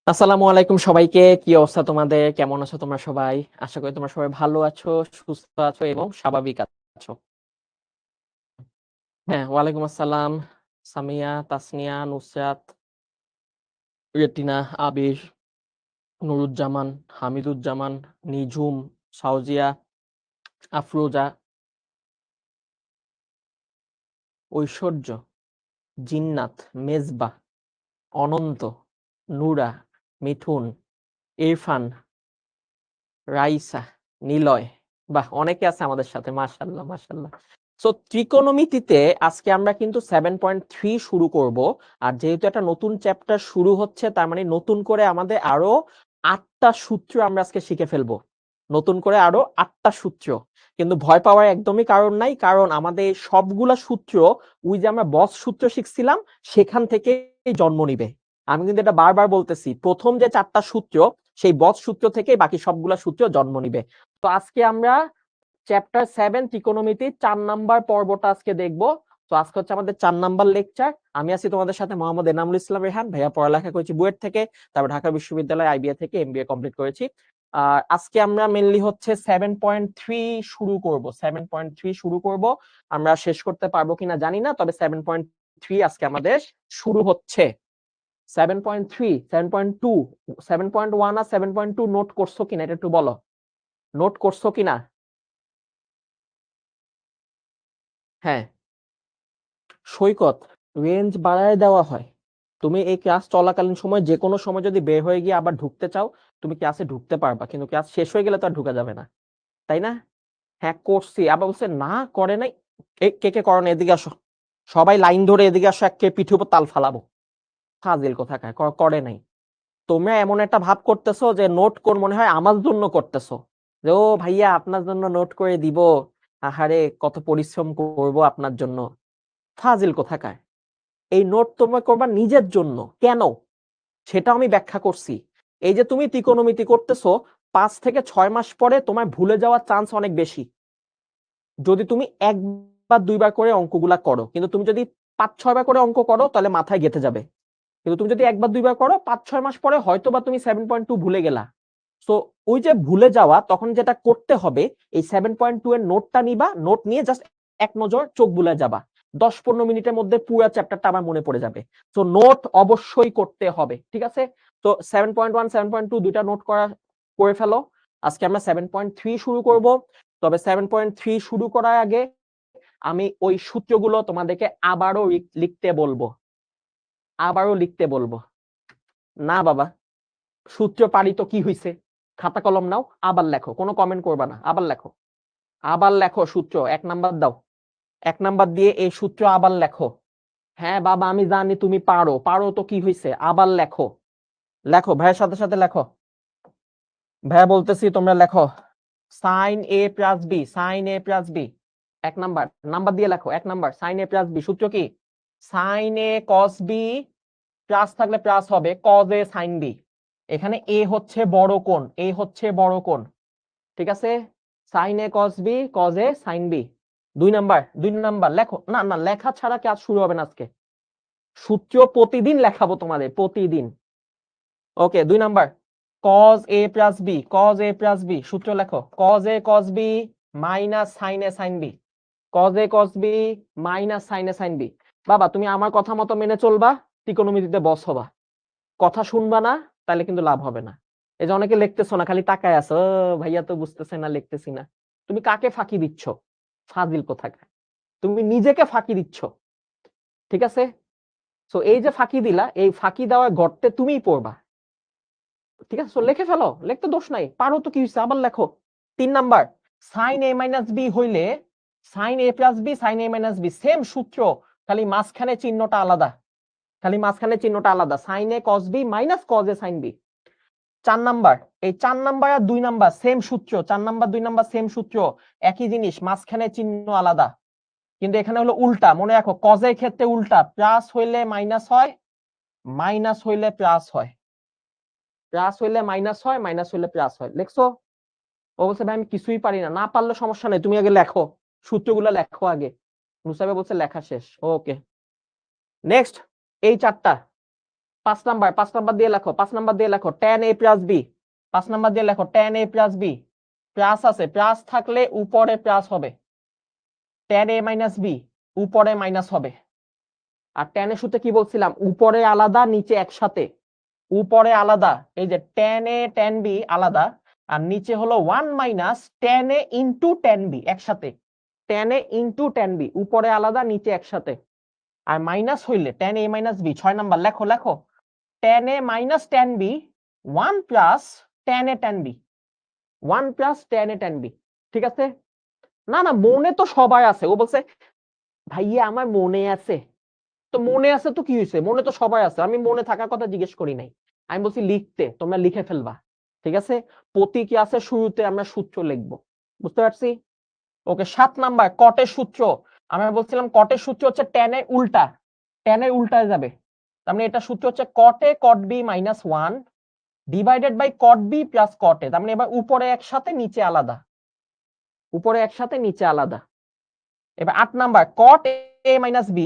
আসসালামু আলাইকুম সবাইকে। কি অবস্থা তোমাদের? কেমন আছো তোমরা সবাই? আশা করি তোমরা সবাই ভালো আছো, সুস্থ আছো এবং স্বাভাবিক আছো। হ্যাঁ, ওয়ালাইকুম আসসালাম। সামিয়া, তাসনিয়া, নুসরাত, রেটিনা, আবির, নুরুজ্জামান, হামিদুজ্জামান, নিঝুম, সাউজিয়া, আফরোজা, ঐশ্বর্য, জিন্নাত, মেজবাহ, অনন্ত, নূরা, মিঠুন, ইরফান, রাইসা, নিলয়। বাহ! অনেকে আছে আমাদের সাথে। মাশাআল্লাহ, মাশাআল্লাহ। সো ত্রিকোণমিতিতে আজকে আমরা কিন্তু 7.3 শুরু করব। আর যেহেতু একটা নতুন চ্যাপ্টার শুরু হচ্ছে তার মানে নতুন করে আমাদের আরো ৮ টা সূত্র আমরা আজকে শিখে ফেলবো। নতুন করে আরো ৮ টা সূত্র। কিন্তু ভয় পাওয়ার একদমই কারণ নাই। কারণ আমাদের সবগুলা সূত্র ওই যে আমরা বস সূত্র শিখছিলাম সেখান থেকেই জন্ম নিবে। আমি কিন্তু এটা বারবার বলতেছি। প্রথম যে ৪ টা সূত্র সেই বস সূত্র থেকেই বাকি সবগুলা সূত্র জন্ম নিবে। তো আজকে আমরা চ্যাপ্টার 7 ত্রিকোণমিতি ৪ নাম্বার পর্বটা আজকে দেখব। তো আজকে হচ্ছে আমাদের ৪ নাম্বার লেকচার। আমি আছি তোমাদের সাথে মোহাম্মদ এনামুল ইসলাম রেহান। ভাইয়া পড়ালেখা করেছি বুয়েট থেকে, তারপর ঢাকা বিশ্ববিদ্যালয় আইবিএ থেকে এমবিএ কমপ্লিট করেছি। আর আজকে আমরা মেইনলি হচ্ছে 7.3 শুরু করব। 7.3 শুরু করব। আমরা শেষ করতে পারবো কিনা জানি না, তবে 7.3 আজকে আমাদের শুরু হচ্ছে। 7.3, 7.2, 7.1 আর 7.2 নোট করছো কিনা এটা একটু বলো। নোট করছো কিনা? হ্যাঁ, সৈকত, রেঞ্জ বাড়ায় দেওয়া হয়। তুমি এই ক্লাস চলাকালীন সময় যে কোনো সময় যদি বের হয়ে গিয়ে আবার ঢুকতে চাও, তুমি ক্লাসে ঢুকতে পারবা। কিন্তু ক্লাস শেষ হয়ে গেলে তো আর ঢুকা যাবে না। তাই না? হ্যাঁ, করছি। আবার বলছে না করে নাই। কে কে করো না? এদিকে আসো। সবাই লাইন ধরে এদিকে আসো, একে পিঠে উপর তাল ফালাবো। ফাজিল কোথাকার, করে নাই। তোমরা এমন একটা ভাব করতেছো যে নোট মনে হয় আমার জন্য করতেছো, যে ও ভাইয়া আপনার জন্য নোট করে দিব, আহারে কত পরিশ্রম করব আপনার জন্য। ফাজিল কোথাকার। এই নোট তোমরা করবা নিজের জন্য। কেন? সেটা আমি ব্যাখ্যা করছি। এই যে তুমি ত্রিকোণমিতি করতেছো, ৫ থেকে ৬ মাস পরে তোমার ভুলে যাওয়ার চান্স অনেক বেশি যদি তুমি একবার দুইবার করে অঙ্কগুলা করো। কিন্তু তুমি যদি ৫-৬ বার করে অঙ্ক করো তাহলে মাথায় গেঁথে যাবে। কিন্তু তুমি যদি একবার দুইবার করো ৫-৬ মাস পরে হয়তো বা তুমি 7.2 ভুলে গেলা। সো ওই যে ভুলে যাওয়া, তখন যেটা করতে হবে, এই 7.2 এর নোটটা নিবা, নোট নিয়ে জাস্ট এক নজর চোখ বুলায় যাবা। ১০-১৫ মিনিটের মধ্যে পুরো চ্যাপ্টারটা আমার মনে পড়ে যাবে। সো নোট অবশ্যই করতে হবে, ঠিক আছে? তো 7.1 7.2 দুইটা নোট করে ফেলো। আজকে আমরা 7.3 শুরু করব। তবে 7.3 শুরু করার আগে আমি ওই সূত্রগুলো তোমাদেরকে আবারও লিখতে বলবো। না বাবা, সূত্র পারি তো কি হইছে? খাতা কলম নাও, আবার লেখো। কোনো কমেন্ট করবা না, আবার লেখো। আবার লেখো সূত্র, ১ নাম্বার দাও। ১ নাম্বার দিয়ে এই সূত্র আবার লেখো। হ্যাঁ বাবা আমি জানি তুমি পারো, পারো তো কি হইছে? আবার লেখো। লেখো, ভাইয়ের সাথে সাথে লেখো। ভাইয়া বলতেছি তোমরা লেখো। sin a plus b, sin a plus b। ১ number, number দিয়ে লেখো। ১ number sin a plus b সূত্র কি? sin a cos b plus থাকলে প্লাস হবে cos a sin b। এখানে a হচ্ছে বড় কোণ, a হচ্ছে বড় কোণ। ঠিক আছে? sin a cos b, cos a sin b। ২ number লেখো। না না, লেখা ছাড়া কাজ শুরু হবে না আজকে। সূত্র প্রতিদিন লেখাবো তোমাদের, প্রতিদিন। ওকে, ২ number cos a plus b, cos a plus b সূত্র লেখো। cos a cos b minus sin a sin b, cos a cos b minus sin a sin b। বাবা তুমি আমার কথা মতো মেনে চলবা, ত্রিকোণমিতিতে বস হবা। কথা শুনবা না, তাহলে কিন্তু লাভ হবে না। এই যে অনেকে লিখতেছো না, খালি তাকায় আছো, ভাইয়া তো বুঝতেছে না, লিখতেছি না। তুমি কাকে ফাঁকি দিচ্ছ? ফাজিল কোথাকার। তুমি নিজেকে ফাঁকি দিচ্ছ। ঠিক আছে? সো এই যে ফাঁকি দিলা, এই ফাঁকি দেওয়ার গর্তে তুমিই পড়বা। ঠিক আছে? সো লিখে ফেলো, লিখতে দোষ নাই। পারো তো কি হইছে, আবার লেখো। ৩ number sin a minus b হইলে sin a plus b sin a minus b same সূত্র, খালি মাঝখানে চিহ্নটা আলাদা। খালি মাঝখানে চিহ্নটা আলাদা। sin a cos b minus cos a sin b। ৪ number, এই ৪ নাম্বার আর ২ নাম্বার সেম সূত্র। ৪ নাম্বার ২ নাম্বার সেম সূত্র, একই জিনিস, মাঝখানে চিহ্ন আলাদা। কিন্তু এখানে হলো উল্টা। মনে রাখো cos এর ক্ষেত্রে উল্টা, প্লাস হইলে মাইনাস হয়, মাইনাস হইলে প্লাস হয়। প্লাস হইলে মাইনাস হয়, মাইনাস হইলে প্লাস হয়। লিখছো? ও বলছে ভাই আমি কিছুই পারি না। না পারলে সমস্যা নেই, তুমি আগে লেখো, সূত্রগুলো লেখো আগে। মুসাবে বলছে লেখা শেষ। ওকে, নেক্সট এই ৪টা। 5 নাম্বার দিয়ে লেখো, 5 নাম্বার দিয়ে লেখো tan a plus b, 5 number দিয়ে লেখো tan a plus b, plus আছে, প্লাস থাকলে উপরে প্লাস হবে, tan a মাইনাস b উপরে মাইনাস হবে। আর tan এর সূত্রে কি বলছিলাম, উপরে আলাদা নিচে একসাথে, উপরে আলাদা, এই যে tan a tan b আলাদা, আর নিচে হলো 1 minus tan a into tan b একসাথে, tan a into tan b উপরে আলাদা নিচে একসাথে। আর মাইনাস হইলে tan a minus b, 6 number লেখো লেখো tan a minus tan b 1 plus tan a tan b, 1 plus tan a tan b। ঠিক আছে? না না মনে তো সবাই আছে। ও বলছে ভাইয়া আমার মনে আছে, তো মনে আছে তো কি হয়েছে, মনে তো সবাই আছে, আমি মনে থাকার কথা জিজ্ঞেস করি নাই, আমি বলছি লিখতে, তোমরা লিখে ফেলবা। ঠিক আছে? প্রতি ক্লাসের শুরুতে আমরা সূত্র লিখবো, বুঝতে পারছি? ওকে, 7 নাম্বার কটের সূত্র। আমরা বলছিলাম কটের সূত্র হচ্ছে tan এর উল্টা, tan এর উল্টায় যাবে। তার মানে এটা সূত্র হচ্ছে cot a cot b minus 1 divided by cot b plus cot a। তার মানে এবার উপরে একসাথে নিচে আলাদা, উপরে একসাথে নিচে আলাদা। এবার 8 number cot a minus b,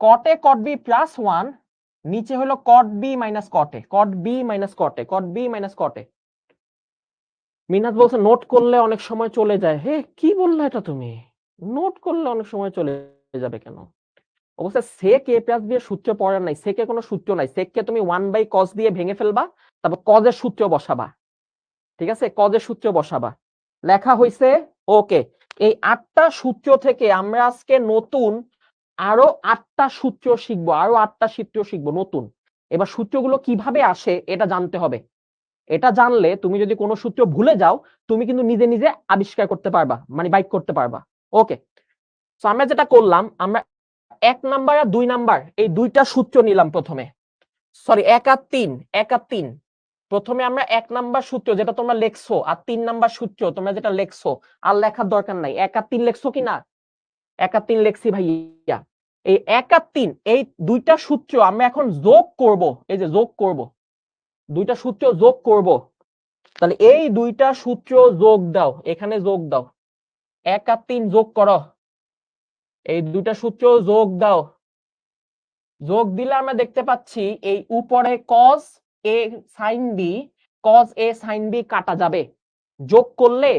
cot a cot b plus 1 নিচে হলো cot b minus cot a, cot b minus cot a, cot b minus cot a। মিনাজ বলছে নোট করলে অনেক সময় চলে যায়। হে কি বললে এটা তুমি, নোট করলে অনেক সময় চলে যাবে কেন? অবশ্য sec a প্লাস b এর সূত্র পড়ার নাই, sec এর কোনো সূত্র নাই, sec কে তুমি 1 বাই cos দিয়ে ভেঙে ফেলবা, তারপর cos এর সূত্র বসাবা। ঠিক আছে? cos এর সূত্র বসাবা, লেখা হইছে। ওকে, এই 8টা সূত্র থেকে আমরা আজকে নতুন আরো 8টা সূত্র শিখবো, আরো 8টা সূত্র শিখবো নতুন। এবার সূত্রগুলো কিভাবে আসে এটা জানতে হবে, এটা জানলে তুমি যদি কোনো সূত্র ভুলে যাও তুমি কিন্তু নিজে নিজে আবিষ্কার করতে পারবা, মানে বাইক করতে পারবা। ওকে, তো আমরা যেটা করলাম, আমরা 1 নাম্বার আর 2 নাম্বার এই দুইটা সূত্র নিলাম প্রথমে, সরি 1 আর 3, 1 আর 3। প্রথমে আমরা 1 নাম্বার সূত্র যেটা তোমরা লেখছো, আর 3 নাম্বার সূত্র তোমরা যেটা লেখছো, আর লেখার দরকার নাই। 1 আর 3 লেখছো কিনা? 1 আর 3 লেখছি ভাইয়া। এই 1 আর 3 এই দুইটা সূত্র আমরা এখন যোগ করব, এই যে যোগ করব, দুইটা সূত্র যোগ করব। তাহলে এই দুইটা সূত্র যোগ দাও, এখানে যোগ দাও, 1 আর 3 যোগ করো, এই দুইটা সূত্র যোগ দাও। যোগ দিলে আমরা দেখতে পাচ্ছি এই উপরে cos a sin b, cos a sin b কাটা যাবে, যোগ করলে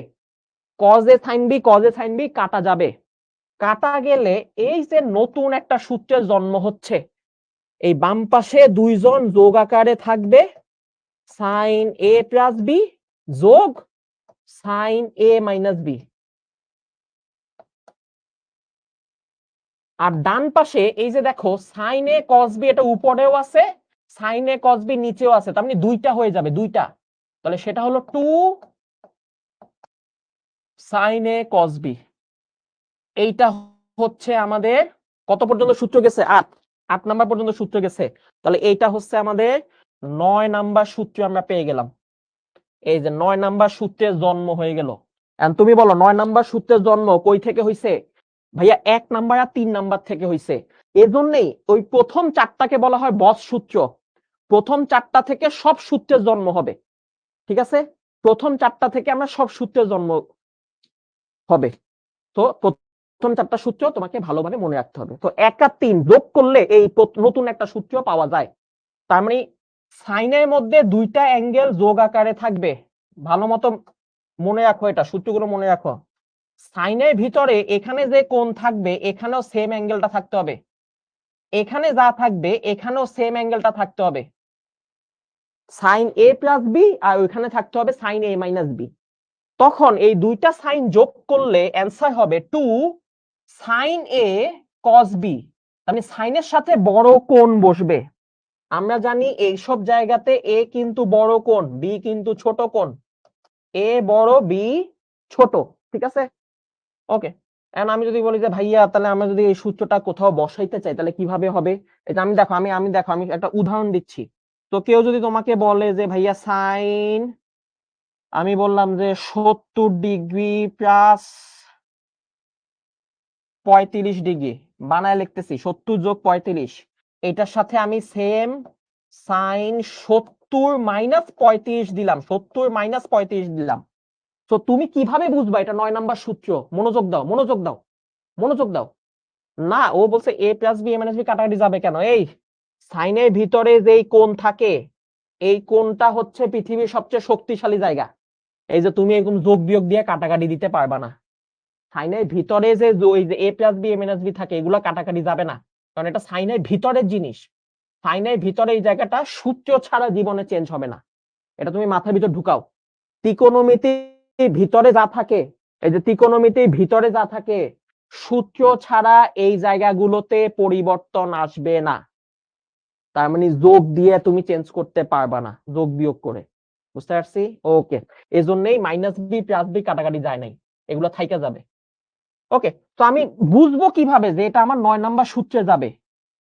cos a sin b, cos a sin b কাটা যাবে। কাটা গেলে এই যে নতুন একটা সূত্রের জন্ম হচ্ছে, এই বাম পাশে দুইজন যোগ আকারে থাকবে, sin a প্লাস b যোগ sin a মাইনাস b। আর ডান পাশে এই যে দেখো sin a cos b, এটা উপরেও আছে, sin a cos b নিচেও আছে, তার মানে দুইটা হয়ে যাবে, দুইটা। তাহলে সেটা হলো 2 sin a cos b। এইটা হচ্ছে আমাদের কত পর্যন্ত সূত্র গেছে? 8 নাম্বার পর্যন্ত সূত্র গেছে। তাহলে এইটা হচ্ছে আমাদের 9 নাম্বার সূত্র আমরা পেয়ে গেলাম। এই যে 9 নাম্বার সূত্রের জন্ম হয়ে গেল। তুমি বলো 9 নাম্বার সূত্রের জন্ম কই থেকে হইছে? ভাইয়া 1 নাম্বার আর 3 নাম্বার থেকে হইছে। এজন্যই ওই প্রথম 4টাকে বলা হয় বস সূত্র। প্রথম 4টা থেকে সব সূত্রের জন্ম হবে। ঠিক আছে? প্রথম 4টা থেকে আমরা সব সূত্রের জন্ম হবে। তো প্রথম 4টা সূত্র তোমাকে ভালোভাবে মনে রাখতে হবে। তো 1 আর 3 যোগ করলে এই নতুন একটা সূত্র পাওয়া যায়। তার মানে সাইনের মধ্যে দুইটা অ্যাঙ্গেল যোগ আকারে থাকবে। ভালো মতো মনে রাখো, এটা সূত্রগুলো মনে রাখো। সাইনের ভিতরে এখানে যে কোণ থাকবে এখানেও সেম অ্যাঙ্গেলটা থাকতে হবে, এখানে যা থাকবে এখানেও সেম অ্যাঙ্গেলটা থাকতে হবে। সাইন a প্লাস b আর ওইখানে থাকতে হবে সাইন a মাইনাস b। তখন এই দুইটা সাইন যোগ করলে অ্যান্সার হবে 2 সাইন a cos b। মানে সাইনের সাথে বড় কোণ বসবে। আমরা জানি এইসব জায়গাতে a কিন্তু বড় কোণ, b কিন্তু ছোট কোণ, a বড় b ছোট। ঠিক আছে? ওকে, এখন আমি যদি বলি যে ভাইয়া তাহলে আমরা যদি এই সূত্রটা কোথাও বসাইতে চাই তাহলে কিভাবে হবে? এটা আমি দেখো, আমি একটা উদাহরণ দিচ্ছি। তো কেউ যদি তোমাকে বলে যে ভাইয়া সাইন, আমি বললাম যে 70 ডিগ্রি প্লাস 35 ডিগ্রি, বানায় লিখতেছি 70 যোগ 35, এটার সাথে আমি সেম সাইন 70 মাইনাস 35 দিলাম, 70 মাইনাস 35 দিলাম। তো তুমি কিভাবে বুঝবা এটা 9 নাম্বার সূত্র? মনোযোগ দাও, মনোযোগ দাও, মনোযোগ দাও। না, ও বলছে a plus b a minus b কাটাকাটি যাবে কেন? এই সাইনের ভিতরে যেই কোণ থাকে এই কোণটা হচ্ছে পৃথিবীর সবচেয়ে শক্তিশালী জায়গা। এই যে তুমি এরকম যোগ বিয়োগ দিয়ে কাটাকাটি দিতে পারবা না। সাইনের ভিতরে যে ওই যে a plus B a minus B থাকে এগুলো কাটাকাটি যাবে না, কারণ এটা সাইনের ভিতরের জিনিস। সাইনের ভিতরে এই জায়গাটা সূত্র ছাড়া জীবনে চেঞ্জ হবে না, এটা তুমি মাথার ভিতর ঢুকাও। ত্রিকোণমিতির ভিতরে যা থাকে, এই যে ত্রিকোণমিতির ভিতরে যা থাকে সূত্র ছাড়া এই জায়গাগুলোতে পরিবর্তন আসবে না। তার মানে যোগ দিয়ে তুমি চেঞ্জ করতে পারবা না, যোগ বিয়োগ করে। বুঝতে পারছি? ওকে, এজন্যই মাইনাস বি প্লাস বি কাটাকাটি যায় নাই, এগুলো থাইকা যাবে। ওকে, তো আমি বুঝবো কিভাবে যে এটা আমার 9 নাম্বার সূত্রে যাবে?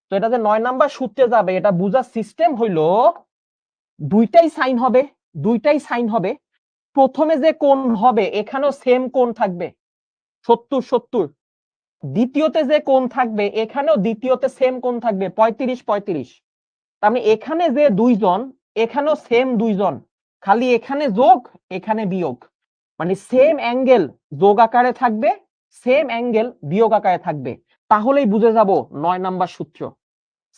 তো এটা যে 9 নাম্বার সূত্রে যাবে এটা বুঝার সিস্টেম হইলো দুইটাই সাইন হবে, দুইটাই সাইন হবে। প্রথমে যে কোণ হবে এখানেও সেম কোণ থাকবে 70-70। দ্বিতীয়তে যে কোণ থাকবে এখানেও দ্বিতীয়তে সেম কোণ থাকবে 35-35। তার মানে এখানে যে দুইজন এখানেও সেম দুইজন, খালি এখানে যোগ এখানে বিয়োগ, মানে সেম অ্যাঙ্গেল যোগ আকারে থাকবে, সেম অ্যাঙ্গেল বিয়োগ আকারে থাকবে। তাহলেই বুঝে যাব 9 নাম্বার সূত্র,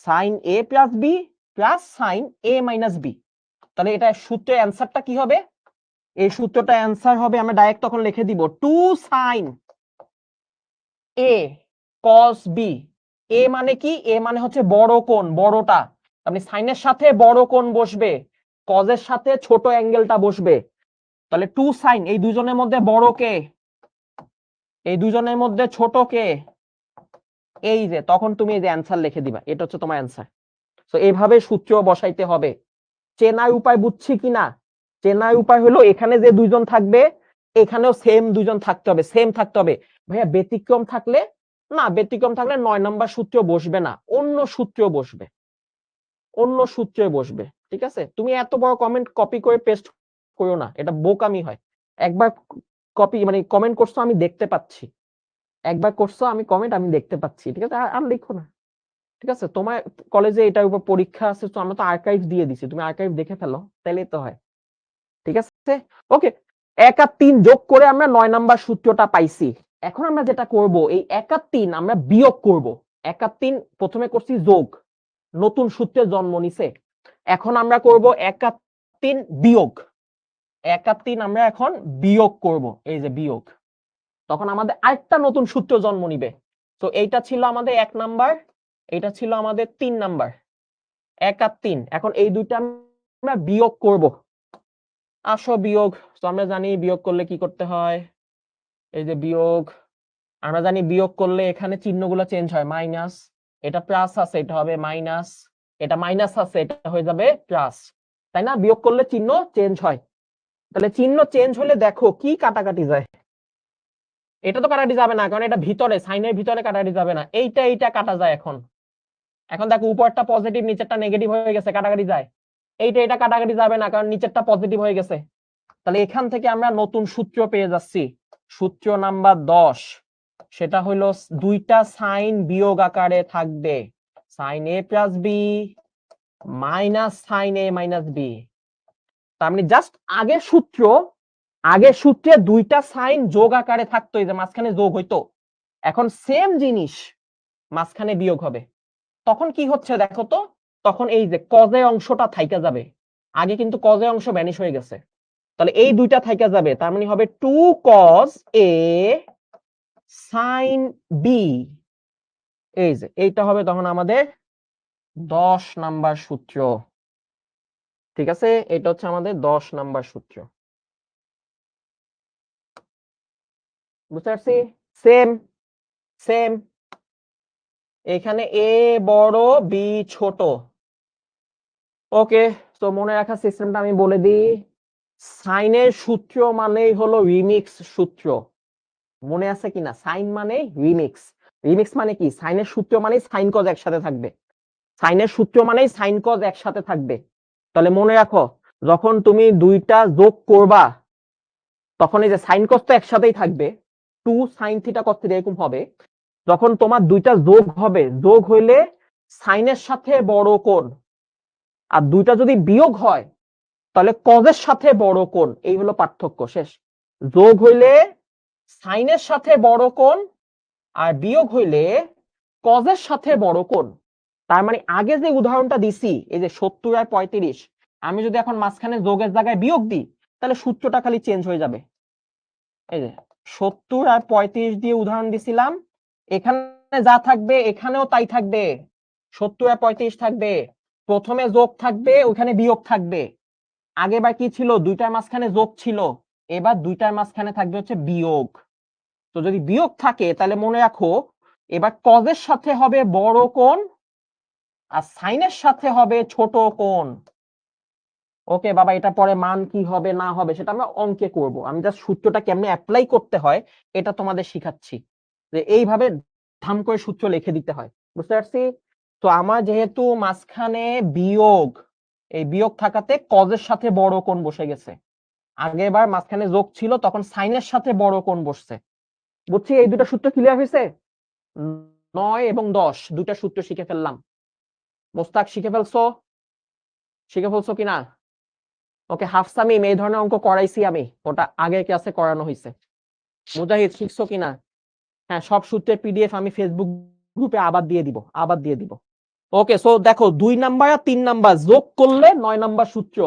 সাইন এ প্লাস বি প্লাস সাইন এ মাইনাস বি। তাহলে এটা সূত্রের অ্যান্সারটা কি হবে? এই সূত্রটা অ্যান্সার হবে, আমরা ডাইরেক্ট তখন লিখে দিব 2 সাইন এ কস বি। এ মানে কি? এ মানে হচ্ছে বড় কোণ, বড়টা। মানে সাইনের সাথে বড় কোণ বসবে, কজের সাথে ছোট অ্যাঙ্গেলটা বসবে। তাহলে 2 সাইন, এই দুজনের মধ্যে বড় কে, এই দুজনের মধ্যে ছোট কে, এই যে, তখন তুমি এই যে অ্যান্সার লিখে দিবা, এটা হচ্ছে তোমার অ্যান্সার। তো এইভাবে সূত্র বসাইতে হবে। চেনার উপায় বুঝছি কিনা? চেনার উপায় হলো এখানে যে দুইজন থাকবে এখানেও সেম দুইজন থাকতে হবে, সেম থাকতে হবে। ভাইয়া ব্যতিক্রম থাকলে না, ব্যতিক্রম থাকলে 9 নাম্বার সূত্র বসবে না, অন্য সূত্র বসবে, অন্য সূত্রে বসবে। ঠিক আছে? তুমি এত বড় কমেন্ট কপি করে পেস্ট করো না, এটা বোকামি হয়। একবার কপি মানে কমেন্ট করছো আমি দেখতে পাচ্ছি, একবার করছো আমি কমেন্ট আমি দেখতে পাচ্ছি, ঠিক আছে? আর লিখো না। ঠিক আছে? তোমার কলেজে এটার উপর পরীক্ষা আছে, তো আমরা তো আর্কাইভ দিয়ে দিছি, তুমি আর্কাইভ দেখে ফেলো, তাইলেই তো হয়। ঠিক আছে? ওকে, 1 আর 3 যোগ করে আমরা 9 নাম্বার সূত্রটা পাইছি। এখন আমরা যেটা করব, এই 1 আর 3 আমরা বিয়োগ করব। 1 আর 3 প্রথমে করছি যোগ, নতুন সূত্রের জন্ম নিছে। এখন আমরা করব 1 আর 3 বিয়োগ। 1 আর 3 আমরা এখন বিয়োগ করব, এই যে বিয়োগ। তখন আমাদের আরেকটা নতুন সূত্র জন্ম নিবে। তো এইটা ছিল আমাদের 1 নাম্বার, এটা ছিল আমাদের 3 নাম্বার। 1 আর 3, এখন এই দুইটা আমরা বিয়োগ করব। আসো বিয়োগ, তো আমরা জানি বিয়োগ করলে কি করতে হয়। এই যে বিয়োগ, আমরা জানি বিয়োগ করলে এখানে চিহ্নগুলো চেঞ্জ হয়, মাইনাস, এটা প্লাস আছে এটা হবে মাইনাস, এটা মাইনাস আছে এটা হয়ে যাবে প্লাস, তাই না? বিয়োগ করলে চিহ্ন চেঞ্জ হয়। তাহলে চিহ্ন চেঞ্জ হলে দেখো কি কাটাকাটি যায়। এটা তো কাটাকাটি যাবে না, কারণ এটা ভিতরে, সাইনের ভিতরে কাটাকাটি যাবে না। এইটা কাটা যায় এখন। এখন দেখো উপরটা পজিটিভ নিচেরটা নেগেটিভ হয়ে গেছে, কাটাকাটি যায়। এটা কাটাকাটি যাবে না, কারণ নিচেরটা পজিটিভ হয়ে গেছে। তাহলে এখান থেকে আমরা নতুন সূত্র পেয়ে যাচ্ছি, সূত্র নাম্বার 10। সেটা হলো দুইটা সাইন বিয়োগ আকারে থাকবে, সাইন এ প্লাস বি মাইনাস সাইন এ মাইনাস বি। তার মানে জাস্ট আগের সূত্রে দুইটা সাইন যোগ আকারে থাকতো, এই যে মাঝখানে যোগ হইতো, এখন সেম জিনিস মাঝখানে বিয়োগ হবে। তখন কি হচ্ছে দেখো তো, তখন এই যে কজের অংশটা থাইকা যাবে, আগে কিন্তু কজের অংশ ভ্যানিশ হয়ে গেছে। তাহলে এই দুইটা থাইকা যাবে, তার মানে হবে 2 cos a sin b। এই যে এইটা হবে তখন আমাদের 10 নাম্বার সূত্র। ঠিক আছে? এটা হচ্ছে আমাদের 10 নাম্বার সূত্র। বুঝতে পারছি? সেম সেম, এখানে a বড় b ছোট। ওকে, তো মনে রাখার সিস্টেমটা আমি বলে দিই। সাইনের সূত্র মানেই হলো রিমিক্স সূত্র, মনে আছে কিনা? সাইন মানে রিমিক্স, রিমিক্স মানে কি? সাইনের সূত্র মানে সাইন কজ একসাথে থাকবে, সাইনের সূত্র মানে সাইন কজ একসাথে থাকবে। তাহলে মনে রাখো, যখন তুমি দুইটা যোগ করবা তখন এই যে সাইন কজ তো একসাথেই থাকবে, 2 সাইন থিটা কস থিটা এরকম হবে। যখন তোমার দুইটা যোগ হবে, যোগ হইলে সাইনের সাথে বড় কোণ, আর দুইটা যদি বিয়োগ হয় তাহলে কজের সাথে বড় কোণ, এই হলো পার্থক্য, শেষ। যোগ হইলে সাইনের সাথে বড় কোণ, আর বিয়োগ হইলে কজের সাথে বড় কোণ। তার মানে আগে যে উদাহরণটা দিছি এই যে 70 আর 35, আমি যদি এখন মাঝখানে যোগের জায়গায় বিয়োগ দিই তাহলে সূত্রটা খালি চেঞ্জ হয়ে যাবে। এই যে 70 আর 35 দিয়ে উদাহরণ দিছিলাম, এখানে যা থাকবে এখানেও তাই থাকবে। 70 আর 35 থাকবে, প্রথমে যোগ থাকবে ওখানে বিয়োগ থাকবে। আগেবার কি ছিল, দুইটার মাঝখানে যোগ ছিল, এবার দুইটার মাঝখানে থাকবে হচ্ছে বিয়োগ। তো যদি বিয়োগ থাকে তাহলে মনে রাখো এবার কজের সাথে হবে বড় কোণ আর সাইনের সাথে হবে ছোট কোণ। ওকে বাবা, এটা পরে মান কি হবে না হবে সেটা আমরা অঙ্কে করব, আমি জাস্ট সূত্রটা কেমনে অ্যাপ্লাই করতে হয় এটা তোমাদের শিখাচ্ছি, যে এইভাবে ধাম করে সূত্র লিখে দিতে হয়। বুঝতে পারছি? তো আমার যেহেতু মাঝখানে বিয়োগ, এই বিয়োগ থাকাতে কজের সাথে বড় কোণ বসে গেছে, আগেরবার মাঝখানে যোগ ছিল তখন সাইনের সাথে বড় কোণ বসছে। বুঝছি? এই দুটো সূত্র ক্লিয়ার হয়েছে। 9 এবং 10 দুইটা সূত্র শিখে ফেললাম। মোস্তাক শিখে ফেলছো? শিখে ফেলছো কিনা? ওকে, হাফসামিম এই ধরনের অঙ্ক করাইছি আমি, ওটা আগের ক্লাসে করানো হয়েছে। মুজাহিদ শিখছো কিনা? হ্যাঁ, সব সূত্রের পিডিএফ আমি ফেসবুক গ্রুপে আবার দিয়ে দিব। ওকে, সো দেখো 2 নাম্বার আর 3 নাম্বার যোগ করলে 9 নাম্বার সূত্র।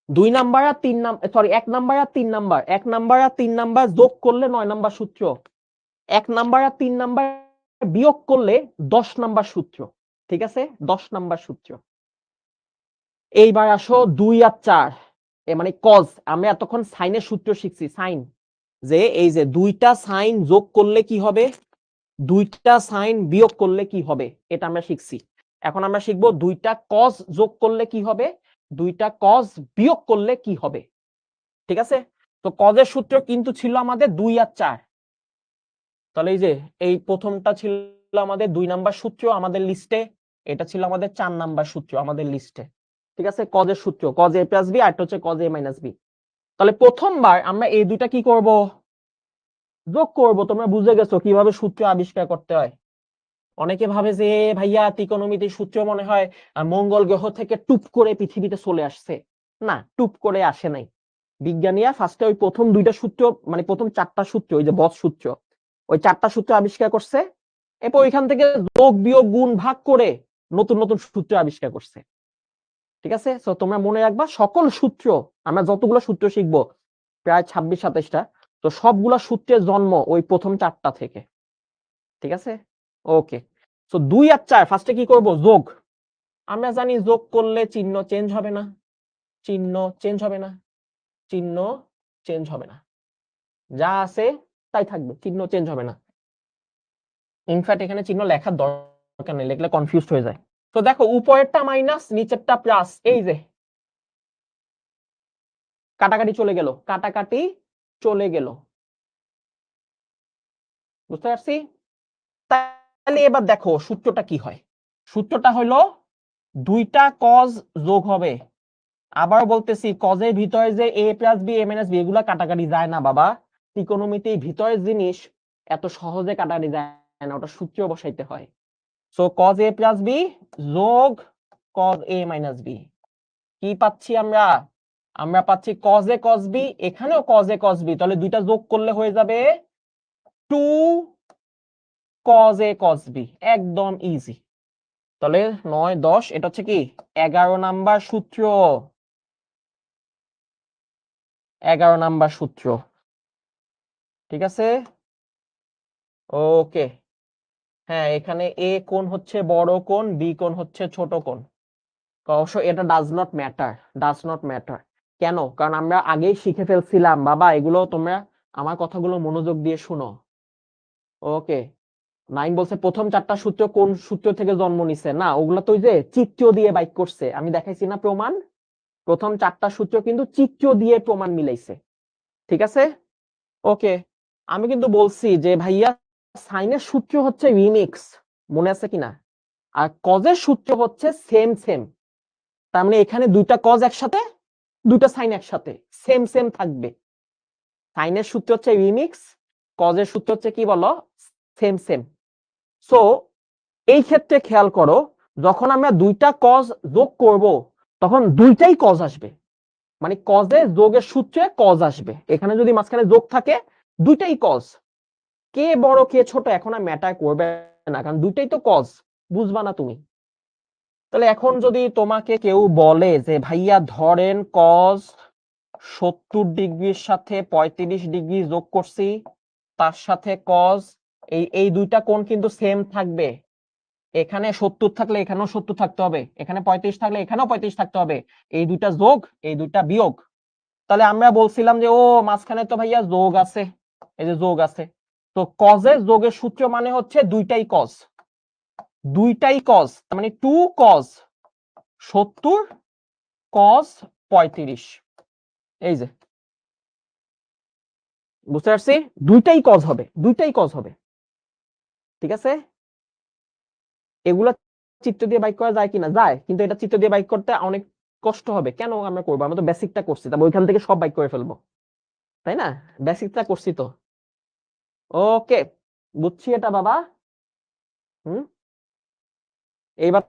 2 নাম্বার আর 3 নাম্বার, সরি 1 নাম্বার আর 3 নাম্বার, 1 নাম্বার আর 3 নাম্বার যোগ করলে 9 নাম্বার সূত্র। 1 নাম্বার আর 3 নাম্বার বিয়োগ করলে 10 নাম্বার সূত্র। ঠিক আছে, 10 নাম্বার সূত্র। এইবার আসো 2 আর 4, মানে কজ। আমরা এতক্ষণ সাইনের সূত্র শিখছি, সাইন, যে এই যে দুইটা সাইন যোগ করলে কি হবে, দুইটা সাইন বিয়োগ করলে কি হবে, এটা আমরা শিখছি। এখন আমরা শিখবো দুইটা কজ যোগ করলে কি হবে, দুইটা কজ বিয়োগ করলে কি হবে। ঠিক আছে, তো কজের সূত্র কিন্তু ছিল আমাদের 2 আর 4। তাহলে এই যে এই প্রথমটা ছিল আমাদের 2 নাম্বার সূত্র আমাদের লিস্টে, এটা ছিল আমাদের 4 নাম্বার সূত্র আমাদের লিস্টে। ঠিক আছে, কজের সূত্র কজ এ প্লাস বি, আর হচ্ছে কজ এ মাইনাস বি। তাহলে প্রথমবার আমরা এই দুইটা কি করব, যোগ করব। তোমরা বুঝে গেছো কিভাবে সূত্র আবিষ্কার করতে হয়। অনেকে ভাবে যে ভাইয়া ত্রিকোণমিতির সূত্র মনে হয় মঙ্গল গ্রহ থেকে টুপ করে পৃথিবীতে চলে আসছে। না, টুপ করে আসে নাই। বিজ্ঞানীরা ফার্স্টে ওই প্রথম দুইটা সূত্র, মানে প্রথম 4টা সূত্র, ওই যে বস সূত্র, ওই 4টা সূত্র আবিষ্কার করছে। এরপর ওইখান থেকে যোগ বিয়োগ গুণ ভাগ করে নতুন নতুন সূত্র আবিষ্কার করছে। ঠিক আছে, তো তোমরা মনে রাখবা সকল সূত্র, আমরা যতগুলো সূত্র শিখবো প্রায় 26-27টা, তো সবগুলা সূত্রের জন্ম ওই প্রথম 4টা থেকে। ঠিক আছে, ওকে। তো 2 আর 4 ফার্স্টে কি করব, যোগ। আমরা জানি যোগ করলে চিহ্ন চেঞ্জ হবে না, চিহ্ন চেঞ্জ হবে না, চিহ্ন চেঞ্জ হবে না, যা আছে তাই থাকবে, চিহ্ন চেঞ্জ হবে না। ইনফ্যাক্ট এখানে চিহ্ন লেখার দরকার নেই, লিখলে কনফিউজড হয়ে যায়। তো দেখো উপরেরটা মাইনাস নিচেরটা প্লাস, এই যে কাটাকাটি চলে গেল, কাটাকাটি চলে গেল। বুঝতে পারছি? তাহলে এবার দেখো সূত্রটা কি হয়। সূত্রটা হলো দুইটা কজ যোগ হবে। আবার বলতেছি, কজের ভিতরে যে A plus B A minus B এগুলা কাটাকাটি যায় না বাবা। ত্রিকোণমিতির ভিতরের জিনিস এত সহজে কাটাকাটি যায় না, ওটা সূত্র বসাইতে হয়। So cos A plus B যোগ কজ এ মাইনাস বি, কি পাচ্ছি আমরা? আমরা পাচ্ছি কজ এ কজ বি, এখানেও কজ এ কজ বি, তাহলে দুইটা যোগ করলে হয়ে যাবে 2 কজ এ কজ বি, একদম ইজি। তাহলে 9 10, এটা হচ্ছে কি 11 নাম্বার সূত্র, 11 নাম্বার সূত্র। ঠিক আছে, ওকে। হ্যাঁ, এখানে এ কোণ হচ্ছে বড় কোণ, বি কোণ হচ্ছে ছোট কোণ। অবশ্য এটা ডাজ নট ম্যাটার। কেন? কারণ আমরা আগেই শিখে ফেলছিলাম বাবা এগুলো, তোমরা আমার কথাগুলো মনোযোগ দিয়ে শুনো। ওকে, 9 বলছে প্রথম 4টা সূত্র কোন সূত্র থেকে জন্ম নিছে, না ওগুলো তো ওই যে চিত্র দিয়ে বাইক করছে, আমি দেখাইছি না প্রমাণ। প্রথম 4টা সূত্র কিন্তু চিত্র দিয়ে প্রমাণ মিলাইছে। ঠিক আছে, ওকে। আমি কিন্তু বলছি যে ভাইয়া সাইনের সূত্র হচ্ছে রিমিক্স, মনে আছে কিনা, আর কজের সূত্র হচ্ছে সেম। তার মানে এখানে দুইটা কজ একসাথে, দুইটা সাইন একসাথে সেম থাকবে। সাইনের সূত্র হচ্ছে রিমিক্স, কজের সূত্র হচ্ছে কি বলো, সেম। সো এই ক্ষেত্রে খেয়াল করো, যখন আমরা দুইটা কজ যোগ করব তখন দুইটাই কজ আসবে, মানে কজে যোগের সূত্রে কজ আসবে। এখানে যদি মাঝখানে যোগ থাকে দুইটাই কজ, কে বড় কে ছোট এখন আর ম্যাটার করবে না, কারণ দুইটাই তো কজ। বুঝবা না তুমি। তাহলে এখন যদি তোমাকে কেউ বলে যে ভাইয়া ধরেন কজ 70 ডিগ্রির সাথে 35 ডিগ্রি যোগ করছি, তার সাথে কজ এই দুইটা কোণ কিন্তু সেম থাকবে, এখানে 70 থাকলে এখানেও 70 থাকতে হবে, এখানে 35 থাকলে এখানেও 35 থাকতে হবে, এই দুইটা যোগ এই দুইটা বিয়োগ। তাহলে আমরা বলছিলাম যে ও মাঝখানে তো ভাইয়া যোগ আছে, এই যে যোগ আছে, তো কজের যোগের সূত্র মানে হচ্ছে দুইটাই কজ, দুইটাই কজ, তার মানে 2 কজ 70 কজ 35। এই যে বুঝতে পারছি, দুইটাই কজ হবে, দুইটাই কজ হবে, ঠিক আছে। এগুলা চিত্র দিয়ে বাইক করা যায় কিনা, যায়, কিন্তু এটা চিত্র দিয়ে বাইক করতে অনেক কষ্ট হবে। কেন আমরা করবো, আমরা তো বেসিকটা করছি, তারপর ওইখান থেকে সব বাইক করে ফেলবো, তাই না? বেসিকটা করছি তো। ওকে, বুঝছি এটা বাবা। হুম, এইবার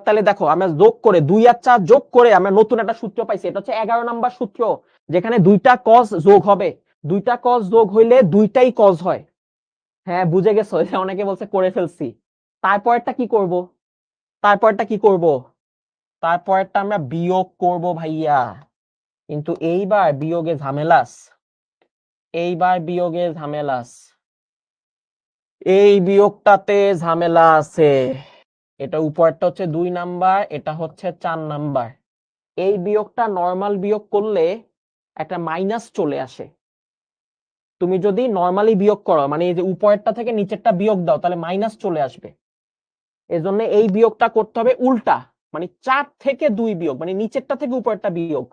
তাহলে দেখো আমরা যোগ করে 2 আর 4 যোগ করে আমরা নতুন একটা সূত্র পাইছি, এটা হচ্ছে 11 নাম্বার সূত্র, যেখানে দুইটা কজ যোগ হবে, দুইটা কজ যোগ হইলে দুইটাই কজ হয়। হ্যাঁ বুঝে গেছো, অনেকে বলছে করে ফেলছি। তারপরটা কি করব, তারপরটা কি করব, তারপরটা আমরা বিয়োগ করব ভাইয়া, কিন্তু এইবার বিয়োগে ঝামেলাস, এইবার বিয়োগে ঝামেলাস, এই বিয়োগটাতে ঝামেলা আছে। এটা উপরটা হচ্ছে 2 নাম্বার, এটা হচ্ছে 4 নাম্বার। এই বিয়োগটা নরমাল বিয়োগ করলে একটা মাইনাস চলে আসে। তুমি যদি নরমালি বিয়োগ করো, মানে এই যে উপরেরটা থেকে নিচেরটা বিয়োগ দাও, তাহলে মাইনাস চলে আসবে। এজন্য এই বিয়োগটা করতে হবে উল্টা, মানে 4 থেকে 2 বিয়োগ, মানে নিচেরটা থেকে উপরেরটা বিয়োগ।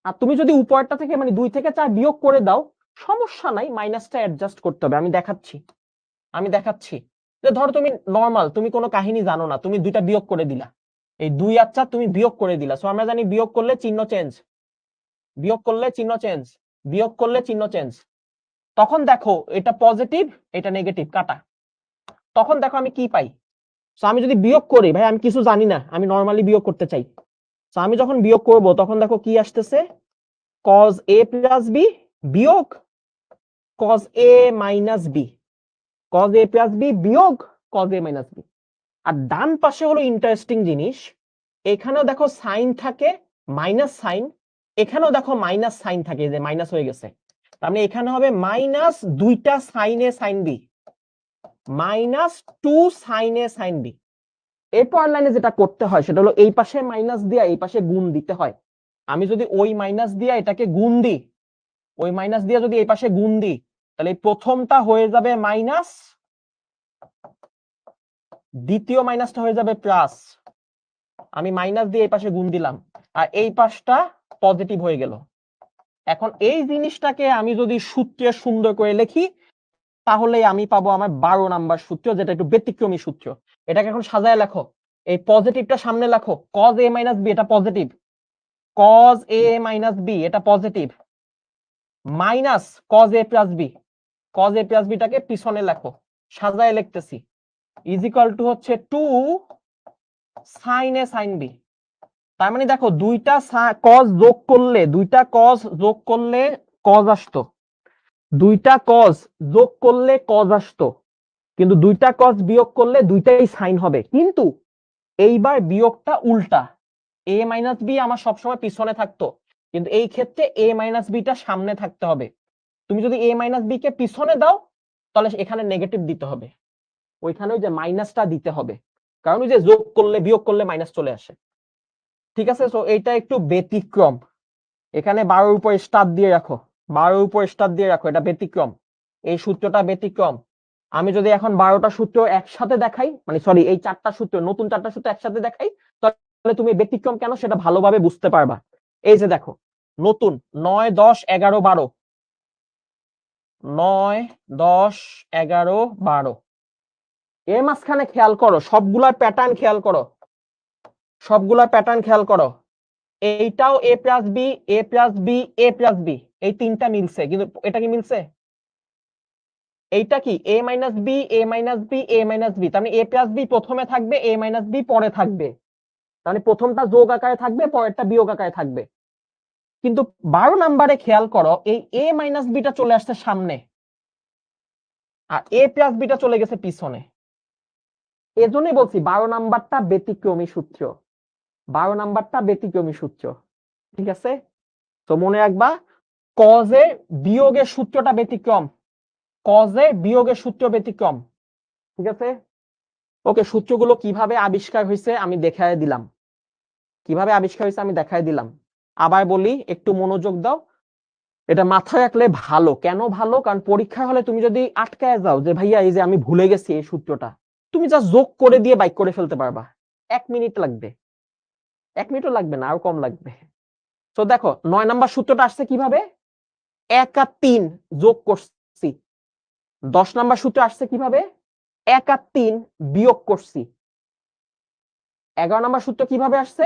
আর তুমি যদি উপরেরটা থেকে মানে 2 থেকে 4 বিয়োগ করে দাও, সমস্যা নাই, মাইনাসটা অ্যাডজাস্ট করতে হবে। আমি দেখাচ্ছি, আমি দেখাচ্ছি। যে ধরো তুমি নরমাল, তুমি কোনো কাহিনী জানো না, তুমি দুইটা বিয়োগ করে দিলা, এই 2 আর 4 তুমি বিয়োগ করে দিলা। সো আমরা জানি বিয়োগ করলে চিহ্ন চেঞ্জ, বিয়োগ করলে চিহ্ন চেঞ্জ, বিয়োগ করলে চিহ্ন চেঞ্জ। তখন দেখো এটা পজিটিভ এটা নেগেটিভ কাটা, তখন দেখো আমি কি পাই। সো আমি যদি বিয়োগ করি, ভাই আমি কিছু জানি না, আমি নরমালি বিয়োগ করতে চাই। সো আমি যখন বিয়োগ করব তখন দেখো কি আসতেছে, cos a প্লাস বি বিয়োগ cos a minus B, cos a plus B বিয়োগ cos a মাইনাস বি। আর ডান পাশে হলো ইন্টারেস্টিং জিনিস, এখানেও দেখো সাইন থাকে মাইনাস সাইন, এখানেও দেখো মাইনাস সাইন থাকে, যে মাইনাস হয়ে গেছে, তার মানে এখানে হবে মাইনাস দুইটা sign A sign B, minus 2 sine A sign B. এরপর লাইনে যেটা করতে হয় সেটা হলো এই পাশে মাইনাস দিয়ে এই পাশে গুণ দিতে হয়। আমি যদি ওই মাইনাস দিয়ে এটাকে গুণ দিই, ওই মাইনাস দিয়ে যদি এই পাশে গুণ দিই, তাহলে প্রথমটা হয়ে যাবে মাইনাস, দ্বিতীয় মাইনাসটা হয়ে যাবে প্লাস। আমি মাইনাস দিয়ে এই পাশে গুণ দিলাম, আর এই পাশটা পজিটিভ হয়ে গেল। এখন এই জিনিসটাকে আমি যদি সূত্রে সুন্দর করে লিখি, তাহলে আমি পাবো আমার 12 নাম্বার সূত্র, যেটা একটু ব্যতিক্রমী সূত্র। এটাকে এখন সাজায় লেখো, এই পজিটিভটা সামনে লেখো, cos a মাইনাস বি এটা positive, cos a minus B এটা positive, minus cos a plus B, cos a plus বিটাকে পিছনে লেখো, সাজায় লিখতেছি, ইজ ইকুয়াল টু হচ্ছে 2 sin a sin b। তার মানে দেখো দুইটা cos যোগ করলে, দুইটা cos যোগ করলে cos আসতো, দুইটা cos যোগ করলে cos আসতো, কিন্তু দুইটা cos বিয়োগ করলে দুইটাই সাইন হবে। কিন্তু এইবার বিয়োগটা উল্টা, a মাইনাস বি আমার সবসময় পিছনে থাকতো, কিন্তু এই ক্ষেত্রে a মাইনাস বিটা সামনে থাকতে হবে। তুমি যদি a মাইনাস বি কে পিছনে দাও, তাহলে এখানে নেগেটিভ দিতে হবে, ওইখানে ওই যে মাইনাসটা দিতে হবে, কারণ ওই যে যোগ করলে বিয়োগ করলে মাইনাস চলে আসে। ঠিক আছে, তো এইটা একটু ব্যতিক্রম, এখানে 12 উপর স্টার দিয়ে রাখো, 12 উপর স্টার দিয়ে রাখো, এটা ব্যতিক্রম, এই সূত্রটা ব্যতিক্রম। আমি যদি এখন 12টা সূত্র একসাথে দেখাই, মানে সরি এই 4টা সূত্র, নতুন 4টা সূত্র একসাথে দেখাই, তাহলে তুমি ব্যতিক্রম কেন সেটা ভালোভাবে বুঝতে পারবা। এই যে দেখো নতুন 9 10 11 12, 9 10 11 12, এর মাঝখানে খেয়াল করো সবগুলার প্যাটার্ন খেয়াল করো, সবগুলার প্যাটার্ন খেয়াল করো, এইটাও a plus B, a plus B, a plus B, এই তিনটা মিলছে, কিন্তু এটা কি মিলছে, এইটা কি a minus B, a minus B, a minus B, তার মানে a প্লাস বি প্রথমে থাকবে, a মাইনাস বি পরে থাকবে, তার মানে প্রথমটা যোগ আকারে থাকবে, পরেরটা বিয়োগ আকারে থাকবে। কিন্তু 12 নাম্বারে খেয়াল করো, এই a মাইনাস বিটা চলে আসছে সামনে, আর a প্লাস বিটা চলে গেছে পিছনে। এজন্যই বলছি 12 নাম্বারটা ব্যতিক্রমী সূত্র, 12 নাম্বারটা ব্যতিক্রমী সূত্র, ঠিক আছে? তো মনে রাখবা কজে বিয়োগের সূত্রটা ব্যতিক্রম, কজে বিয়োগের সূত্র ব্যতিক্রম, ঠিক আছে? ওকে, সূত্রগুলো কিভাবে আবিষ্কার হয়েছে আমি দেখায় দিলাম, কিভাবে আবিষ্কার হয়েছে আমি দেখায় দিলাম। আবার বলি, একটু মনোযোগ দাও, এটা মাথায় রাখলে ভালো। কেন ভালো? কারণ পরীক্ষা হলে তুমি যদি আটকায় যাও যে ভাইয়া এই যে আমি ভুলে গেছি এই সূত্রটা, তুমি যা যোগ করে দিয়ে বাইক করে ফেলতে পারবা, 1 মিনিট লাগবে, 1 মিনিটও লাগবে না, আরো কম লাগবে। তো দেখো 9 নাম্বার সূত্রটা আসছে কিভাবে, 1 আর 3 যোগ করছি। 10 নাম্বার সূত্র আসছে কিভাবে, 1 আর 3 বিয়োগ করছি। 11 নাম্বার সূত্র কিভাবে আসছে,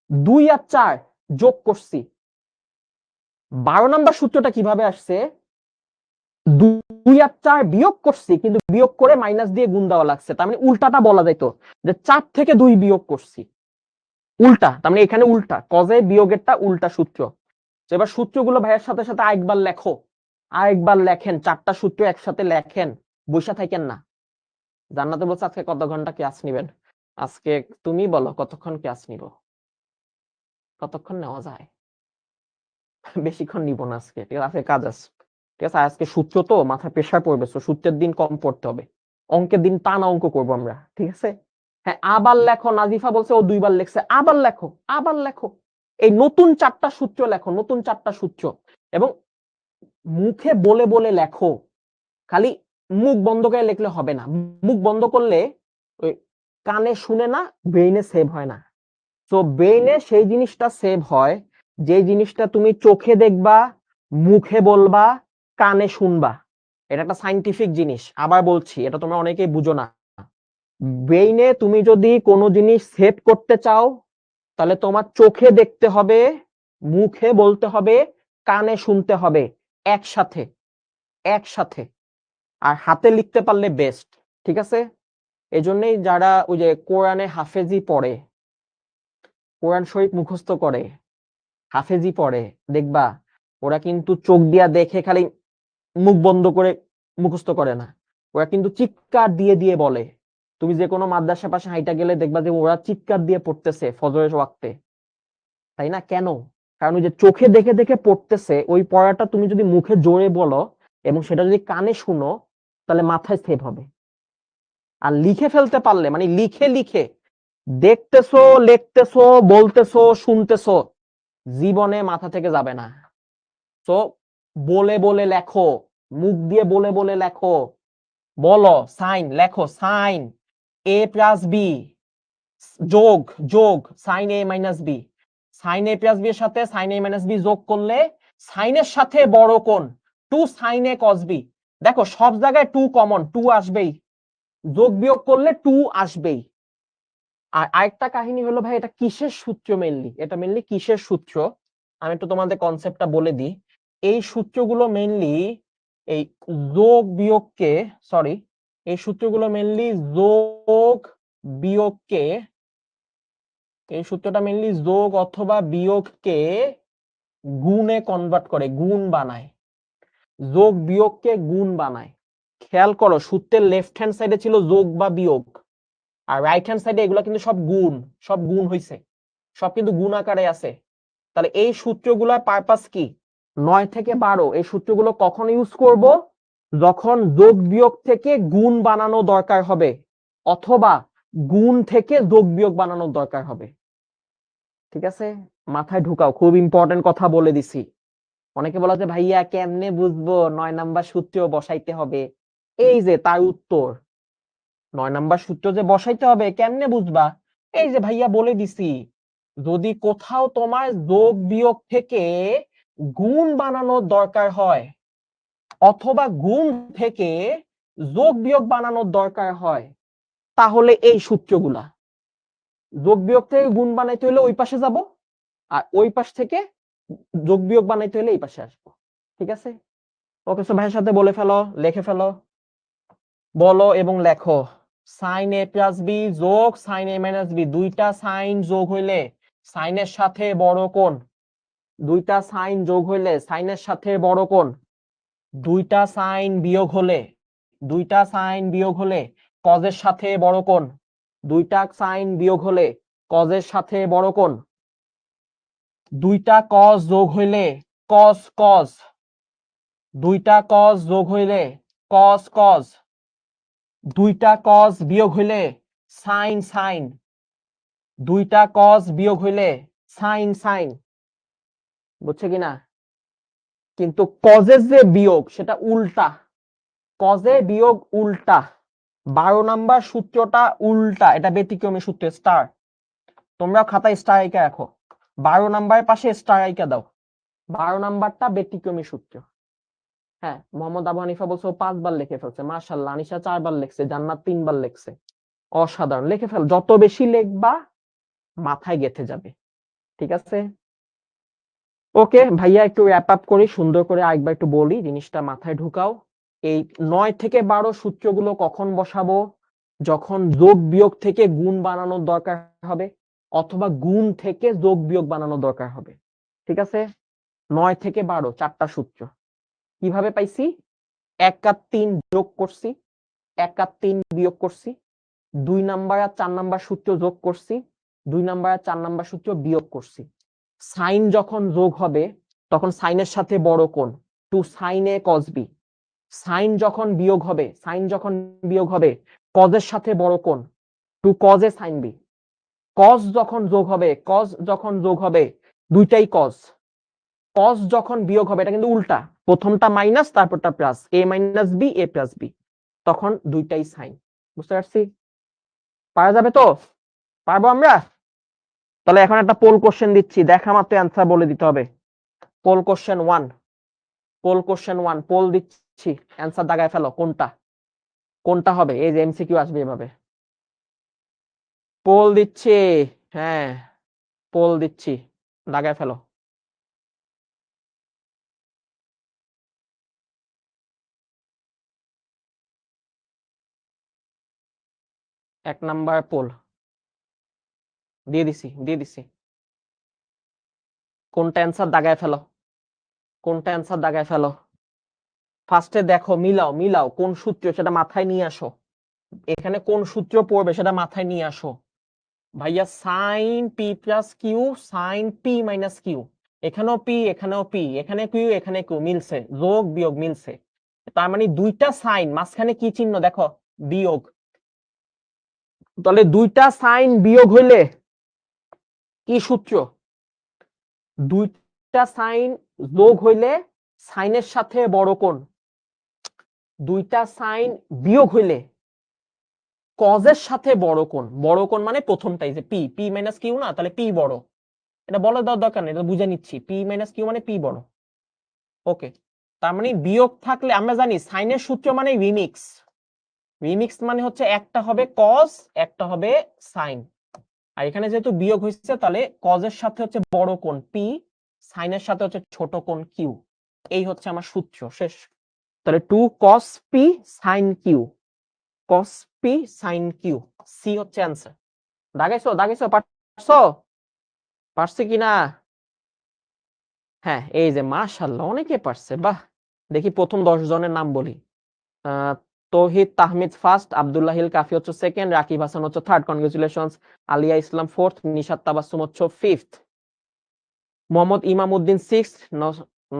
2 আর 4 যোগ করছি। 12 নাম্বার সূত্রটা কিভাবে আসছে, 2 আর 4 বিয়োগ করছি, কিন্তু বিয়োগ করে মাইনাস দিয়ে গুণ দেওয়া লাগছে। তার মানে উল্টাটা বলা যাইতো যে 4 থেকে 2 বিয়োগ করছি, উল্টা। তার মানে এখানে উল্টা, কজে বিয়োগেরটা উল্টা সূত্র। এবার সূত্রগুলো ভাইয়ের সাথে সাথে আরেকবার লেখো, আরেকবার লেখেন, 4টা সূত্র একসাথে লেখেন, বৈশা থাকেন না। জান্নাতে বলছে আজকে কত ঘন্টা ক্লাস নিবেন, আজকে তুমি বলো কতক্ষণ ক্লাস নিব, কতক্ষণ নেওয়া যায়? বেশিক্ষণ নিব না আজকে, ঠিক আছে? কাজ আছে, ঠিক আছে? আজকে সূত্র তো মাথায় প্রেশার পড়বে, তো সূত্রের দিন কম পড়তে হবে, অঙ্কের দিন টানা অঙ্ক করবো আমরা, ঠিক আছে? হ্যাঁ, আবার লেখো। নাজিফা বলছে ও 2বার লিখছে, আবার লেখো, আবার লেখো। এই নতুন 4টা সূত্র লেখো, নতুন 4টা সূত্র, এবং মুখে বলে বলে লেখো। খালি মুখ বন্ধ করে লিখলে হবে না, মুখ বন্ধ করলে ওই কানে শুনে না, ব্রেইনে সেভ হয় না। তো ব্রেইনে সেই জিনিসটা সেভ হয় যে জিনিসটা তুমি চোখে দেখবা, মুখে বলবা, কানে শুনবা। এটা একটা সাইন্টিফিক জিনিস, আবার বলছি, এটা তোমরা অনেকেই বুঝো না। ব্রেইনে তুমি যদি কোনো জিনিস সেভ করতে চাও, তাহলে তোমার চোখে দেখতে হবে, মুখে বলতে হবে, কানে শুনতে হবে, একসাথে, একসাথে। আর হাতে লিখতে পারলে বেস্ট, ঠিক আছে? এজন্যই যারা ওই যে কোরআনে হাফেজি পড়ে, কোরআন শরীফ মুখস্থ করে, হাফেজি পড়ে, দেখবা ওরা কিন্তু চোখ দিয়া দেখে খালি মুখ বন্ধ করে মুখস্থ করে না, ওরা কিন্তু চিৎকার দিয়ে দিয়ে বলে। তুমি যে কোনো মাদ্রাসার পাশে হাইটা গেলে দেখবা যে ওরা চিৎকার দিয়ে পড়তেছে ফজরের ওয়াক্তে, তাই না? কেন? কারণ ওই যে চোখে দেখে দেখে পড়তেছে, ওই পড়াটা তুমি যদি মুখে জোরে বলো এবং সেটা যদি কানে শুনো, তাহলে মাথায় সেভ হবে। আর লিখে ফেলতে পারলে, মানে লিখে লিখে দেখতেছো, লিখতেছো, বলতেছো, শুনতেছো, জীবনে মাথা থেকে যাবে না। তো বলে বলে লেখো, মুখ দিয়ে বলে বলে লেখো, বলো সাইন লেখো, সাইন এ প্লাস বি যোগ যোগ সাইন এ মাইনাস বি, সাইন এ প্লাস বি এর সাথে সাইন এ মাইনাস বি যোগ করলে সাইনের সাথে বড় কোণ 2 সাইন এ কস বি। দেখো সব জায়গায় 2 কমন, 2 আসবেই, যোগ বিয়োগ করলে 2 আসবেই। আর আরেকটা কাহিনী হলো ভাই, এটা কিসের সূত্র মেইনলি, এটা মেইনলি কিসের সূত্র আমি একটু তোমাদের কনসেপ্টটা বলে দিই। এই সূত্রগুলো মেইনলি এই যোগ বিয়োগকে, সরি, এই সূত্রগুলো মেইনলি যোগ বিয়োগকে, এই সূত্রটা মেইনলি যোগ অথবা বিয়োগকে গুণে কনভার্ট করে, গুণ বানায়, যোগ বিয়োগকে গুণ বানায়। খেয়াল করো, সূত্রের লেফট হ্যান্ড সাইডে ছিল যোগ বা বিয়োগ, আর রাইট হ্যান্ড সাইডে এগুলো কিন্তু সব গুণ, সব গুণ হইছে, সব কিন্তু গুণ আকারে আছে। তাহলে এই সূত্রগুলোর পারপাস কি, 9 থেকে 12 এই সূত্রগুলো কখন ইউজ করব, যখন যোগ বিয়োগ থেকে গুণ বানানো দরকার হবে, অথবা গুণ থেকে যোগ বিয়োগ বানানোর দরকার হবে, ঠিক আছে? মাথায় ঢুকাও, খুব ইম্পর্টেন্ট কথা বলে দিছি। অনেকে বলা যে ভাইয়া কেমনে বুঝবো 9 নাম্বার সূত্র বসাইতে হবে? এই যে তার উত্তর, 9 নাম্বার সূত্র যে বসাইতে হবে কেমনে বুঝবা, এই যে ভাইয়া বলে দিছি, যদি কোথাও তোমার যোগ বিয়োগ থেকে গুণ বানানোর দরকার হয়, অথবা গুণ থেকে যোগ বিয়োগ বানানোর দরকার হয়, তাহলে এই সূত্রগুলা, যোগ বিয়োগ থেকে গুণ বানাইতে হলে ওই পাশে যাব, আর ওই পাশ থেকে যোগ বিয়োগ বানাইতে হলে এই পাশে আসবো, ঠিক আছে? ওকে, সো ভাইয়ের সাথে বলে ফেলো, লিখে ফেলো, বলো এবং লেখো। সাইন এ প্লাস বি যোগ সাইন এ মাইনাস বি, দুইটা সাইন যোগ হইলে সাইনের সাথে বড় কোণ, দুইটা সাইন যোগ হইলে সাইনের সাথে বড় কোণ, দুইটা সাইন বিয়োগ হলে, দুইটা সাইন বিয়োগ হলে কজের সাথে বড় কোণ, দুইটা সাইন বিয়োগ হলে কজের সাথে বড় কোণ, দুইটা কজ যোগ হইলে কজ কজ, দুইটা কজ যোগ হইলে কজ কজ, দুইটা কজ বিয়োগ হইলে সাইন সাইন, দুইটা কজ বিয়োগ হইলে সাইন সাইন। বুঝছে কিনা? কিন্তু কজের যে বিয়োগ সেটা উল্টা, কজে বিয়োগ উল্টা। 12 নাম্বার সূত্রটা উল্টা, এটা ব্যতিক্রমী সূত্র স্টার। তোমরা খাতায় স্টার আইকা রাখো, 12 নাম্বারের পাশে স্টার আইকা দাও। 12 নাম্বারটা ব্যতিক্রমী সূত্র। হ্যাঁ, মোহাম্মদ আবু হানিফা বলছে ও 5 বার লিখে ফেলছে, মাশাআল্লাহ। আনিশা 4 বার লিখছে, জান্নাত 3 বার লিখছে, অসাধারণ। লিখে ফেল, যত বেশি লিখবা মাথায় গেঁথে যাবে। ঠিক আছে, ওকে ভাইয়া, একটু র্যাপ আপ করি সুন্দর করে, আরেকবার একটু বলি, জিনিসটা মাথায় ঢুকাও। এই 9 থেকে 12 সূত্রগুলো কখন বসাবো? যখন যোগ বিয়োগ থেকে গুণ বানানোর দরকার হবে, অথবা গুণ থেকে যোগ বিয়োগ বানানোর দরকার হবে। ঠিক আছে, 9 থেকে 12 চারটা সূত্র। কিভাবে পাইছি? 1 আর 3 যোগ করছি, 1 আর 3 বিয়োগ করছি, 2 নাম্বার আর 4 নাম্বার সূত্র যোগ করছি, 2 নাম্বার আর 4 নাম্বার সূত্র বিয়োগ করছি। সাইন যখন যোগ হবে তখন সাইনের সাথে বড় কোণ, 2 sin a cos b। Sine যখন বিয়োগ হবে, সাইন যখন বিয়োগ হবে কজের সাথে বড় কোণ, 2 cos a sin b। Cos যখন যোগ হবে, কজ যখন যোগ হবে দুইটাই কজ। কজ যখন বিয়োগ হবে, এটা কিন্তু উল্টা, প্রথমটা মাইনাস তারপরটা plus, a minus b a plus b, তখন দুইটাই সাইন। বুঝতে পারছি? পারা যাবে তো? পারবো আমরা? তাহলে এখন একটা পোল কোশ্চেন দিচ্ছি, দেখা মাত্র অ্যান্সার বলে দিতে হবে। Poll question 1, poll question 1, poll দিচ্ছি, অ্যান্সার দাগায় ফেলো। কোনটা কোনটা হবে? এই যে এমসিকিউ আসবে এভাবে। পোল দিচ্ছি, হ্যাঁ পোল দিচ্ছি, দাগায় ফেলো। এক নাম্বার পোল দিয়ে দিছি, দিয়ে দিছি। কোনটা অ্যান্সার দাগায় ফেলো, কোনটা অ্যান্সার দাগায় ফেলো। ফার্স্টে দেখো, মিলাও মিলাও, কোন সূত্র সেটা মাথায় নিয়ে আসো। এখানে কোন সূত্র পড়বে সেটা মাথায় নিয়ে আসো। ভাইয়া sine P plus Q, sine P minus Q, এখানেও পি এখানেও পি, এখানে কিউ এখানে কিউ, মিলছে, যোগ বিয়োগ মিলছে। তার মানে দুইটা সাইন, মাঝখানে কি চিহ্ন দেখো? বিয়োগ। তাহলে দুইটা সাইন বিয়োগ হইলে কি সূত্র? দুইটা সাইন যোগ হইলে সাইনের সাথে বড় কোণ, দুইটা সাইন বিয়োগ হইলে কজের সাথে বড় কোণ। বড় কোণ মানে প্রথমটাই যে পি, পি মাইনাস কিউ না, তাহলে পি বড়। এটা বলে দেওয়ার দরকার নেই, এটা বুঝে নিচ্ছি, পি মাইনাস কিউ মানে পি বড়। ওকে, তার মানে বিয়োগ থাকলে আমরা জানি সাইনের সূত্র মানে রিমিক্স। রিমিক্স মানে হচ্ছে একটা হবে কজ, একটা হবে সাইন। আর এখানে যেহেতু বিয়োগ হয়েছে, তাহলে কজের সাথে হচ্ছে বড় কোণ পি, সাইনের সাথে হচ্ছে ছোট কোণ কিউ। এই হচ্ছে আমার সূত্র, শেষ। তাহলে 2 cos p sin q, cos p sin q, C হচ্ছে অ্যান্সার। দাগাইছো দাগাইছো, পারছো? পারছে কিনা? হ্যাঁ, এই যে মাশাআল্লাহ, অনেকে পারছে, বাহ। দেখি প্রথম 10 জনের নাম বলি। তৌহিদ তাহমিদ ফার্স্ট, আব্দুল্লাহ হিল কাফি হচ্ছে সেকেন্ড, রাকিব হাসান হচ্ছে থার্ড, কনগ্রেচুলেশনস। আলিয়া ইসলাম ফোর্থ, নিশাত তাবাসসুম হচ্ছে ফিফথ, মোহাম্মদ ইমাম উদ্দিন সিক্সথ,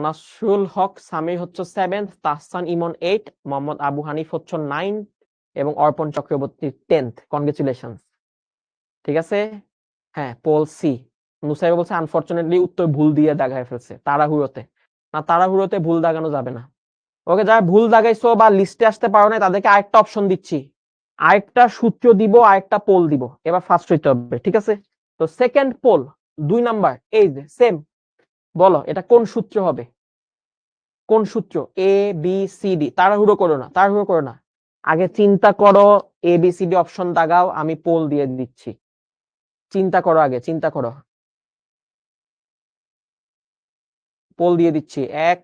নাসরুল হক সামির হচ্ছে সেভেন্থ, তাহসান ইমন 8, মোহাম্মদ আবু হানিফ হচ্ছে 9 এবং অর্পণ চক্রবর্তী 10th। কনগ্রেচুলেশনস। ঠিক আছে, হ্যাঁ পোল সি। নুসাইবা বলছে আনফরচুনেটলি উত্তর ভুল দিয়ে দাগায় ফেলছে তাড়াহুড়োতে। না, তাড়াহুড়োতে ভুল দাগানো যাবে না। ওকে, যারা ভুল দাগাইছো বা লিস্টে আসতে পারো না তাদেরকে আরেকটা অপশন দিচ্ছি, আরেকটা সূত্র দিব, আরেকটা পোল দিব, এবার ফার্স্ট হইতে হবে। ঠিক আছে, তো সেকেন্ড পোল 2 নাম্বার, এই যে সেম, বলো এটা কোন সূত্র হবে? কোন সূত্র? A B C D. তাড়াহুড়ো করো না, তাড়াহুড়ো করো না, আগে চিন্তা করো, A B C D option দাগাও, আমি পোল দিয়ে দিচ্ছি। চিন্তা করো, আগে চিন্তা করো, পোল দিয়ে দিচ্ছি। 1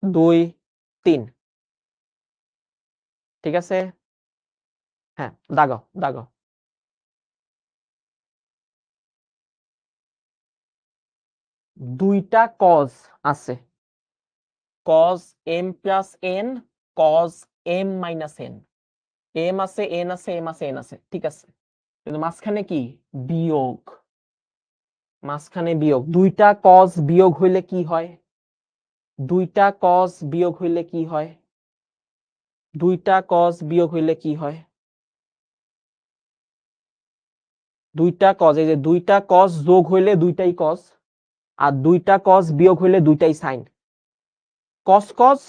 2 3। ঠিক আছে, হ্যাঁ দাগাও দাগাও। দুইটা কজ আছে, cos m plus n, cos m minus n, m আছে n আছে m আছে n আছে, ঠিক আছে। কিন্তু মাঝখানে কি বিয়োগ, মাঝখানে বিয়োগ। দুইটা কজ বিয়োগ হইলে কি হয়? দুইটা কজ বিয়োগ হইলে কি হয়? দুইটা কজ বিয়োগ হইলে কি হয়? দুইটা কজ, এই যে দুইটা কজ যোগ হইলে দুইটাই কজ, আর দুইটা কজ বিয়োগ হইলে দুইটাই sine. Cos cos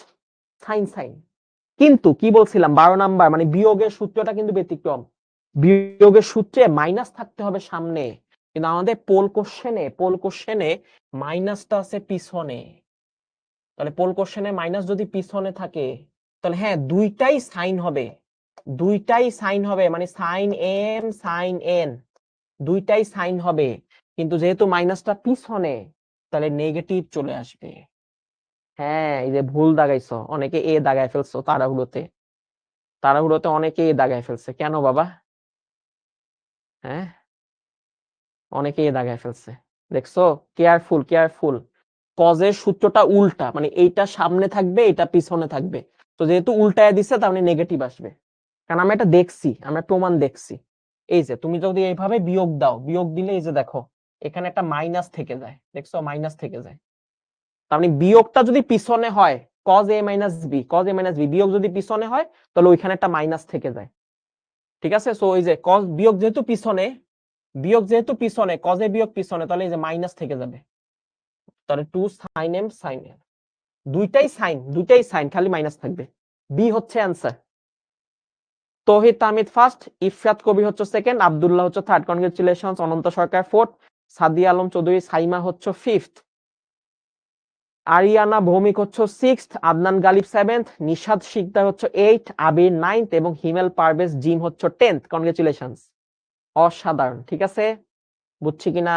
sine sine. কিন্তু কি বলছিলাম 12 নাম্বার মানে বিয়োগের সূত্রটা কিন্তু ব্যতিক্রম। বিয়োগের সূত্রে মাইনাস থাকতে হবে সামনে, কিন্তু আমাদের পোল কোশ্চেনে মাইনাসটা আছে পিছনে। তাহলে পোল কোশ্চেনে মাইনাস যদি পিছনে থাকে তাহলে হ্যাঁ দুইটাই সাইন হবে, দুইটাই সাইন হবে, মানে সাইন এম সাইন এন দুইটাই সাইন হবে। কিন্তু যেহেতু মাইনাসটা পিছনে তাহলে নেগেটিভ চলে আসবে। হ্যাঁ এই যে ভুল দাগাইছো, অনেকে এ দাগায় ফেলছো তাড়াহুড়োতে অনেকে এ দাগায় ফেলছে। কেন বাবা? হ্যাঁ অনেকে এ দাগায় ফেলছে, দেখছো? Careful careful. কজের সূত্রটা উল্টা, মানে এইটা সামনে থাকবে এটা পিছনে থাকবে। তো যেহেতু উল্টায় দিচ্ছে তার মানে নেগেটিভ আসবে, কারণ আমরা এটা দেখছি, আমরা প্রমাণ দেখছি। এই যে তুমি যদি এইভাবে বিয়োগ দাও, বিয়োগ দিলে এই যে দেখো এখানে একটা মাইনাস থেকে যায়, দেখছো মাইনাস থেকে যায়। তার মানে বিয়োগটা যদি পিছনে হয় cos a minus B, cos a minus B বিয়োগ যদি পিছনে হয় তাহলে ওইখানে একটা মাইনাস থেকে যায়। ঠিক আছে, সো এই যে cos বিয়োগ যেহেতু পিছনে, বিয়োগ যেহেতু পিছনে cos a বিয়োগ পিছনে, তাহলে এই যে মাইনাস থেকে যাবে। তাহলে 2 sin m sin n দুইটাই সাইন খালি মাইনাস থাকবে। বি হচ্ছে অ্যান্সার। তৌহিদ তাহমিদ ফার্স্ট, ইফরাত কবির হচ্ছে সেকেন্ড, আব্দুল্লাহ হচ্ছে থার্ড। কনগ্রেচুলেশনস। অনন্ত সরকার ফোর্থ, সাদিয়া আলম চৌধুরী সাইমা হচ্ছে ফিফথ, আরিয়ানা ভৌমিক হচ্ছে সিক্সথ, আদনান গালিব সেভেন্থ, নিশাদ শিকদার হচ্ছে এইট, আবির নাইন্থ এবং হিমেল পারভেজ জিম হচ্ছে 10th। কনগ্রেচুলেশনস, অসাধারণ। ঠিক আছে, বুঝছি কিনা?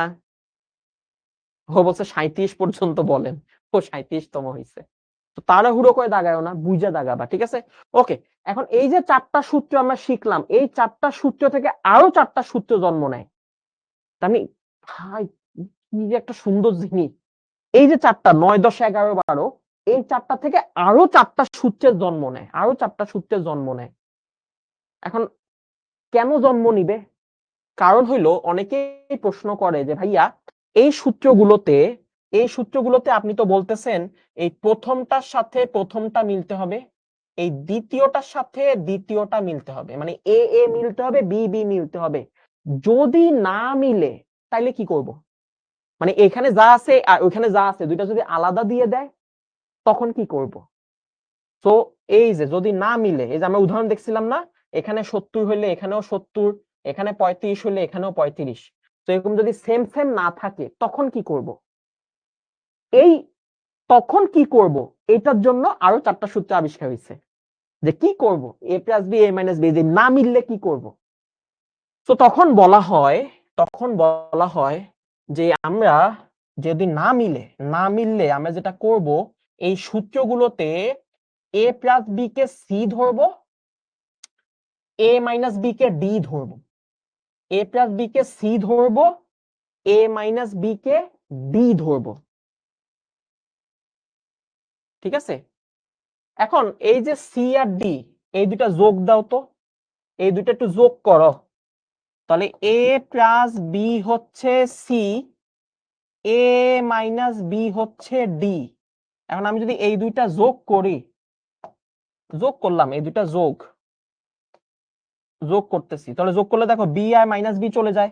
ও বলছে 37 পর্যন্ত বলেন, ও 37তম হয়েছে। তো তাড়াহুড়ো করে দাগায়ও না, বুঝা দাগাবা। ঠিক আছে, ওকে। এখন এই যে চারটা সূত্র আমরা শিখলাম, এই চারটা সূত্র থেকে আরো চারটা সূত্র জন্ম নেয়। আমি ভাই কি যে একটা সুন্দর জিনিস, এই যে চারটা 9 10 11 12, এই চারটা থেকে আরো চারটা সূত্রের জন্ম নেয়, আরো চারটা সূত্রের জন্ম নেয়। এখন কেন জন্ম নিবে? কারণ হইলো অনেকেই প্রশ্ন করে যে ভাইয়া এই সূত্রগুলোতে, এই সূত্রগুলোতে আপনি তো বলতেছেন এই প্রথমটার সাথে প্রথমটা মিলতে হবে, এই দ্বিতীয়টার সাথে দ্বিতীয়টা মিলতে হবে, মানে এ এ মিলতে হবে, বি বি মিলতে হবে। যদি না মিলে তাইলে কি করব? মানে এখানে যা আছে আর ওইখানে যা আছে দুইটা যদি আলাদা দিয়ে দেয় তখন কি করব? তো এই যে যদি না মিলে, এই যে আমরা উদাহরণ দেখছিলাম না, এখানে 70 হইলে এখানেও 70, এখানে 35 হইলে এখানেও 35, তো এরকম যদি সেম সেম না থাকে তখন কি করব? এই তখন কি করব এটার জন্য আরো চারটা সূত্র আবিষ্কার হয়েছে, যে কি করব এ plus B A minus B, যে না মিললে কি করব। তো তখন বলা হয় যে আমরা যদি না মিললে আমরা যেটা করব, এই সূত্রগুলোতে এ প্লাস বি কে সি ধরবো, এ মাইনাস বি কে ডি ধরবো, এ প্লাস বি কে সি ধরবো, এ মাইনাস বি কে ডি ধরবো। ঠিক আছে, এখন এই যে সি আর ডি এই দুটা যোগ দাও তো, এই দুটা একটু যোগ করো, তাহলে এ প্লাস বি হচ্ছে সি, এ মাইনাস বি হচ্ছে ডি। এখন আমি যদি এই দুইটা যোগ করি, যোগ করলাম, এই দুইটা যোগ করতেছি, তাহলে যোগ করলে দেখো বি আর মাইনাস বি চলে যায়,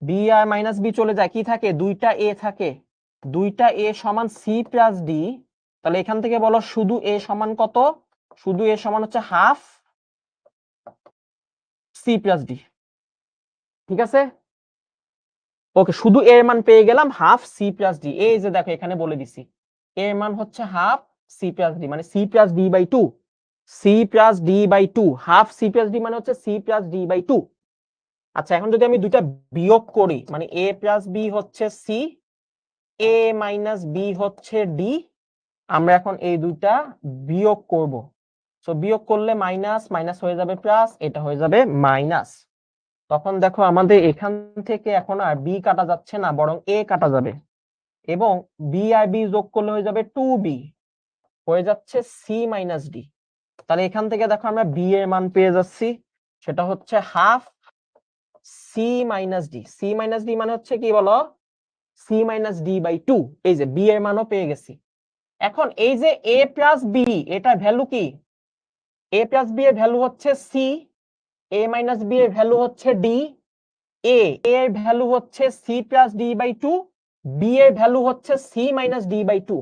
বি আর মাইনাস বি চলে যায়, কি থাকে দুইটা এ থাকে, দুইটা এ সমান সি প্লাস ডি। তাহলে এখান থেকে বলো শুধু এ সমান কত? শুধু এ সমান হচ্ছে হাফ সি প্লাস ডি। ঠিক আছে, ওকে, শুধু এর মান পেয়ে গেলাম হাফ সি প্লাস ডি। এই যে দেখো এখানে বলে দিছি এর মান হচ্ছে হাফ সি প্লাস ডি, মানে C plus D by two, C plus D by two, half C plus D মানে হচ্ছে C plus D by two. আচ্ছা এখন যদি আমি দুইটা বিয়োগ করি, মানে এ প্লাস বি হচ্ছে সি, এ মাইনাস বি হচ্ছে ডি, আমরা এখন এই দুইটা বিয়োগ করব। সো বিয়োগ করলে মাইনাস মাইনাস হয়ে যাবে প্লাস, এটা হয়ে যাবে মাইনাস। তখন দেখো আমাদের এখান থেকে এখন আর বি কাটা যাচ্ছে না, বরং এ কাটা যাবে, এবং বি আর বি যোগ করলে হয়ে যাবে 2b, হয়ে যাচ্ছে সি মাইনাস ডি। তাহলে এখান থেকে দেখো আমরা বি এর মান পেয়ে যাচ্ছি, সেটা হচ্ছে half C minus D. C minus D মানে হচ্ছে কি বলো, সি মাইনাস ডি বাই 2। এই যে বি এর মানও পেয়ে গেছি। এখন এই যে এ প্লাস বি, এটা ভ্যালু কি? এ প্লাস বি এর ভ্যালু হচ্ছে সি, এ মাইনাস বি এর ভ্যালু হচ্ছে ডি, এ এর ভ্যালু হচ্ছে C plus D by 2, B এর ভ্যালু হচ্ছে সি মাইনাস ডি বাই 2।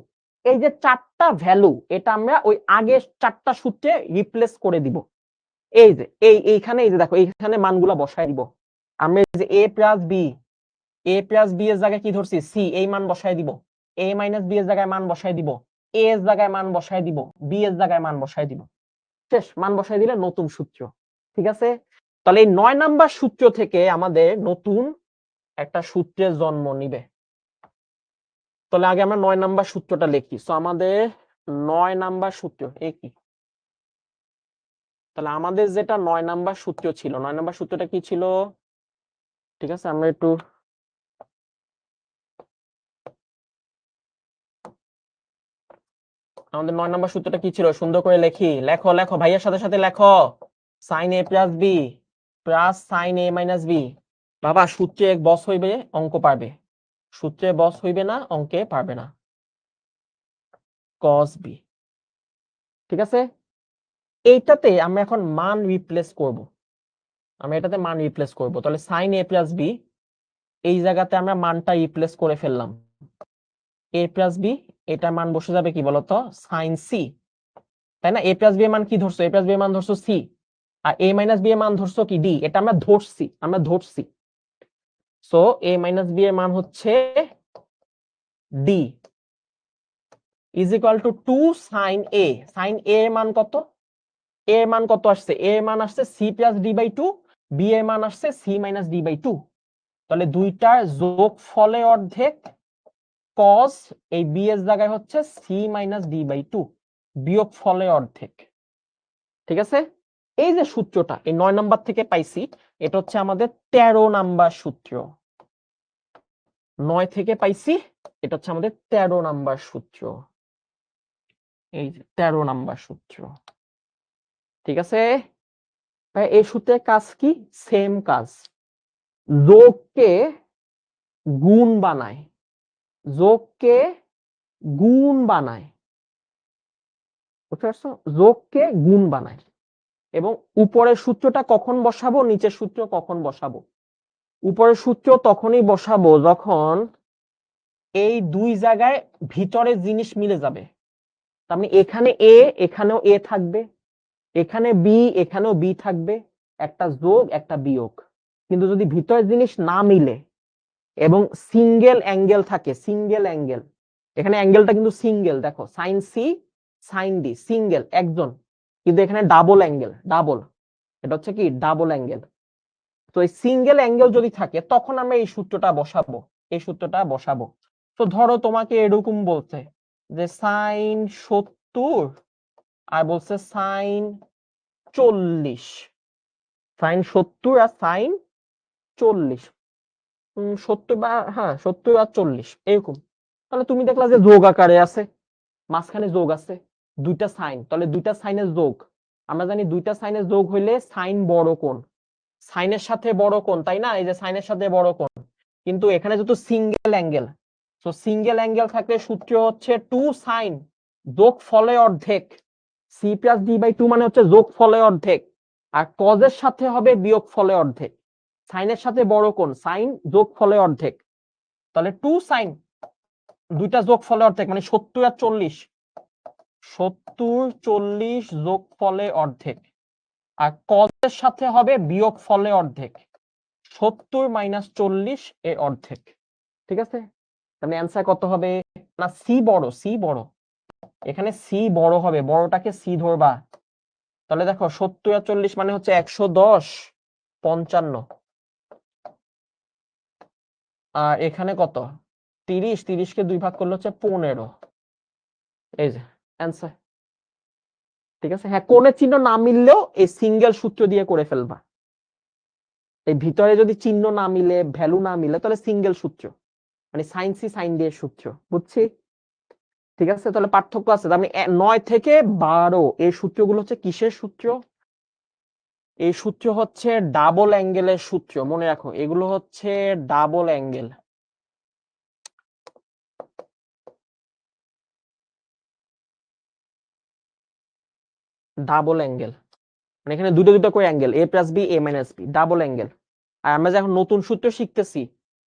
এই যে চারটা ভ্যালু, এটা আমরা ওই আগের চারটা সূত্রে রিপ্লেস করে দিব। এই যে এইখানে, এই যে দেখো এইখানে মানগুলা বসায় দিব আমরা। এই যে A plus B, A plus B এর জায়গায় কি ধরছি? সি, এই মান বসায় দিব। এ মাইনাস বি এর জায়গায় মান বসায় দিব, এ এর জায়গায় মান বসায় দিব, বি এর জায়গায় মান বসায় দিব। শেষ, মান বসায় দিলে নতুন সূত্র। ঠিক আছে, তাহলে এই 9 নাম্বার সূত্র থেকে আমাদের নতুন একটা সূত্রের জন্ম নিবে। তাহলে আগে আমরা 9 নাম্বার সূত্রটা লিখি। সো আমাদের 9 নাম্বার সূত্র এ কি? তাহলে আমাদের যেটা 9 নাম্বার সূত্র ছিল, 9 নাম্বার সূত্রটা কি ছিল? ঠিক আছে, আমরা একটু আমাদের 9 নাম্বার সূত্রটা কি ছিল সুন্দর করে লিখি। লেখো লেখো, ভাইয়ের সাথে সাথে লেখো। সাইন এ প্লাস বি প্লাস সাইন এ মাইনাস বি। বাবা সূত্রে এক বস হইবে, অঙ্ক পারবে। সূত্রে বস হইবে না, অঙ্কে পারবে না। Cos B. ঠিক আছে, এইটাতে আমরা এখন মান রিপ্লেস করব। আমরা এটাতে মান রিপ্লেস করব। তাহলে সাইন এ প্লাস বি, এই জায়গাতে আমরা মানটা রিপ্লেস করে ফেললাম। এ প্লাস বি, এটার মান বসে যাবে কি বলতো? Sine C. তাই না? এ প্লাস বি এর মান কি ধরছো? এ প্লাস বি এর মান ধরছো সি, আর এ মাইনাস বি এর মান ধরছো কি? ডি। এটা আমরা ধরছি। সো এ মাইনাস বি এর মান হচ্ছে D is equal to 2 sine A. Sine A এর মান কত? এ এর মান কত আসছে? এ এর মান আসছে C plus D by 2, B এর মান আসছে সি মাইনাস ডি বাই 2। তাহলে দুইটার যোগ ফলে অর্ধেক কস, এই বি এর জায়গায় হচ্ছে সি মাইনাস ডি বাই 2 বিয়োগ ফলে অর্ধেক। ঠিক আছে, এই যে সূত্রটা এই 9 নাম্বার থেকে পাইছি, এটা হচ্ছে আমাদের 13 নাম্বার সূত্র। 9 থেকে পাইছি, এটা হচ্ছে আমাদের 13 নাম্বার সূত্র। এই যে 13 নাম্বার সূত্র। ঠিক আছে, এই সূত্রের কাজ কি? সেম কাজ, যোগকে গুণ বানায়, যোগকে গুণ বানায়। বুঝতে পারছো? যোগকে গুণ বানায়। এবং উপরের সূত্রটা কখন বসাবো, নিচের সূত্র কখন বসাবো? উপরের সূত্র তখনই বসাবো যখন এই দুই জায়গায় ভিতরের জিনিস মিলে যাবে। তার মানে এখানে এ, এখানেও এ থাকবে, এখানে বি, এখানেও বি থাকবে, একটা যোগ একটা বিয়োগ। কিন্তু যদি ভিতরের জিনিস না মিলে এবং সিঙ্গেল অ্যাঙ্গেল থাকে, সিঙ্গেল অ্যাঙ্গেল, এখানে অ্যাঙ্গেলটা কিন্তু সিঙ্গেল, দেখো sine C sine D single একজন, কিন্তু এখানে ডাবল অ্যাঙ্গেল, ডাবল, এটা হচ্ছে কি ডাবল অ্যাঙ্গেল। তো এই সিঙ্গেল অ্যাঙ্গেল যদি থাকে তখন আমরা এই সূত্রটা বসাবো, এই সূত্রটা বসাবো। তো ধরো তোমাকে এরকম বলছে যে সাইন 70 আর বলছে সাইন 40, সাইন 70 আর সাইন 40, 70 বা হ্যাঁ 70 আর 40 এরকম। তাহলে তুমি দেখলা যে যোগ আকারে আছে, মাঝখানে যোগ আছে, দুইটা সাইন, তাহলে দুইটা সাইনের যোগ। আমরা জানি দুইটা সাইনের যোগ হইলে সাইন বড় কোণ, সাইনের সাথে বড় কোণ, তাই না? এই যে সাইনের সাথে বড় কোণ। কিন্তু এখানে যেহেতু সিঙ্গেল অ্যাঙ্গেল, তো সিঙ্গেল অ্যাঙ্গেল থাকলে সূত্র হচ্ছে 2 সাইন যোগ ফলে অর্ধেক, সি প্লাস ডি বাই 2 মানে হচ্ছে যোগ ফলে অর্ধেক, আর কজের সাথে হবে বিয়োগ ফলে অর্ধেক। সাইনের সাথে বড় কোণ, সাইন যোগ ফলে অর্ধেক, তাহলে 2 সাইন, দুইটা যোগ ফলে অর্ধেক মানে 70 আর 40, 70 40 যোগ ফলে অর্ধেক, আর কজের সাথে হবে বিয়োগ ফলে অর্ধেক, 70 মাইনাস 40 এর অর্ধেক। ঠিক আছে, তাহলে অ্যান্সার কত হবে? না সি বড়, সি বড়, এখানে সি বড় হবে, বড়টাকে সি ধরবা। তাহলে দেখো 70 আর 40 মানে হচ্ছে 110 55, আর এখানে কত 30, 30 কে 2 ভাগ করলে হচ্ছে 15। এই যে অ্যান্সার। ঠিক আছে, হ্যাঁ কোণের চিহ্ন না মিললেও এই সিঙ্গেল সূত্র দিয়ে করে ফেলবা। এই ভিতরে যদি চিহ্ন না মিলে, ভ্যালু না মিলে, তাহলে সিঙ্গেল সূত্র, মানে সাইন সি সাইন ডি এর সূত্র। বুঝছি? ঠিক আছে, তাহলে পার্থক্য আছে। তার মানে 9 থেকে 12 এই সূত্রগুলো হচ্ছে কিসের সূত্র? এই সূত্র হচ্ছে ডাবল অ্যাঙ্গেলের সূত্র, মনে রাখো এগুলো হচ্ছে ডাবল অ্যাঙ্গেল। ডাবল অ্যাঙ্গেল মানে এখানে দুটো দুটো করে angle, a plus B, a minus B, double angle. আর আমরা যখন নতুন সূত্র শিখতেছি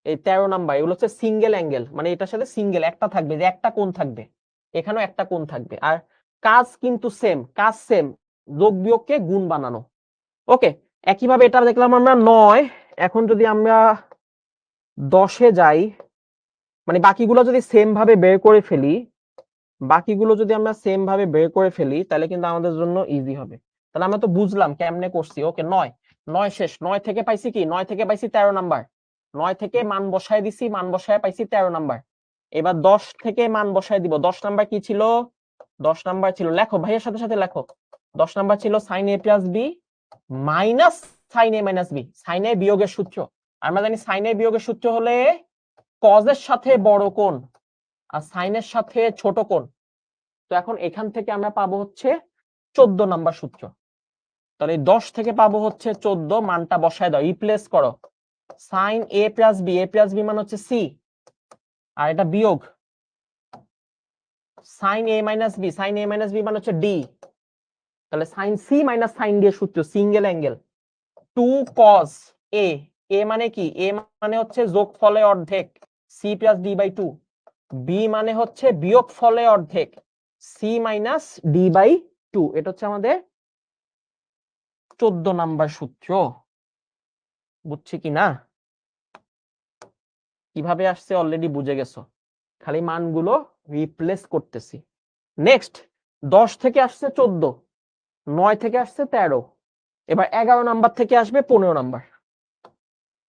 এই 13 নাম্বার, এগুলো হচ্ছে সিঙ্গেল অ্যাঙ্গেল, মানে এটার সাথে সিঙ্গেল একটা থাকবে, যে একটা কোণ থাকবে, এখানেও একটা কোণ থাকবে। আর কাজ কিন্তু সেম, কাজ সেম, যোগ বিয়োগকে গুণ বানানো। ওকে, একইভাবে এটা দেখলাম আমরা 9। এখন যদি আমরা 10-এ যাই, মানে বাকিগুলো যদি সেম ভাবে বের করে ফেলি, বাকিগুলো যদি আমরা সেম ভাবে বের করে ফেলি তাহলে কিন্তু আমাদের জন্য ইজি হবে। তাহলে আমরা তো বুঝলাম কেমনে করছি। ওকে, 9 শেষ। 9 থেকে পাইছি কি? 9 থেকে পাইছি 13 নাম্বার। 9 থেকে মান বসায় দিছি, মান বসায় পাইছি 13 নাম্বার। এবার 10 থেকে মান বসায় দিব। 10 নাম্বার কি ছিল? 10 নাম্বার ছিল, লেখো ভাইয়ের সাথে সাথে লেখো। 10 নাম্বার ছিল sin a plus B minus sin a minus B, sin a বিয়োগের সূত্র। আমরা জানি sin a বিয়োগের সূত্র হলে cos এর সাথে বড় কোণ আর sin এর সাথে ছোট কোণ। তো এখন এখান থেকে আমরা পাবো হচ্ছে 14 নাম্বার সূত্র। তাহলে 10 থেকে পাবো হচ্ছে 14, মানটা বসায় দাও, রিপ্লেস করো। sin a plus B, a plus B মান হচ্ছে c, আর এটা বিয়োগ sin a minus B, sin a minus B মান হচ্ছে d। তাহলে sin c minus sin d এর সূত্র, single angle, 2 cos a, a মানে কি? a মানে হচ্ছে যোগফলে অর্ধেক c plus d by 2, b মানে হচ্ছে বিয়োগফলে অর্ধেক c মাইনাস d বাই 2। এটা হচ্ছে আমাদের 14 নাম্বার সূত্র। বুঝছি কি না? কিভাবে আসছে অলরেডি বুঝে গেছো, খালি মানগুলো রিপ্লেস করতেছি। নেক্সট 10 থেকে আসছে 14, 9 থেকে আসছে 13, এবার 11 নাম্বার থেকে আসবে 15 নাম্বার।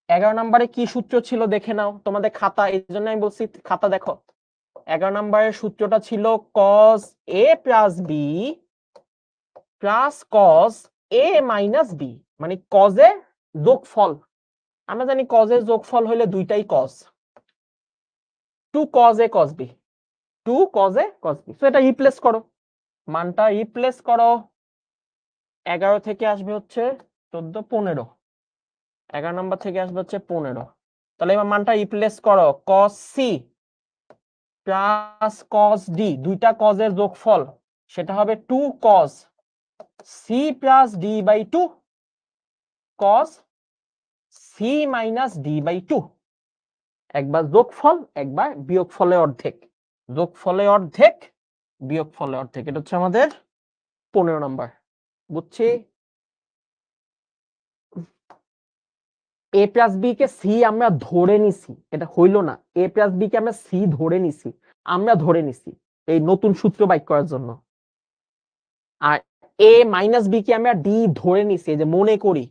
11 নাম্বারে কি সূত্র ছিল দেখে নাও তোমাদের খাতা, এই জন্য আমি বলছি খাতা দেখো। 11 নাম্বারের সূত্রটা ছিল cos a plus b plus cos a minus b, মানে cos এর যোগফল। আমরা জানি cos এর যোগফল হইলে দুইটাই cos, 2 cos a cos b, 2 cos a cos b। So এটা রিপ্লেস করো, মানটা রিপ্লেস করো। 11 থেকে আসবে হচ্ছে 14, 15। 11 নাম্বার থেকে আসবে হচ্ছে 15। তাহলে এবার মানটা রিপ্লেস করো, cos c plus cos d, দুইটা cos এর যোগফল, সেটা হবে 2 cos c plus d by 2 cos c minus d by 2। একবার যোগফল, একবার বিয়োগফলে অর্ধেক, যোগফলে অর্ধেক, বিয়োগফলে অর্ধেক। এটা হচ্ছে আমাদের 15 নাম্বার। বুঝছি? a প্লাস বি কে c আমরা ধরে নিছি, এটা হইল না। a প্লাস বি কে আমরা c ধরে নিছি, আমরা ধরে নিছি এই নতুন সূত্র বাইক করার জন্য। আর a মাইনাস বি কে আমরা d ধরে নিছি, এই যে মনে করি,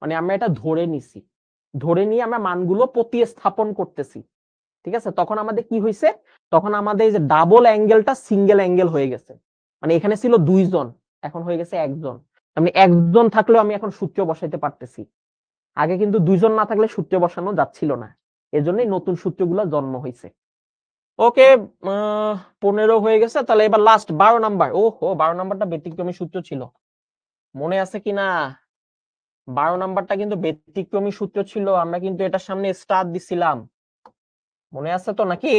মানে আমরা এটা ধরে নিছি, ধরে নিয়ে আমরা মানগুলো প্রতিস্থাপন করতেছি। ঠিক আছে, তখন আমাদের কি হয়েছে? তখন আমাদের এই যে ডাবল অ্যাঙ্গেলটা সিঙ্গেল অ্যাঙ্গেল হয়ে গেছে। মানে এখানে ছিল 2 জন, এখন হয়ে গেছে 1 জন। আমি 1 জন থাকলেও আমি এখন সূত্র বসাইতে পারতেছি। আগে কিন্তু 2 জন না থাকলে সূত্র বসানো যাচ্ছিল না, এজন্যই নতুন সূত্রগুলো জন্ম হয়েছে। ওকে, 15 হয়ে গেছে। তাহলে এবার লাস্ট 12 নাম্বার। ওহো, 12 নাম্বারটা ব্যতিক্রমী সূত্র ছিল, মনে আছে কিনা? 12 নাম্বারটা কিন্তু ব্যতিক্রমী সূত্র ছিল, আমরা কিন্তু এটার সামনে স্টার দিছিলাম, মনে আছে তো নাকি?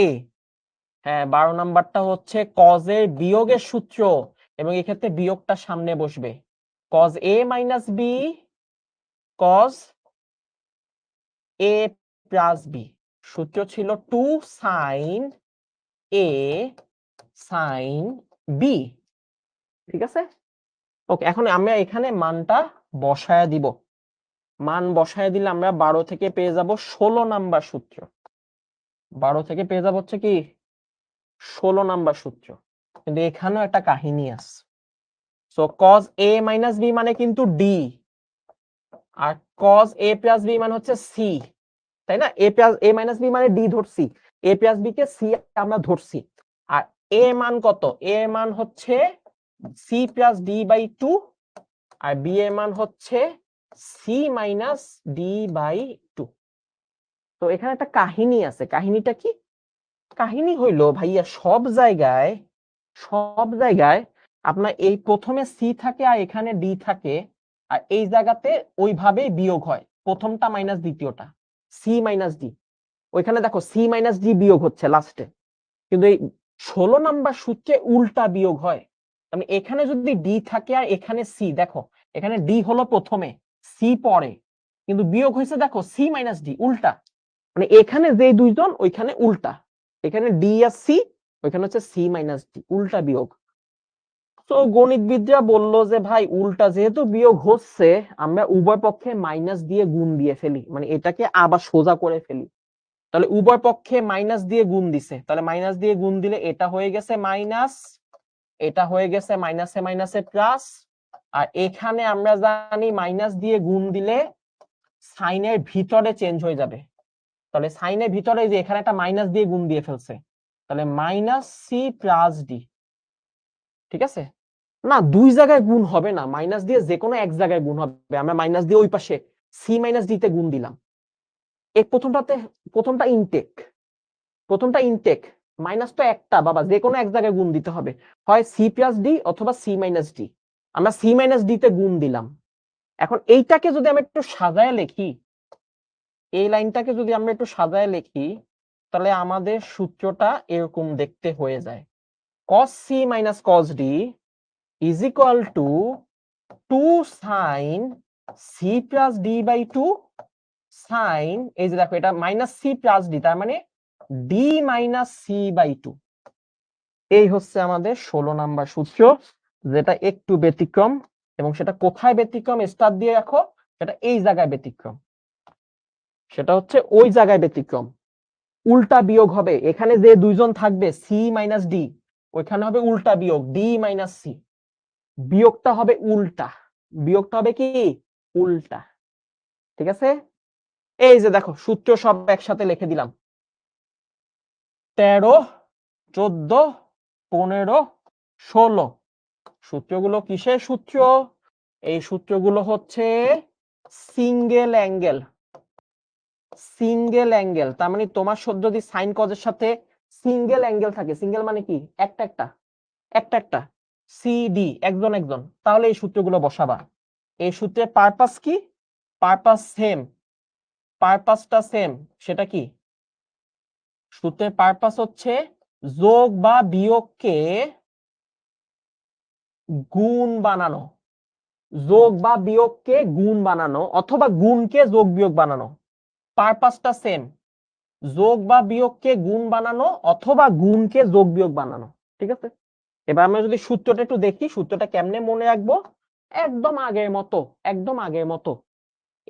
হ্যাঁ, 12 নাম্বারটা হচ্ছে cos এর বিয়োগের সূত্র, এবং এক্ষেত্রে বিয়োগটা সামনে বসবে। cos a minus B cos a plus b, সূত্র ছিল 2 sin a sin b। ঠিক আছে, ওকে। এখন আমরা এখানে মানটা বসায় দিব, মান বসায় দিলে আমরা 12 থেকে পেয়ে যাব 16 নাম্বার সূত্র। 12 থেকে পেয়ে যাব হচ্ছে কি 16 নাম্বার সূত্র। কিন্তু এখানেও একটা কাহিনী আছে। So cos a minus b মানে কিন্তু d, আর cos a প্লাস b মানে হচ্ছে c, তাই না? a plus a minus b মানে d ধরছি, a প্লাস b কে c আমরা ধরছি। আর a মান কত? a মান হচ্ছে c প্লাস d বাই 2, আর b এর মান হচ্ছে c মাইনাস d বাই 2। তো এখানে একটা কাহিনী আছে, কাহিনীটা কি? কাহিনী হইলো ভাইয়া, সব জায়গায় আপনার এই প্রথমে c থাকে আর এখানে d থাকে, আর এই জায়গাতে ওইভাবেই বিয়োগ হয়, প্রথমটা মাইনাস দ্বিতীয়টা, সি মাইনাস ডি। ওইখানে দেখো সি মাইনাস ডি বিয়োগ হচ্ছে লাস্টে, কিন্তু এই 16 নাম্বার সূত্রে উল্টা বিয়োগ হয়। মানে এখানে যদি ডি থাকে আর এখানে সি, দেখো এখানে ডি হলো প্রথমে, সি পরে, কিন্তু বিয়োগ হয়েছে দেখো সি মাইনাস ডি, উল্টা। মানে এখানে যে দুইজন ওইখানে উল্টা, এখানে ডি আর সি, ওইখানে হচ্ছে সি মাইনাস ডি, উল্টা বিয়োগ। তো গণিতবিদরা বললো যে ভাই উল্টা যেহেতু বিয়োগ হচ্ছে, আমরা উভয় পক্ষে মাইনাস দিয়ে গুণ দিয়ে ফেলি, মানে এটাকে আবার সোজা করে ফেলি। তাহলে উভয় পক্ষে মাইনাস দিয়ে গুণ দিছে, তাহলে মাইনাস দিয়ে গুণ দিলে এটা হয়ে গেছে মাইনাস, এটা হয়ে গেছে মাইনাসে মাইনাসে প্লাস। আর এখানে আমরা জানি মাইনাস দিয়ে গুণ দিলে সাইনের ভিতরে চেঞ্জ হয়ে যাবে, তাহলে সাইনের ভিতরে যে এখানে একটা মাইনাস দিয়ে গুণ দিয়ে ফেলছে, তাহলে মাইনাস সি প্লাস ডি। ঠিক আছে, না দুই জায়গায় গুণ হবে না, মাইনাস দিয়ে যে কোনো এক জায়গায় গুণ হবে। আমরা মাইনাস দিয়ে ওই পাশে সি মাইনাস ডি তে গুণ দিলাম। এই প্রথমটা ইনটেক, মাইনাস তো একটা বাবা, যে কোনো এক জায়গায় গুণ দিতে হবে, হয় সি প্লাস ডি অথবা সি মাইনাস ডি। আমরা সি মাইনাস ডি তে গুণ দিলাম। এখন এইটাকে যদি আমরা একটু সাজায় লিখি, এই লাইনটাকে যদি আমরা একটু সাজায় লিখি, তাহলে আমাদের সূত্রটা এরকম দেখতে হয়ে যায়, cos c minus cos d is equal to 2 sin c plus d by 2 sin, এই যে দেখো এটা মাইনাস c প্লাস d, তার মানে d মাইনাস c by 2। এই হচ্ছে আমাদের 16 নাম্বার সূত্র, যেটা একটু ব্যতিক্রম, এবং সেটা কোথায় ব্যতিক্রম স্টার দিয়ে রাখো, সেটা এই জায়গায় ব্যতিক্রম, সেটা হচ্ছে ওই জায়গায় ব্যতিক্রম। উল্টা বিয়োগ হবে, এখানে যে দুইজন থাকবে সি মাইনাস ডি, ওইখানে হবে উল্টা বিয়োগ ডি মাইনাস সি, বিয়োগটা হবে উল্টা, বিয়োগটা হবে কি উল্টা। ঠিক আছে, এই যে দেখো সূত্র সব একসাথে লিখে দিলাম, 13, 14, 15, 16। সূত্রগুলো কিসের সূত্র? এই সূত্রগুলো হচ্ছে সিঙ্গেল অ্যাঙ্গেল, সিঙ্গেল অ্যাঙ্গেল। তার মানে তোমার যদি সাইন কজের সাথে সিঙ্গেল অ্যাঙ্গেল থাকে, সিঙ্গেল মানে কি একটা একটা সিডি, একজন একজন, তাহলে এই সূত্রগুলো বসাবা। এই সূত্রের পারপাস কি? পারপাস সেম, পারপাসটা সেম। সেটা কি? সূত্রের পারপাস হচ্ছে যোগ বা বিয়োগকে গুণ বানানো, যোগ বা বিয়োগকে গুণ বানানো, অথবা গুণকে যোগ বিয়োগ বানানো। পারপাসটা সেম, যোগ বা বিয়োগকে গুণ বানানো অথবা গুণকে যোগ বিয়োগ বানানো। ঠিক আছে, এবার আমরা যদি সূত্রটা একটু দেখি, সূত্রটা কেমনে মনে রাখবো, একদম আগের মতো, একদম আগের মতো।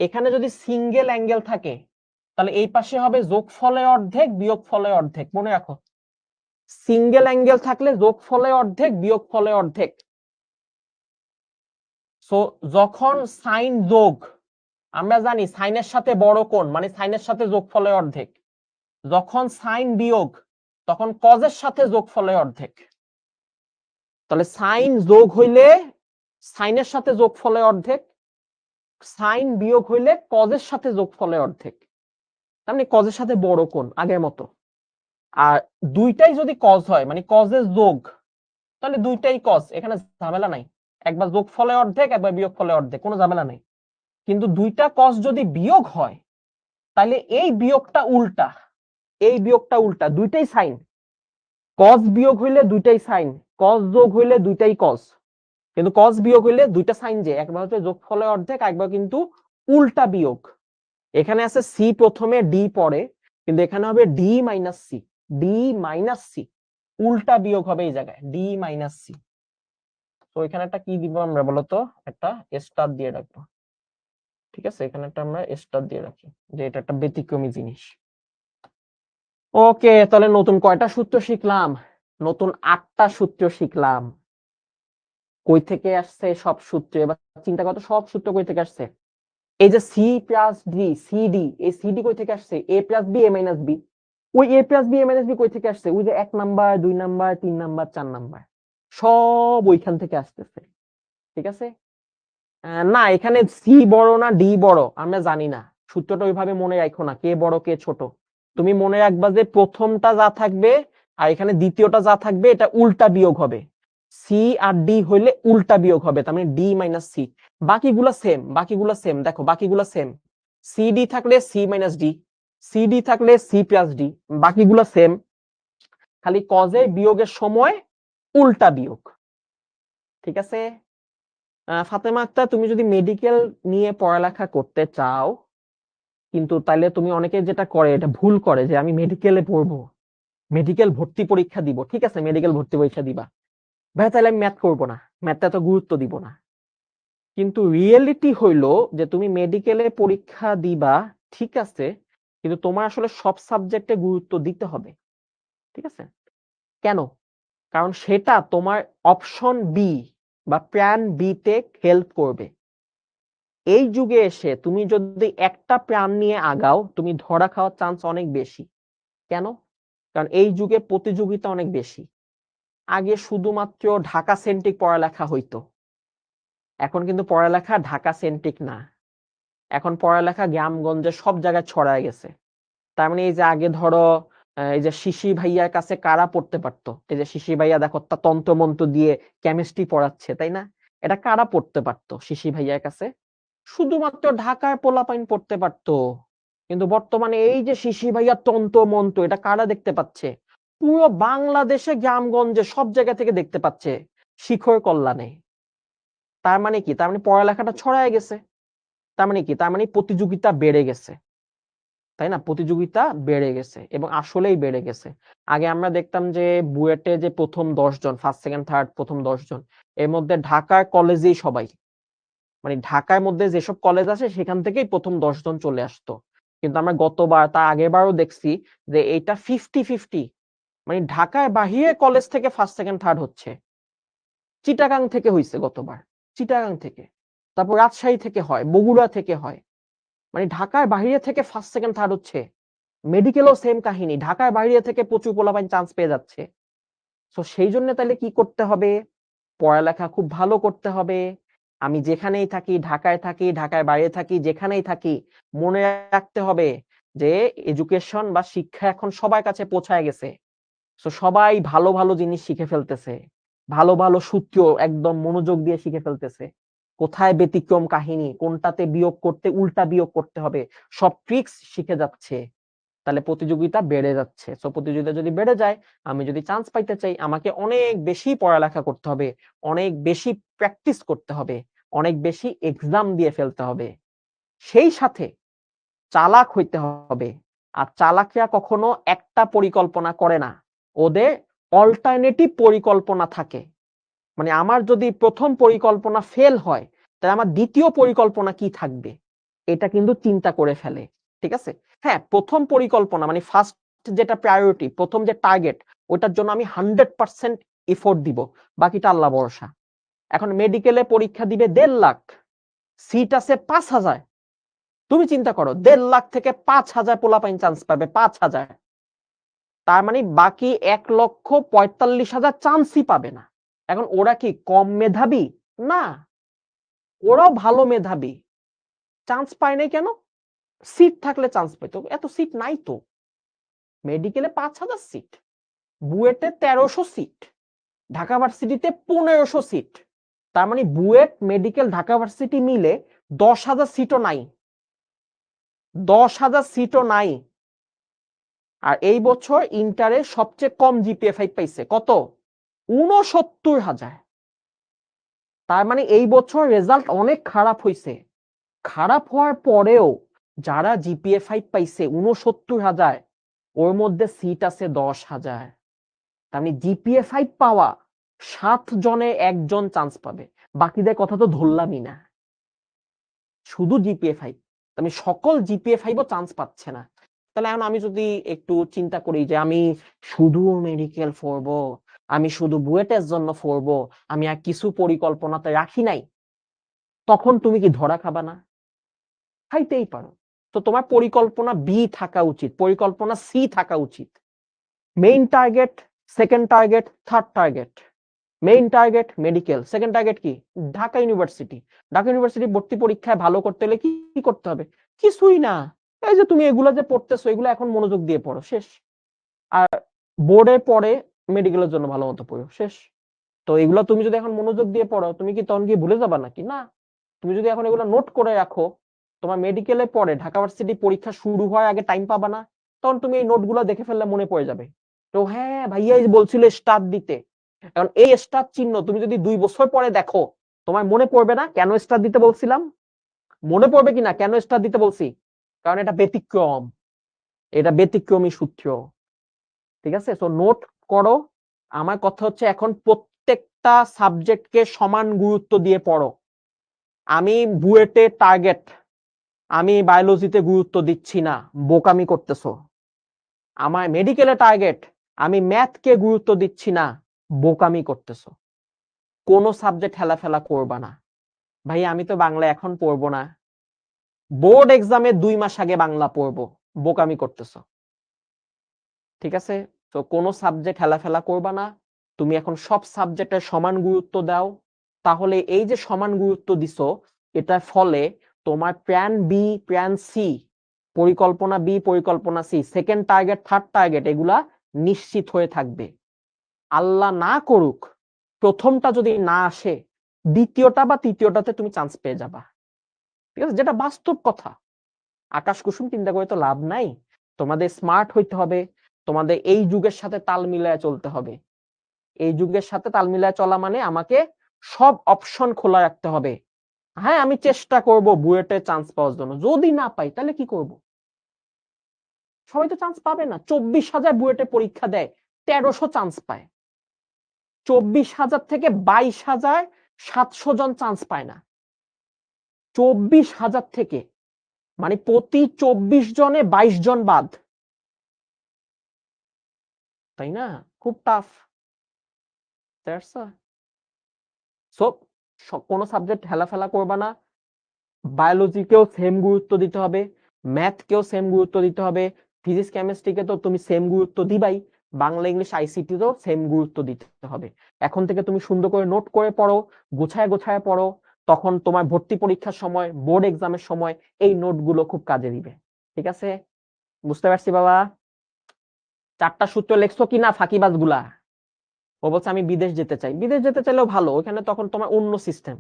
এখানে যদি সিঙ্গেল অ্যাঙ্গেল থাকে, তাহলে এই পাশে হবে যোগফলের অর্ধেক বিয়োগফলের অর্ধেক, মনে রাখো। সিঙ্গেল অ্যাঙ্গেল থাকলে যোগফলের অর্ধেক বিয়োগফলের অর্ধেক। সো যখন সাইন যোগ, আমরা জানি সাইনের সাথে বড় কোণ মানে সাইনের সাথে যোগফলের অর্ধেক, যখন সাইন বিয়োগ তখন কজের সাথে যোগফলের অর্ধেক। তাহলে সাইন যোগ হইলে সাইনের সাথে যোগফলের অর্ধেক, সাইন বিয়োগ হইলে কজের সাথে যোগফলের অর্ধেক। তার মানে কজের সাথে বড় কোণ আগের মতো। আর দুইটাই যদি কজ হয় মানে কজের যোগ, তাহলে দুইটাই কজ, এখানে ঝামেলা নাই। একবার যোগফলের অর্ধেক একবার বিয়োগফলের অর্ধেক, কোনো ঝামেলা নাই। কিন্তু দুইটা কজ যদি বিয়োগ হয়, তাহলে এই বিয়োগটা উল্টা, এই বিয়োগটা উল্টা, দুইটাই সাইন। কজ বিয়োগ হইলে দুইটাই সাইন, কজ যোগ হইলে দুইটাই কজ, কিন্তু কজ বিয়োগ হইলে দুইটা সাইন, যে একবার হচ্ছে যোগফলের অর্ধেক, একবার কিন্তু উল্টা বিয়োগ। এখানে আছে সি প্রথমে ডি পরে, কিন্তু এখানে হবে d minus c, d minus c, উল্টা বিয়োগ হবে এই জায়গায় ডি মাইনাস সি। তো এখানে একটা কি দিব আমরা বলতো, একটা স্টার দিয়ে রাখবো। ঠিক আছে, এখানে একটা আমরা স্টার দিয়ে রাখি, যে এটা একটা ব্যতিক্রমী জিনিস। ওকে, তাহলে নতুন কয়টা সূত্র শিখলাম? নতুন 8টা সূত্র শিখলাম। কই থেকে আসছে সব সূত্র? এবার চিন্তা করো সব সূত্র কই থেকে আসছে। এই যে সি প্লাস ডি, সিডি, এই সিডি কই থেকে আসছে? এ plus B A minus B. ওই এ plus B A minus B কই থেকে আসছে? ওই যে 1 নাম্বার 2 নাম্বার 3 নাম্বার 4 নাম্বার, সব ওইখান থেকে আসতেছে। ঠিক আছে, না এখানে সি বড় না ডি বড় আমরা জানি না, সূত্রটা ওইভাবে মনে রাখো না কে বড় কে ছোট। তুমি মনে রাখবা যে প্রথমটা যা থাকবে আর এখানে দ্বিতীয়টা যা থাকবে এটা উল্টা বিয়োগ হবে, সি আর ডি হইলে উল্টা বিয়োগ হবে, তার মানে ডি মাইনাস সি। বাকিগুলো সেম, দেখো বাকিগুলো সেম। সি ডি থাকলে c minus D, c d থাকলে সি প্লাস ডি, বাকিগুলো সেম, খালি কজে বিয়োগের সময় উল্টা বিয়োগ। ঠিক আছে? ফাতেমা আক্তার, তুমি যদি মেডিকেল নিয়ে পড়ালেখা করতে চাও, কিন্তু তাইলে তুমি অনেকে যেটা করে, এটা ভুল করে, যে আমি মেডিকেলে পড়বো, মেডিকেল ভর্তি পরীক্ষা দিব। ঠিক আছে, মেডিকেল ভর্তি পরীক্ষা দিবা, ভাই তাহলে আমি ম্যাথ করবো না, ম্যাথটা এত গুরুত্ব দিব না। কিন্তু রিয়েলিটি হইলো যে তুমি মেডিকেলে পরীক্ষা দিবা, ঠিক আছে, কিন্তু তোমার আসলে সব সাবজেক্টে গুরুত্ব দিতে হবে। ঠিক আছে? কেন? কারণ সেটা তোমার অপশন বি বা প্ল্যান বি তে হেল্প করবে। এই যুগে এসে তুমি যদি একটা প্ল্যান নিয়ে আগাও, তুমি ধরা খাওয়ার চান্স অনেক বেশি। কেন? কারণ এই যুগে প্রতিযোগিতা অনেক বেশি। আগে শুধুমাত্র ঢাকা সেন্ট্রিক পড়ালেখা হইতো, এখন কিন্তু পড়ালেখা ঢাকা সেন্ট্রিক না, এখন পড়ালেখা গ্রামগঞ্জে সব জায়গায় ছড়ায় গেছে। তার মানে এই যে আগে ধরো এই যে শিশি ভাইয়ার কাছে কারা পড়তে পারতো, এই যে শিশি ভাইয়া দেখো তা তন্ত্রমন্ত্র দিয়ে কেমিস্ট্রি পড়াচ্ছে, তাই না? এটা কারা পড়তে পারতো শিশি ভাইয়ার কাছে? শুধুমাত্র ঢাকার পোলাপাইন পড়তে পারতো। কিন্তু বর্তমানে এই যে শিশি ভাইয়া তন্ত্রমন্ত্র, এটা কারা দেখতে পাচ্ছে? পুরো বাংলাদেশে গ্রামগঞ্জে সব জায়গা থেকে দেখতে পাচ্ছে, শিখর কল্যাণে। তার মানে কি? তার মানে পড়ালেখাটা ছড়ায় গেছে। তার মানে কি? তার মানে প্রতিযোগিতা বেড়ে গেছে, তাই না? প্রতিযোগিতা বেড়ে গেছে এবং আসলেই বেড়ে গেছে। আগে আমরা দেখতাম যে বুয়েটে যে প্রথম 10 জন, ফার্স্ট সেকেন্ড থার্ড প্রথম 10 জন, এর মধ্যে ঢাকার কলেজেই সবাই, মানে ঢাকার মধ্যে যেসব কলেজ আছে সেখান থেকেই প্রথম 10 জন চলে আসতো। কিন্তু আমরা গতবার, তার আগের বারও দেখছি যে এইটা 50-50, মানে ঢাকায় বাহিরে কলেজ থেকে ফার্স্ট সেকেন্ড থার্ড হচ্ছে। চিটাগাং থেকে হইছে গতবার, চিটাগাং থেকে, তারপর রাজশাহী থেকে হয়, বগুড়া থেকে হয়, মানে ঢাকার বাইরে থেকে ফার্স্ট সেকেন্ড থার্ড হচ্ছে। মেডিকেলও সেম কাহিনী, ঢাকার বাইরে থেকে প্রচুর পোলাপাইন চান্স পেয়ে যাচ্ছে। তো সেই জন্য তাহলে কি করতে হবে? পড়ালেখা খুব ভালো করতে হবে। আমি যেখানেই থাকি, ঢাকায় থাকি, ঢাকার বাইরে থাকি, যেখানেই থাকি, মনে রাখতে হবে যে এডুকেশন বা শিক্ষা এখন সবার কাছে পৌঁছায় গেছে। তো সবাই ভালো ভালো জিনিস শিখে ফেলতেছে, ভালো ভালো সূত্র একদম মনোযোগ দিয়ে শিখে ফেলতেছে। কোথায় ব্যতিক্রম কাহিনী, কোনটাতে বিয়োগ করতে উল্টা বিয়োগ করতে হবে, সব ট্রিক্স শিখে যাচ্ছে। তাহলে প্রতিযোগিতা বেড়ে যাচ্ছে। সো প্রতিযোগিতা যদি বেড়ে যায়, আমি যদি চান্স পাইতে চাই, আমাকে অনেক বেশি পড়ালেখা করতে হবে, অনেক বেশি প্র্যাকটিস করতে হবে, অনেক বেশি এক্সাম দিয়ে ফেলতে হবে। সেই সাথে চালাক হইতে হবে। আর চালাকরা কখনো একটা পরিকল্পনা করে না, ওদের অল্টারনেটিভ পরিকল্পনা থাকে। মানে আমার যদি প্রথম পরিকল্পনা ফেল হয়, তাহলে আমার দ্বিতীয় পরিকল্পনা কি থাকবে, এটা কিন্তু চিন্তা করে ফেলে। ঠিক আছে? হ্যাঁ, প্রথম পরিকল্পনা মানে ফার্স্ট যেটা প্রায়োরিটি, প্রথম যে টার্গেট, ওটার জন্য আমি 100% এফোর্ট দিব, বাকিটা আল্লাহ ভরসা। এখন মেডিকেলে পরীক্ষা দিবে 1.5 লাখ, সিট আছে 5,000, তুমি চিন্তা করো 1.5 লাখ থেকে 5,000 পোলাপাইন চান্স পাবে, 5,000, তার মানে বাকি 1,45,000 চান্সই পাবে না। এখন ওরা কি কম মেধাবী? না, ওরাও ভালো মেধাবী, চান্স পায় নাই কেন? সিট থাকলে চান্স পেতো, এত সিট নাই তো। মেডিকেলে 5,000 সিট, বুয়েটে 1300 সিট, ঢাকা ভার্সিটিতে 1500 সিট, তার মানে বুয়েট মেডিকেল ঢাকা ভার্সিটি মিলে 10,000 সিটও নাই, 10,000 সিটও নাই। আর এই বছর ইন্টারে সবচেয়ে কম জিপিএ 5 পাইছে কত? 69,000। তার মানে এই বছর রেজাল্ট অনেক খারাপ হয়েছে। খারাপ হওয়ার পরেও যারা জিপিএ 5 পাইছে 69,000, ওর মধ্যে সিট আছে 10,000। তার মানে জিপিএ 5 পাওয়া 7 জনে 1 জন চান্স পাবে, বাকিদের কথা তো ধরলামই না, শুধু জিপিএ 5। আমি সকল জিপিএ 5ও চান্স পাচ্ছে না। তাহলে এখন আমি যদি একটু চিন্তা করি যে আমি শুধু মেডিকেল পড়বো, আমি শুধু বুয়েটের জন্য পড়বো, আমি আর কিছু পরিকল্পনাতে রাখি নাই, তখন তুমি কি ধরা খাবা না? খাইতেই পারো। তো তোমার পরিকল্পনা বি থাকা উচিত, পরিকল্পনা সি থাকা উচিত। Main target, second target, third target. Main target medical, second target কি? ঢাকা ইউনিভার্সিটি। ঢাকা ইউনিভার্সিটি ভর্তি পরীক্ষায় ভালো করতে হলে কি করতে হবে? কিছুই না, এই যে তুমি এগুলা যে পড়তেছো, এগুলো এখন মনোযোগ দিয়ে পড়ো, শেষ। আর বোর্ডে পড়ে মেডিকেলের জন্য ভালো মতো পড়ো, শেষ। তো এগুলো তুমি যদি এখন মনোযোগ দিয়ে পড়ো, তুমি কি তখন গিয়ে ভুলে যাবা নাকি? না, তুমি যদি এখন এগুলো নোট করে রাখো, তোমার মেডিকেলে পড়ে ঢাকা ভার্সিটি পরীক্ষা শুরু হওয়ার আগে টাইম পাবা না, তখন তুমি এই নোটগুলো দেখে ফেললে মনে পড়ে যাবে। তো হ্যাঁ ভাইয়া বলছিল স্টার দিতে, কারণ এই স্টার চিহ্ন তুমি যদি 2 বছর পরে দেখো, তোমার মনে পড়বে না কেন স্টার দিতে বলছিলাম? মনে পড়বে কিনা কেন স্টার দিতে বলছি? কারণ এটা ব্যতিক্রম, এটা ব্যতিক্রমী সূত্র। ঠিক আছে, তো নোট করো। আমার কথা হচ্ছে এখন প্রত্যেকটা সাবজেক্টকে সমান গুরুত্ব দিয়ে পড়ো। আমি বুয়েটে টার্গেট, আমি বায়োলজিতে গুরুত্ব দিচ্ছি না, বোকামি করতেছো। আমার মেডিকেলে টার্গেট, আমি ম্যাথকে গুরুত্ব দিচ্ছি না, বোকামি করতেছো। কোন সাবজেক্ট হেলাফেলা করবা না। ভাই আমি তো বাংলা এখন পড়বো না, বোর্ড এক্সামে 2 মাস আগে বাংলা পড়বো, বোকামি করতেছো। ঠিক আছে, তো কোন সাবজেক্ট হেলাফেলা করবা না। তুমি এখন সব সাবজেক্টের সমান গুরুত্ব দাও। তাহলে এই যে সমান গুরুত্ব দিছো, এটার ফলে তোমার প্ল্যান বি, প্ল্যান সি, পরিকল্পনা বি, পরিকল্পনা c, second target, third target, এগুলা নিশ্চিত হয়ে থাকবে। আল্লাহ না করুক প্রথমটা যদি না আসে, দ্বিতীয়টা বা তৃতীয়টাতে তুমি চান্স পেয়ে যাবা। ঠিক আছে, যেটা বাস্তব কথা। আকাশ কুসুম চিন্তা করে তো লাভ নাই। তোমাদের স্মার্ট হইতে হবে, তোমাদের এই যুগের সাথে তাল মিলায় চলতে হবে। এই যুগের সাথে তাল মিলায় চলা মানে আমাকে সব অপশন খোলা রাখতে হবে। হ্যাঁ আমি চেষ্টা করব বুয়েটে চান্স পাওয়ার জন্য, যদি না পাই তাহলে কি করব? সবাই তো চান্স পাবে না। 24,000 বুয়েটে পরীক্ষা দেয়, 1300 চান্স পায়। 24,000 থেকে 22,700 জন চান্স পায় না। 24,000 থেকে, মানে প্রতি 24 জনে 22 জন বাদ, তাই না? খুব টাফ। সো কোন সাবজেক্ট হেলাফেলা করবা না। বায়োলজিকেও সেম গুরুত্ব দিতে হবে, ম্যাথকেও সেম গুরুত্ব দিতে হবে, ফিজিক্স কেমিস্ট্রিকে তো তুমি সেম গুরুত্ব দিবাই, বাংলা ইংলিশ আইসিটিতেও সেম গুরুত্ব দিতে হবে। এখন থেকে তুমি সুন্দর করে নোট করে পড়ো, গোছায় গোছায় পড়ো, তখন তোমার ভর্তি পরীক্ষার সময়, বোর্ড এক্সামের সময় এই নোটগুলো খুব কাজে দিবে। ঠিক আছে, বুঝতে পারছি বাবা? 4টা সূত্র লেখছো কিনা ফাঁকিবাজ গুলা? ও বলছে আমি বিদেশ যেতে চাই। বিদেশ যেতে চাইলেও ভালো, ওখানে তখন তোমার অন্য সিস্টেম,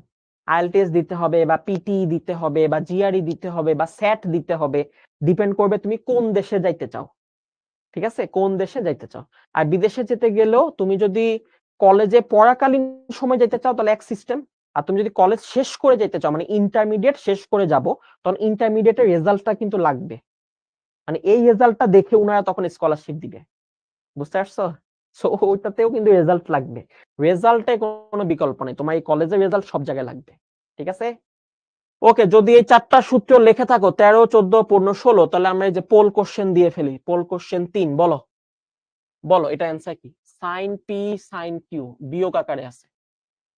আইএলটিএস দিতে হবে বা পিটি দিতে হবে বা জিআরই দিতে হবে বা স্যাট দিতে হবে, ডিপেন্ড করবে তুমি কোন দেশে যাইতে চাও। ঠিক আছে, কোন দেশে যাইতে চাও। আর বিদেশে যেতে গেলেও তুমি যদি কলেজে পড়াকালীন সময় যেতে চাও তাহলে এক সিস্টেম, আর তুমি যদি কলেজ শেষ করে যেতে চাও, মানে ইন্টারমিডিয়েট শেষ করে যাব, তখন ইন্টারমিডিয়েটের রেজাল্টটা কিন্তু লাগবে, মানে এই রেজাল্টটা দেখে ওনারা তখন স্কলারশিপ দিবে। বুঝতে পারছো? সো ওইটাতেও কিন্তু রেজাল্ট লাগবে, রেজাল্টে কোনো বিকল্প নেই, তোমার এই কলেজের রেজাল্ট সব জায়গায় লাগবে। ঠিক আছে, ওকে। যদি এই 4টা সূত্র লিখে থাকো 13, 14, 15, 16, তাহলে আমরা এই যে পোল কোশ্চেন দিয়ে ফেলি। পোল কোশ্চেন 3, বলো বলো এটা অ্যান্সার কি? সাইন পি সাইন কিউ বিয়োগ আকারে আছে,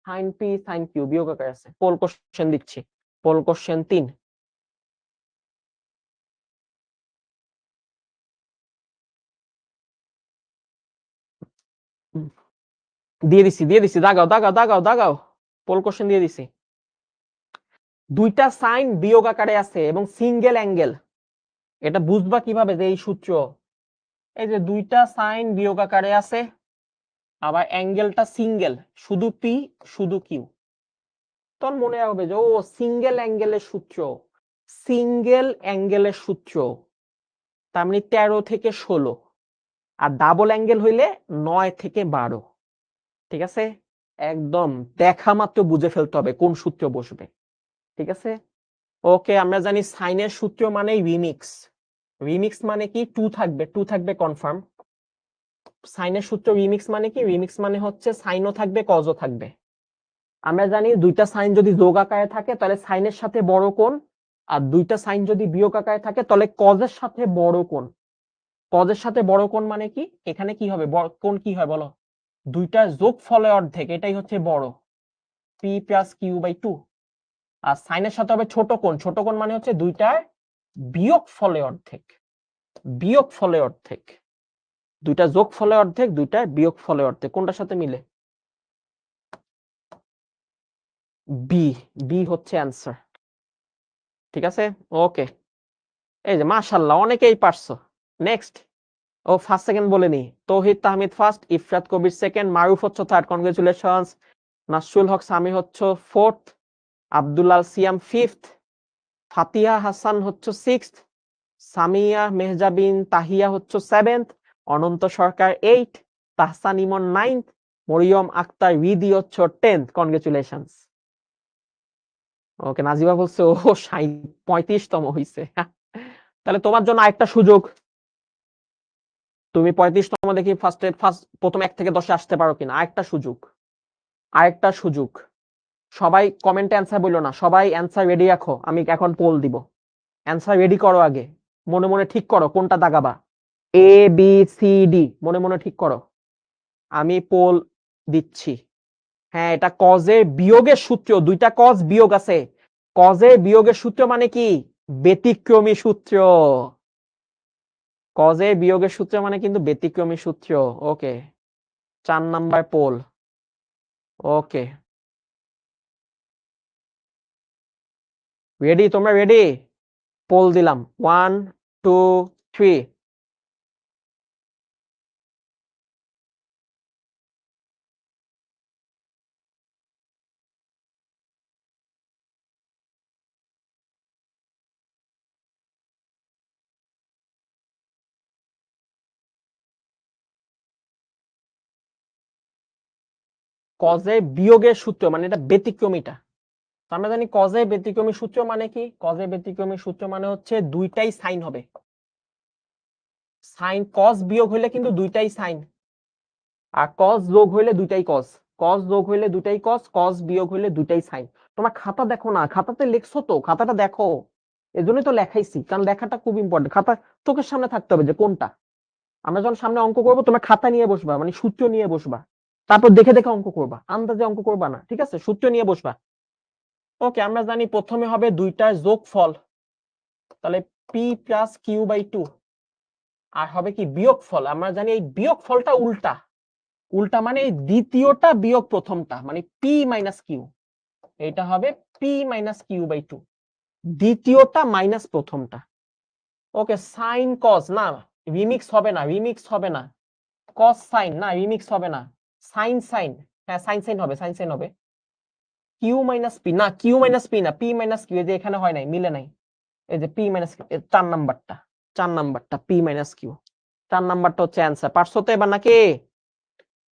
সাইন পি সাইন কিউ বিয়োগ আকারে আছে। পোল কোশ্চেন দিচ্ছি, পোল কোশ্চেন 3। দিয়ে দিছি, দাগাও দাগাও দাগাও দাগাও, পোল কোশ্চেন দিয়ে দিছি। দুইটা সাইন বিয়োগ আকারে আছে এবং সিঙ্গেল অ্যাঙ্গেল, এটা বুঝবা কিভাবে যে এই সূত্র? এই যে দুইটা সাইন বিয়োগ আকারে আছে, আবার অ্যাঙ্গেলটা সিঙ্গেল, শুধু পি শুধু কিউ, তখন মনে হবে যে ও সিঙ্গেল অ্যাঙ্গেলের সূত্র, সিঙ্গেল অ্যাঙ্গেলের সূত্র, তার মানে 13 থেকে 16, আর ডাবল অ্যাঙ্গেল হইলে 9 থেকে 12। ঠিক আছে, একদম দেখা মাত্র বুঝে ফেলতে হবে কোন সূত্র বসবে। ঠিক আছে, ওকে। আমরা জানি সাইনের সূত্র মানে রিমিক্স, রিমিক্স মানে কি? 2 থাকবে, 2 থাকবে কনফার্ম। সাইনের সূত্র রিমিক্স মানে কি? রিমিক্স মানে হচ্ছে সাইনও থাকবে কজও থাকবে। আমরা জানি দুইটা সাইন যদি যোগ আকারে থাকে তাহলে সাইনের সাথে বড় কোণ, আর দুইটা সাইন যদি বিয়োগ আকারে থাকে তাহলে কজের সাথে বড় কোণ। কজের সাথে বড় কোণ মানে কি? এখানে কি হবে? কোণ কি হয় বলো? দুইটার যোগফলের অর্ধেক, এটাই হচ্ছে বড়, পি প্লাস কিউ বাই 2। আর সাইনের সাথে হবে ছোট কোণ, ছোট কোণ মানে হচ্ছে দুইটার বিয়োগফলের অর্ধেক, বিয়োগফলের অর্ধেক। দুইটা যোগফলের অর্ধেক, দুইটার বিয়োগফলের অর্ধেক, কোনটার সাথে মিলে? বি, বি হচ্ছে অ্যান্সার। ঠিক আছে, ওকে। এই যে মাশাআল্লাহ অনেকেই পারছো। নেক্সট, ও ফার্স্ট সেকেন্ড বলেনি। তৌহিদ তাহমিদ ফার্স্ট, ইফরাত কবির সেকেন্ড, মারুফ হচ্ছে থার্ড, কনগ্রেচুলেশনস। নাসরুল হক সামি হচ্ছে ফোর্থ, আব্দুল্লাহ সিয়াম ফিফথ, ফাতিহা হাসান হচ্ছে সিক্সথ, সামিয়া মেহজাবিন তাহিয়া হচ্ছে সেভেন্থ, অনন্ত সরকার এইট, তাহসান ইমন নাইন্থ, মরিয়ম আক্তার উইদি হচ্ছে 10th। কনগ্রেচুলেশনস। ওকে, নাজিবা বলছে ও 35তম হইছে। তাহলে তোমার জন্য আরেকটা সুযোগ, তুমি 35তম দেখি প্রথম 1 থেকে 10-এ আসতে পারো কিনা। আরেকটা সুযোগ। সবাই কমেন্টে অ্যান্সার বললো না, সবাই অ্যান্সার রেডি রাখো, আমি এখন পোল দিব। অ্যান্সার রেডি করো, আগে মনে মনে ঠিক করো কোনটা দাগাবা। এ বি সি ডি মনে মনে ঠিক করো, আমি পোল দিচ্ছি। হ্যাঁ, এটা কজের বিয়োগের সূত্র, দুইটা কজ বিয়োগ আছে। কজের বিয়োগের সূত্র মানে কি? ব্যতিক্রমী সূত্র। কজের বিয়োগের সূত্র মানে কিন্তু ব্যতিক্রমী সূত্র। ওকে, 4 নাম্বার পোল। ওকে, রেডি? তোমরা রেডি? পোল দিলাম, 1 2 3। কজের বিয়োগের সূত্র মানে এটা ব্যতিক্রমীটা। আমরা জানি কজের ব্যতিক্রমী সূত্র মানে কি? কজের ব্যতিক্রমী সূত্র মানে হচ্ছে দুইটাই সাইন হবে। সাইন কজ বিয়োগ হইলে কিন্তু দুইটাই সাইন, আর কজ যোগ হইলে দুইটাই কজ। কজ যোগ হইলে দুইটাই কজ, কজ বিয়োগ হইলে দুইটাই সাইন। তোমার খাতা দেখো না, খাতাতে লিখছো তো, খাতাটা দেখো। এজন্যই তো লেখাইছি, কারণ লেখাটা খুব ইম্পর্টেন্ট। খাতা চোখের সামনে থাকতে হবে যে কোনটা। আমরা যখন সামনে অঙ্ক করবো, তোমার খাতা নিয়ে বসবা, মানে সূত্র নিয়ে বসবা, তারপর দেখে দেখে অঙ্ক করবা, আন্দাজে অঙ্ক করবা না, ঠিক আছে? সূত্র নিয়ে বসবা। ওকে, আমরা জানি প্রথমে হবে দুইটার যোগফল, তাহলে পি প্লাস কিউ বাই 2। আর হবে কি বিয়োগফল, আমরা জানি এই বিয়োগফলটা উল্টা। উল্টা মানে এই দ্বিতীয়টা বিয়োগ প্রথমটা, মানে পি মাইনাস কিউ। এটা হবে পি মাইনাস কিউ বাই 2, দ্বিতীয়টা মাইনাস প্রথমটা। ওকে, সাইন কস না, রিমিক্স হবে না, রিমিক্স হবে না। কস সাইন না, রিমিক্স হবে না। সাইন সাইন, হ্যাঁ সাইন সাইন হবে, সাইন সাইন হবে। কিউ মাইনাস পি না, কিউ মাইনাস পি না, পি মাইনাস কিউ, এই যে এখানে হয় নাই, মিলে নাই। এই যে পি মাইনাস কিউ, 4 নাম্বারটা, 4 নাম্বারটা পি মাইনাস কিউ, 4 নাম্বারটা হচ্ছে অ্যান্সার। পারছো তো এবার নাকি?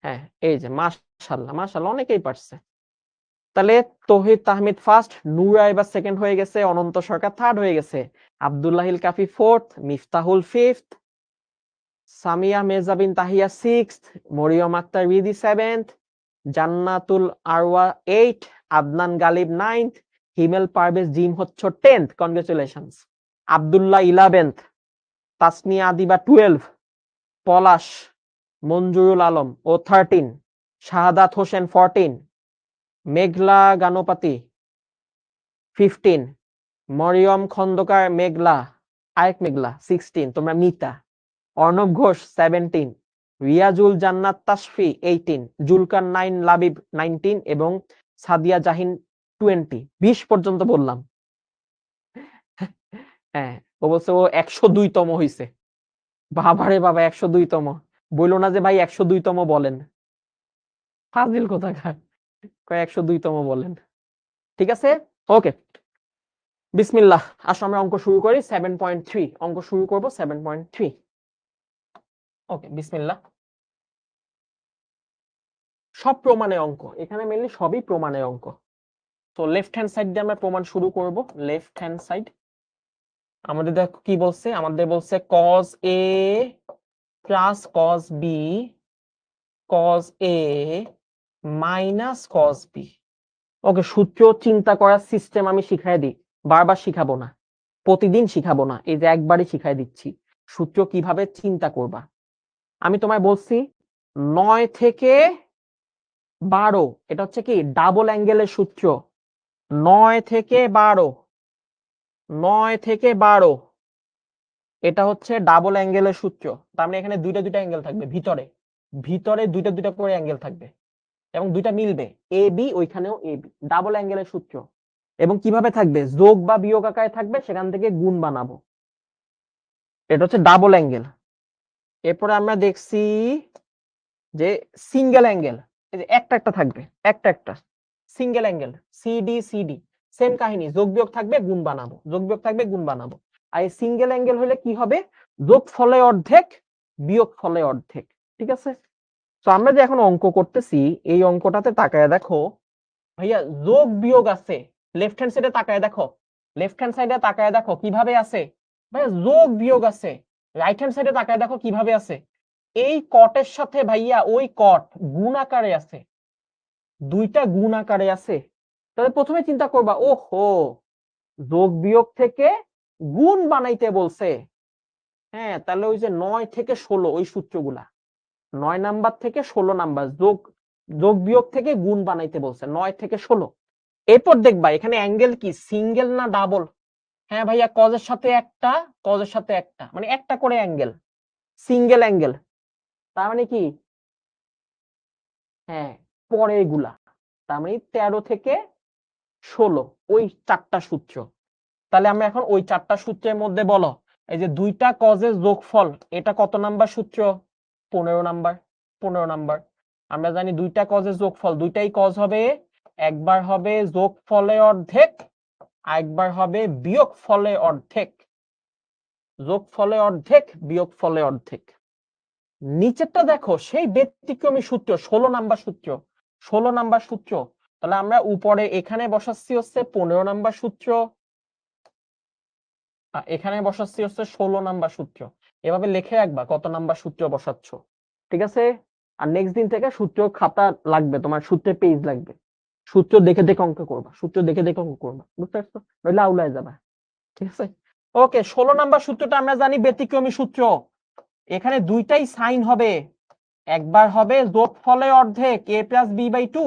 হ্যাঁ, এই যে মাশাআল্লাহ মাশাআল্লাহ, অনেকেই পারছে। তাহলে তৌহিদ তাহমিদ ফার্স্ট, নূরা এবার সেকেন্ড হয়ে গেছে, অনন্ত সরকার থার্ড হয়ে গেছে, Abdullahil Kafi fourth, Miftahul fifth, Samia Mejabin Tahia sixth, Mariyam Akhtar Ridi seventh, Jannatul Arwa eight, Adnan Galib ninth, Himel Parvez Jim হচ্ছে 10th। Congratulations. Abdullah 11th, Tasnia Adiba 12, Palash Manjurul Alam ও 13, শাহাদাত হোসেন 14, মেঘলা গানোপাতি 15, মরিয়ম খন্দকার মেঘলা, আরেক মেঘলা 16, তোমরা মিতা, অর্ণব ঘোষ 17, রিয়াজুল জান্নাত তাসফি 18, জুলকার 9 লাবিব 19 এবং সাদিয়া জাহিন 20। 20 পর্যন্ত বললাম। হ্যাঁ, ও বলছে ও 102তম হইছে। বাবারে বাবা, 102তম। বইলো না যে ভাই 102তম বলেন, ফাজিল কোথাকার, কয় 102তম বলেন। ঠিক আছে, ওকে, বিসমিল্লাহ। আসো আমরা অঙ্ক শুরু করি। 7.3 অঙ্ক শুরু করব, 7.3। ওকে, বিসমিল্লাহ। সব প্রমাণের অঙ্ক, এখানে মেনলি সবই প্রমাণের অঙ্ক। তো লেফট হ্যান্ড সাইড দিয়ে আমরা প্রমাণ শুরু করব। লেফট হ্যান্ড সাইড আমাদের দেখো কি বলছে, আমাদের বলছে cos a plus cos b cos a minus cos b। ওকে, সূত্র চিন্তা করার সিস্টেম আমি শিখাই দিই, বারবার শিখাবো না, প্রতিদিন শিখাবো না, এই যে একবারই শিখাই দিচ্ছি সূত্র কিভাবে চিন্তা করবা। আমি তোমায় বলছি 9 থেকে 12, এটা হচ্ছে কি ডাবল অ্যাঙ্গেলের সূত্র। 9 থেকে 12, 9 থেকে 12, এটা হচ্ছে ডাবল অ্যাঙ্গেলের সূত্র। তার মানে এখানে দুইটা দুইটা অ্যাঙ্গেল থাকবে, ভিতরে ভিতরে দুইটা দুইটা করে অ্যাঙ্গেল থাকবে এবং দুইটা মিলবে, এ বি, ওইখানেও এ বি, ডাবল অ্যাঙ্গেলের সূত্র। এবং কিভাবে থাকবে, যোগ বা বিয়োগ আকারে থাকবে, সেখান থেকে গুণ বানাবো। এটা হচ্ছে ডাবল অ্যাঙ্গেল। এরপরে আমরা দেখছি যে সিঙ্গেল অ্যাঙ্গেল, এই যে একটা একটা থাকবে, একটা একটা single angle CD CD, same কাহিনী, যোগ বিয়োগ থাকবে গুণ বানাবো, যোগ বিয়োগ থাকবে গুণ বানাবো। আর এই সিঙ্গেল অ্যাঙ্গেল হলে কি হবে, যোগ ফলে অর্ধেক বিয়োগ ফলে অর্ধেক, ঠিক আছে। তো আমরা যে এখন অঙ্ক করতেছি এই অঙ্কটাতে তাকায় দেখো ভাইয়া, যোগ বিয়োগ আছে, লেফট হ্যান্ড সাইডে তাকায় দেখো, লেফট হ্যান্ড সাইডে তাকায় দেখো কিভাবে আছে ভাইয়া, যোগ বিয়োগ আছে। রাইট হ্যান্ড সাইডে তাকায় দেখো কিভাবে আছে, এই কটের সাথে ভাইয়া ওই কট গুণ আকারে আছে, দুইটা গুণ আকারে আছে। তাহলে প্রথমে চিন্তা করবা, ওহো যোগ বিয়োগ থেকে গুণ বানাইতে বলছে। হ্যাঁ, তাহলে ওই যে 9 থেকে 16 ওই সূত্রগুলা, 9 নাম্বার থেকে 16 নাম্বার, যোগ যোগ বিয়োগ থেকে গুণ বানাইতে বলছে 9 থেকে 16। এরপর দেখবা এখানে অ্যাঙ্গেল কি সিঙ্গেল না ডাবল। হ্যাঁ ভাইয়া, কজের সাথে একটা, কজের সাথে একটা, মানে একটা করে অ্যাঙ্গেল, সিঙ্গেল অ্যাঙ্গেল। তার মানে কি, হ্যাঁ পরে এগুলা, তার মানে 13 থেকে 16 ওই চারটা সূত্র। তাহলে আমরা এখন ওই চারটা সূত্রের মধ্যে বলো, এই যে দুইটা কজের যোগফল, এটা কত নাম্বার সূত্র, 15 নাম্বার, 15 নাম্বার। আমরা জানি দুইটা কজের যোগফল, দুইটাই কজ হবে, একবার হবে যোগফলে অর্ধেক, আরেকবার হবে বিয়োগ ফলে অর্ধেক, যোগ ফলে অর্ধেক বিয়োগ ফলে অর্ধেক। নিচেরটা দেখো সেই ব্যতিক্রমী সূত্র, 16 নাম্বার সূত্র, 16 নাম্বার সূত্র। তাহলে আমরা উপরে এখানে বসাচ্ছি হচ্ছে 15 নাম্বার সূত্র, এখানে বসাচ্ছি হচ্ছে 16 নাম্বার সূত্র। এভাবে লিখে রাখবা কত নাম্বার সূত্র বসাচ্ছ, ঠিক আছে। আর নেক্সট দিন থেকে সূত্র খাতা লাগবে, তোমার সূত্রের পেজ লাগবে, সূত্র দেখে দেখে অঙ্ক করবা, সূত্র দেখে দেখে অঙ্ক করবা, বুঝতে পারছো, নইলে আউলায় যাবা, ঠিক আছে। ওকে, 16 নাম্বার সূত্রটা আমরা জানি ব্যতিক্রমী সূত্র। এখানে দুইটাই সাইন হবে, একবার হবে যোগ ফলে অর্ধেক a প্লাস b বাই 2,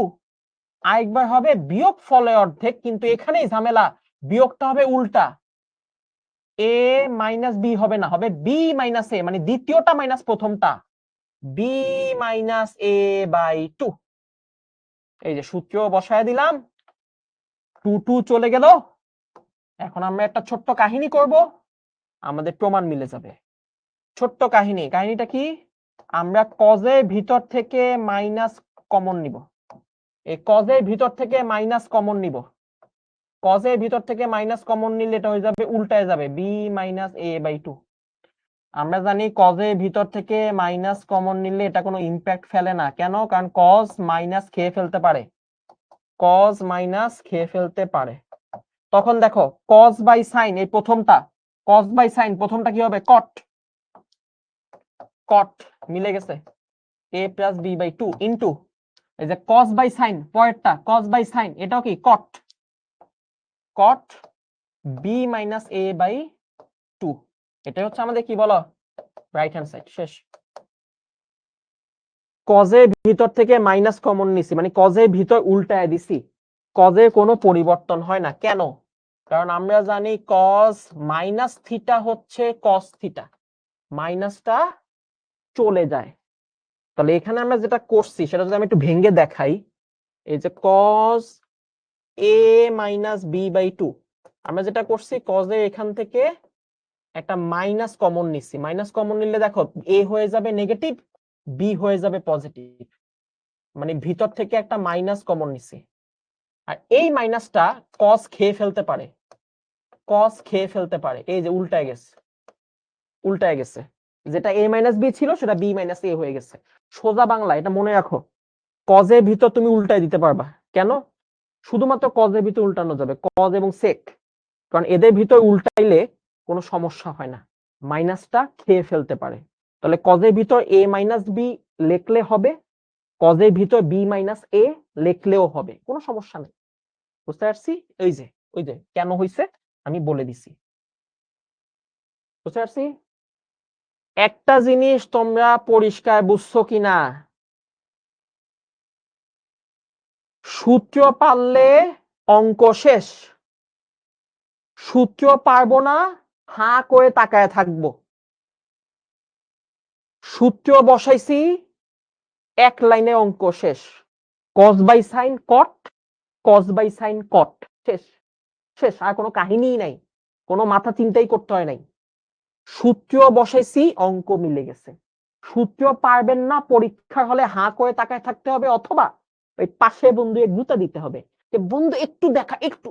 আরেকবার হবে বিয়োগ ফলে অর্ধেক, কিন্তু এখানেই ঝামেলা, বিয়োগটা হবে উল্টা, a মাইনাস b হবে না, হবে b মাইনাস a, মানে দ্বিতীয়টা মাইনাস প্রথমটা, b মাইনাস a বাই 2। এই যে সূত্র বসায় দিলাম, 2 2 চলে গেল। এখন আমরা একটা ছোট্ট কাহিনী করব, আমাদের প্রমাণ মিলে যাবে। ছোট্ট কাহিনী, কাহিনীটা কি, আমরা কজের ভিতর থেকে মাইনাস কমন নিব, এই কজের ভিতর থেকে মাইনাস কমন নিব, কজের ভিতর থেকে মাইনাস কমন নিলে এটা হয়ে যাবে উল্টায় যাবে b মাইনাস a বাই 2। আমরা জানি কজের ভিতর থেকে মাইনাস কমন নিলে এটা কোনো ইম্প্যাক্ট ফেলে না, কেন, কারণ কজ মাইনাস খেয়ে ফেলতে পারে, কজ মাইনাস খেয়ে ফেলতে পারে। তখন দেখো কজ বাই সাইন, এই প্রথমটা কজ বাই সাইন, প্রথমটা কি হবে, কট, কট মিলে গেছে, a plus b by 2 into এই যে কজ বাই সাইন, পরেরটা কজ বাই সাইন, এটাও কি cot, cot b minus a by 2। এটা হচ্ছে আমাদের কি বলো, রাইট হ্যান্ড সাইড, শেষ। কজের ভিতর থেকে মাইনাস কমন নিছি, মানে কজের ভিতর উল্টায় দিছি, কজে কোনো পরিবর্তন হয় না, কেন, কারণ আমরা জানি কজ মাইনাস থিটা হচ্ছে কস থিটা, মাইনাসটা চলে যায়। তাহলে এখানে আমরা যেটা করছি সেটা যদি আমি একটু ভেঙে দেখাই, এই যে cos a minus b by 2, আমরা যেটা করছি কজে এখান থেকে একটা মাইনাস কমন নিছি, মাইনাস কমন নিলে দেখো a হয়ে যাবে নেগেটিভ, b হয়ে যাবে পজিটিভ, মানে ভিতর থেকে একটা মাইনাস কমন নিছি। আর এই মাইনাসটা কস খেয়ে ফেলতে পারে, কস খেয়ে ফেলতে পারে, এই যে উল্টায় গেছে, উল্টায় গেছে, যেটা a মাইনাস b ছিল সেটা b মাইনাস a হয়ে গেছে। সোজা বাংলা এটা মনে রাখো, কজের ভিতর তুমি উল্টায় দিতে পারবা, কেন, শুধুমাত্র কজের ভিতর উল্টানো যাবে, কজ এবং সেক, কারণ এদের ভিতর উল্টাইলে কোনো সমস্যা হয় না, মাইনাসটা খেয়ে ফেলতে পারে। তাহলে কজের ভিতর a মাইনাস b লিখলে হবে, কজের ভিতর b মাইনাস a লিখলেও হবে, কোনো সমস্যা নেই, বুঝতে পারছি। ওই যে কেন হইছে আমি বলে দিছি, বুঝতে পারছি। একটা জিনিস তোমরা পরিষ্কার বুঝছো কিনা, সূত্র পারলে অঙ্ক শেষ, সূত্র পারবো না হাঁ করে তাকায় থাকবো, সূত্র বসাইছি এক লাইনে অঙ্ক শেষ, cos by sine cot, cos by sine cot, শেষ, শেষ, আর কোনো কাহিনীই নাই, কোনো মাথা চিন্তাই করতে হয় নাই, সূত্র বসাইছি অঙ্ক মিলে গেছে। সূত্র পারবেন না, পরীক্ষার হলে হাঁ করে তাকায় থাকতে হবে, অথবা ওই পাশে বন্ধু গুতা দিতে হবে যে বন্ধু একটু দেখা, একটু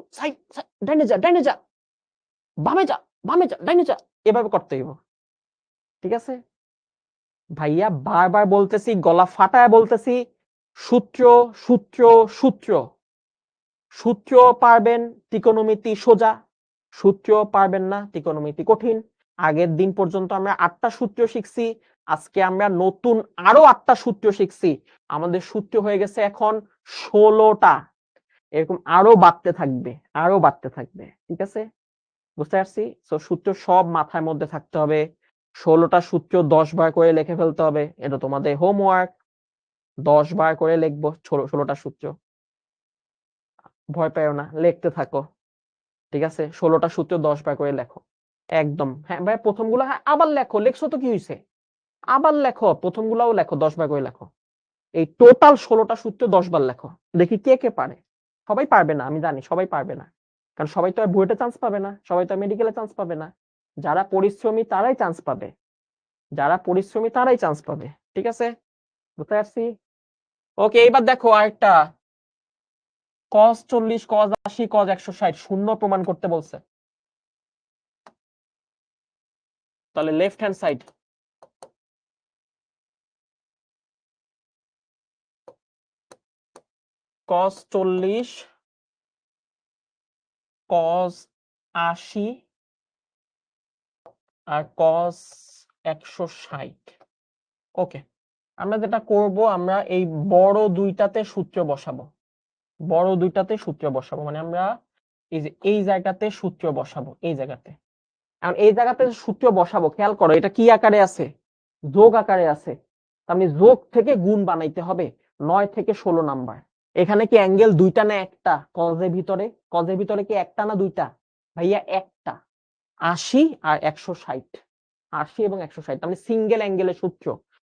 ডাইনে যা, ডাইনে যা, বামে যা, বামে যা, ডাইনে যা, এভাবে করতে হইব। ঠিক আছে ভাইয়া, বারবার বলতেছি, গলা ফাটায় বলতেছি, সূত্র সূত্র সূত্র। সূত্র পারবেন, ত্রিকোণমিতি সোজা। সূত্র পারবেন না, ত্রিকোণমিতি কঠিন। আগের দিন পর্যন্ত আমরা 8টা সূত্র শিখছি, আজকে আমরা নতুন আরো 8টা সূত্র শিখছি। আমাদের সূত্র হয়ে গেছে এখন 16টা। এরকম আরো বাড়তে থাকবে, আরো বাড়তে থাকবে। ঠিক আছে, বুঝতে পারছি। তো সূত্র সব মাথার মধ্যে থাকতে হবে। 16টা সূত্র 10 বার করে লিখে ফেলতে হবে, এটা তোমাদের হোমওয়ার্ক। 10 বার করে লিখবো 16টা সূত্র। ভয় পেও না, লিখতে থাকো। ঠিক আছে, 16টা সূত্র 10 বার করে লেখো একদম। হ্যাঁ ভাই, প্রথমগুলো হ্যাঁ আবার লেখো, লেখছো তো কি হয়েছে, আবার লেখো, প্রথমগুলাও লেখো, 10 বার করে লেখো। এই টোটাল 16টা সূত্র 10 বার লেখো, দেখি কে কে পারে। সবাই পারবে না, আমি জানি সবাই পারবে না, কারণ সবাই তো আর বুয়েটে চান্স পাবে না, সবাই তো মেডিকেলে চান্স পাবে না। যারা পরিশ্রমী তারাই চান্স পাবে, যারা পরিশ্রমী তারাই চান্স পাবে। ঠিক আছে, বুঝতে পারছি। ওকে, এবার দেখো আরেকটা, cos 40 cos 80 cos 160 শূন্য প্রমাণ করতে বলছে। তাহলে left hand side, cos 40 cos 80 আর cos 160। ওকে, আমরা যেটা করব, আমরা এই বড় দুইটাতে সূত্র বসাবো, বড় দুইটাতে সূত্র বসাবো, মানে আমরা এই যে এই জায়গাতে সূত্র বসাবো, এই জায়গাতে। এখন এই জায়গাতে সূত্র বসাবো, খেয়াল করো এটা কি আকারে আছে, যোগ আকারে আছে। আমি যোগ থেকে গুণ বানাইতে হবে, 9 থেকে 16 নাম্বার। এখানে কি অ্যাঙ্গেল দুইটা না একটা, কজের ভিতরে, কজের ভিতরে কি একটা না দুইটা, ভাইয়া একটা, 80 আর 160, 80 এবং 160, মানে সিঙ্গেল অ্যাঙ্গেলের সূত্র।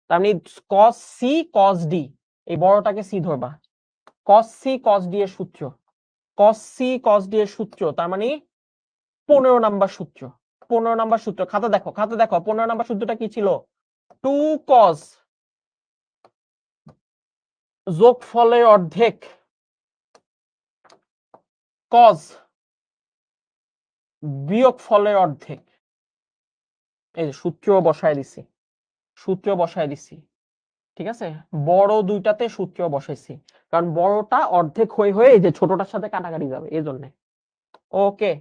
তার মানে cos c cos d, এই বড়টাকে c ধরবা, cos c cos d এর সূত্র, cos c cos d এর সূত্র, তার মানে 15 নাম্বার সূত্র। 15 নাম্বার সূত্র, খাতা দেখো, খাতা দেখো, 15 নাম্বার সূত্রটা কি ছিল, 2 cos যোগফলের অর্ধেক cos বিয়োগ ফলের অর্ধেক। এই যে সূত্র বসায় দিছি, সূত্র বসায় দিছি। ঠিক আছে, বড় দুইটাতে সূত্র বসাইছি, কারণ বড়টা অর্ধেক হয়ে হয়ে এই যে ছোটটার সাথে কাটাকাটি যাবে, এই জন্য। ওকে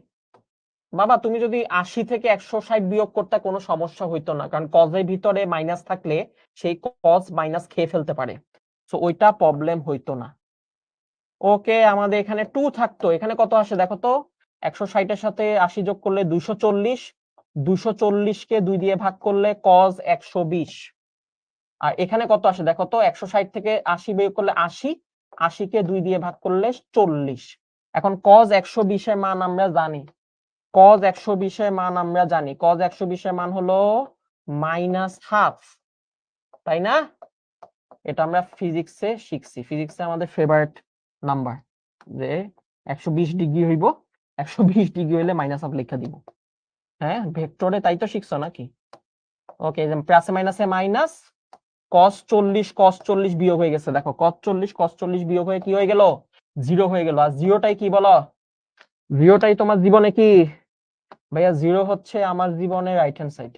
বাবা, তুমি যদি 80 থেকে 160 বিয়োগ করতে কোনো সমস্যা হইতো না, কারণ কজের ভিতরে মাইনাস থাকলে সেই কজ মাইনাস খেয়ে ফেলতে পারে, তো ওইটা প্রবলেম হইতো না। ওকে, আমাদের এখানে 2 থাকতো, এখানে কত আসে দেখো তো, 160 এর সাথে 80 যোগ করলে 240, 240 কে 2 দিয়ে ভাগ করলে cos 120। আর এখানে কত আসে দেখো তো, 160 থেকে 80 বিয়োগ করলে 80, 80 কে 2 দিয়ে ভাগ করলে 40। এখন cos 120 এর মান আমরা জানি, cos 120 এর মান আমরা জানি, cos 120 এর মান হলো -1/2, তাই না? এটা আমরা ফিজিক্সে শিখছি, ফিজিক্সে আমাদের ফেভারিট নাম্বার, যে 120 ডিগ্রি হইব, 120 ডিগ্রি হইলে -1/2 লেখা দিব। হ্যাঁ, ভেক্টরে তাই তো শিখছো নাকি? ওকে, প্লাসে মাইনাসে মাইনাস, cos 40 cos 40 বিয়োগ হয়ে গেছে, দেখো cos 40 বিয়োগ হয়ে কি হয়ে গেল, 0 হয়ে গেল। আর 0টাই কি বলো, 0টাই তোমার জীবনে কি ভাইয়া, 0 হচ্ছে আমার জীবনে রাইট হ্যান্ড সাইড।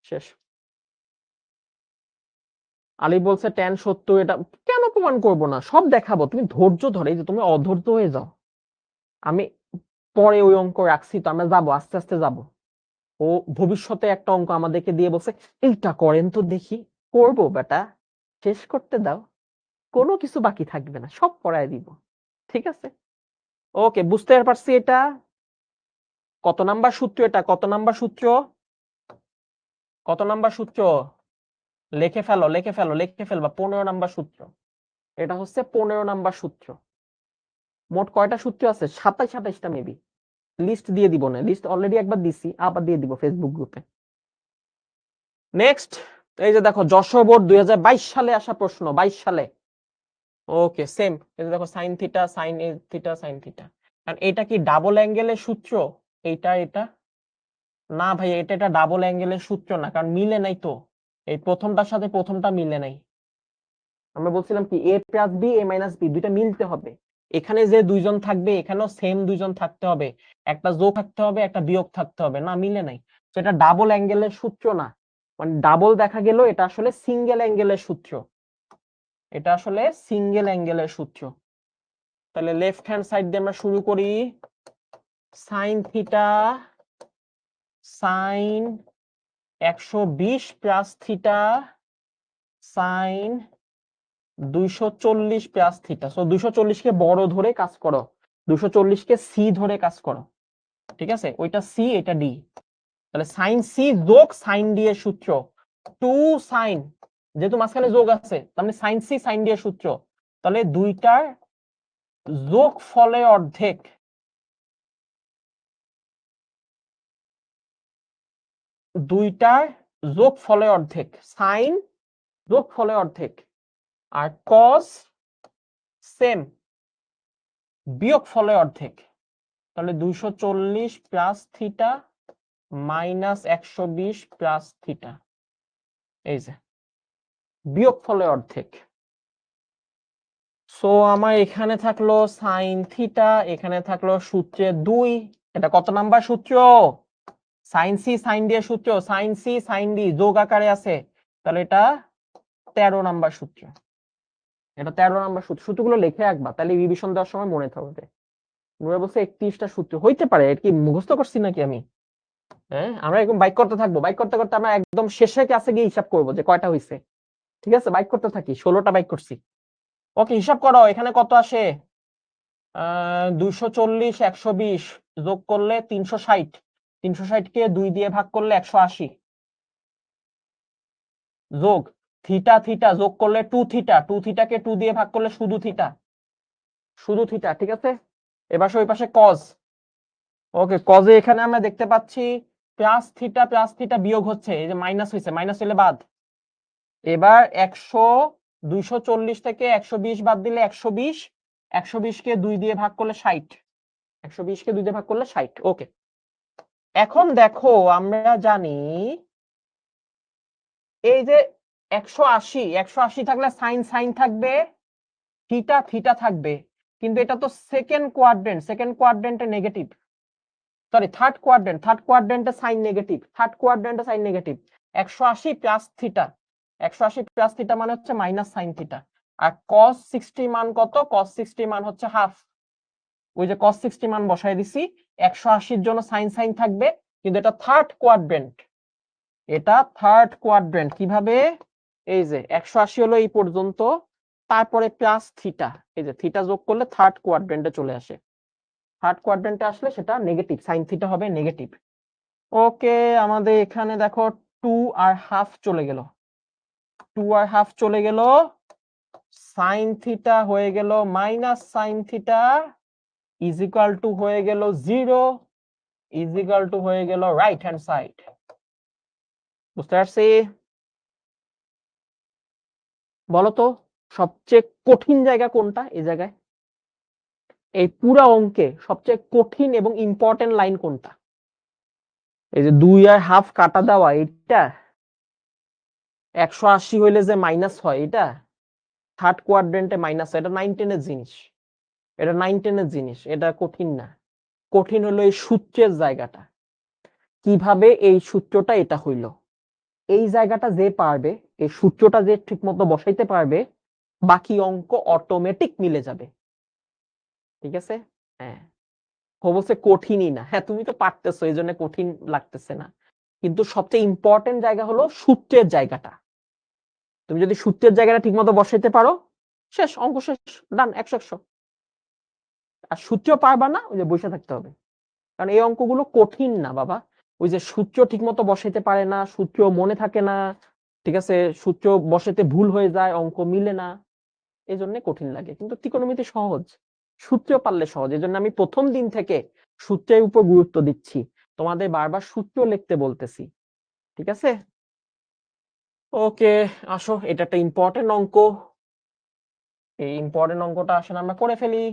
শেষ। আলী বলছে tan 70, এটা কেন প্রমাণ করব না, সব দেখাবো, তুমি ধৈর্য ধরে, এই যে তুমি অধৈর্য হয়ে যাও। আমি পরে ওই অঙ্ক রাখছি তো, আমরা যাবো, আস্তে আস্তে যাব। ও ভবিষ্যতে একটা অঙ্ক আমাদেরকে দিয়ে বলছে এইটা করেন তো দেখি, করব বেটা, শেষ করতে দাও, কোনো কিছু বাকি থাকবে না, সব পড়ায় দিব। ঠিক আছে, ওকে, বুঝতে পারছি। এটা কত নাম্বার সূত্র, এটা কত নাম্বার সূত্র, কত নাম্বার সূত্র, লিখে ফেলো, লিখে ফেলো, লিখে ফেলবা, 15 নাম্বার সূত্র। এটা হচ্ছে 15 নাম্বার সূত্র। মোট কয়টা সূত্র আছে, 27-28টা মেবি। লিস্ট দিয়ে দিব না, লিস্ট অলরেডি একবার দিছি, আবার দিয়ে দিব ফেসবুক গ্রুপে। নেক্সট, এই যে দেখো যশোর বোর্ড 2022 সালে আসা প্রশ্ন, 22 সালে। ওকে, সেম, এই যে দেখো sin theta sin a theta sin theta, কারণ এটা কি ডাবল অ্যাঙ্গেলের সূত্র, এইটা এটা না ভাই, এটা ডাবল অ্যাঙ্গেলের সূত্র না, কারণ মিলে নাই তো, এই প্রথমটার সাথে প্রথমটা মিলে নাই। আমরা বলছিলাম কি A plus B A minus B দুইটা মিলতে হবে, এখানে যে দুইজন থাকবে এখানেও সেম দুইজন থাকতে হবে, একটা যোগ থাকতে হবে একটা বিয়োগ থাকতে হবে, না মিলে নাই। তো এটা ডাবল অ্যাঙ্গেলের সূত্র না, মানে ডাবল দেখা গেল, এটা আসলে সিঙ্গেল অ্যাঙ্গেলের সূত্র, এটা আসলে সিঙ্গেল অ্যাঙ্গেলের সূত্র। তাহলে লেফট হ্যান্ড সাইড দিয়ে আমরা শুরু করি। Sine theta sine 120 plus theta sine 240 plus theta. So 240 কে বড় ধরে কাজ করো, 240 কে সি ধরে কাজ করো, ঠিক আছে, ওইটা সি এটা ডি। তাহলে সাইন সি যোগ সাইন ডি এর সূত্র 2 সাইন, যেহেতু মাঝখানে যোগ আছে তার মানে সাইন সি সাইন ডি এর সূত্র, তাহলে দুইটার যোগ ফলে অর্ধেক, দুইটার যোগ ফলে অর্ধেক, সাইন যোগ ফলে অর্ধেক, আর কস সেম বিয়োগ ফলে অর্ধেক। তাহলে 240 plus theta minus 120 plus theta, এই যে বিয়োগ ফলে অর্ধেক। সো আমার এখানে থাকলো সাইন থিটা, এখানে থাকলো সূত্রে 2, এটা কত নাম্বার সূত্র? সাইন সি সাইন ডি এর সূত্র, সাইন সি সাইন ডি যোগ আকারে আছে, তাহলে এটা 13 নাম্বার সূত্র, এটা 13 নাম্বার সূত্র। সূত্রগুলো লিখে রাখবা, তাহলে রিভিশন দেওয়ার সময় মনে থাকবে। মনে বলছে 31টা সূত্র হইতে পারে, এটা কি মুখস্থ করছি নাকি আমি? হ্যাঁ, আমরা এরকম বাইক করতে থাকবো, বাইক করতে করতে আমরা একদম শেষে কাছে গিয়ে হিসাব করবো যে কয়টা হয়েছে, ঠিক আছে, বাইক করতে থাকি, 16টা বাইক করছি। ওকে, হিসাব করো, এখানে কত আসে? 240 120 যোগ করলে 360, 360 কে 2 দিয়ে ভাগ করলে 180, যোগ থিটা থিটা যোগ করলে 2 থিটা, 2 থিটাকে 2 দিয়ে ভাগ করলে শুধু থিটা, শুধু থিটা, ঠিক আছে। এবার ওই পাশে কজ, ওকে, কজে এখানে আমরা দেখতে পাচ্ছি প্লাস থিটা বিয়োগ হচ্ছে, এই যে মাইনাস হয়েছে, মাইনাস হলে বাদ। এবার 240 থেকে 120 বাদ দিলে 120, 120 কে 2 দিয়ে ভাগ করলে 60, 120 কে 2 দিয়ে ভাগ করলে 60। ওকে, এখন দেখো আমরা জানি এই যে 180 থাকলে সাইন সাইন থাকবে, থিটা থিটা থাকবে, কিন্তু এটা তো সেকেন্ড কোয়াড্রেন্টে নেগেটিভ, সরি থার্ড কোয়াড্রেন্টে sine negative, 180 plus theta, 180 plus theta মানে হচ্ছে মাইনাস সাইন থিটা, আর cos 60 মান কত? cos 60 মান হচ্ছে হাফ, ওই যে cos 60 মান বসাই দিছি। 180 জন্য সাইন সাইন থাকবে, কিন্তু এটা থার্ড কোয়াড্রেন্ট, এটা থার্ড কোয়াড্রেন্ট। কিভাবে? এই যে 180 হলো এই পর্যন্ত, তারপরে প্লাস থিটা, এই যে থিটা যোগ করলে থার্ড কোয়াড্রেন্টে চলে আসে, থার্ড কোয়াড্রেন্টে আসলে সেটা নেগেটিভ, সাইন থিটা হবে নেগেটিভ। ওকে, আমাদের এখানে দেখো 2 আর হাফ চলে গেল, 2 আর হাফ চলে গেল, সাইন থিটা হয়ে গেল minus sine theta is equal two হয়ে গেল 0, ইজ ইকুয়াল টু হয়ে গেল রাইট হ্যান্ড সাইড। বুঝতে পারছি? বলতো সবচেয়ে কঠিন জায়গা কোনটা এই জায়গায়? এই পুরা অঙ্কে সবচেয়ে কঠিন এবং ইম্পর্টেন্ট লাইন কোনটা? এই যে 2 আর হাফ কাটা দেওয়া, এটা 180 হইলে যে মাইনাস হয়, এটা থার্ড কোয়াড্রেন্টে মাইনাস, এটা 9-10 এর জিনিস, এটা 9-10 এর জিনিস, এটা কঠিন না। কঠিন হলো এই সূত্রের জায়গাটা, কিভাবে এই সূত্রটা এটা হইল, এই জায়গাটা যে পারবে, এই সূত্রটা যে ঠিক মতো বসাইতে পারবে, বাকি অঙ্ক অটোমেটিক মিলে যাবে, ঠিক আছে। হ্যাঁ, অবশ্য কঠিনই না, হ্যাঁ তুমি তো পারতেছো এই জন্য কঠিন লাগতেছে না, কিন্তু সবচেয়ে ইম্পর্টেন্ট জায়গা হলো সূত্রের জায়গাটা। তুমি যদি সূত্রের জায়গাটা ঠিক মতো বসাইতে পারো, শেষ, অঙ্ক শেষ, ডান, 100-100। আর সূত্র পারবা না, ওই যে বসে থাকতে হবে, কারণ এই অঙ্কগুলো কঠিন না বাবা, ওই যে সূত্র ঠিক মতো বসাইতে পারে না, সূত্র মনে থাকে না, ঠিক আছে, সূত্র বসাইতে ভুল হয়ে যায়, অঙ্ক মিলে না, এই জন্য কঠিন লাগে। কিন্তু ত্রিকোণমিতি সহজ, সূত্র পারলে সহজ, এই জন্য আমি প্রথম দিন থেকে সূত্রের উপর গুরুত্ব দিচ্ছি, তোমাদের বারবার সূত্র লিখতে বলতেছি, ঠিক আছে। ওকে, আসো, এটা একটা ইম্পর্টেন্ট অঙ্ক, এই ইম্পর্টেন্ট অঙ্কটা আসলে আমরা করে ফেলি।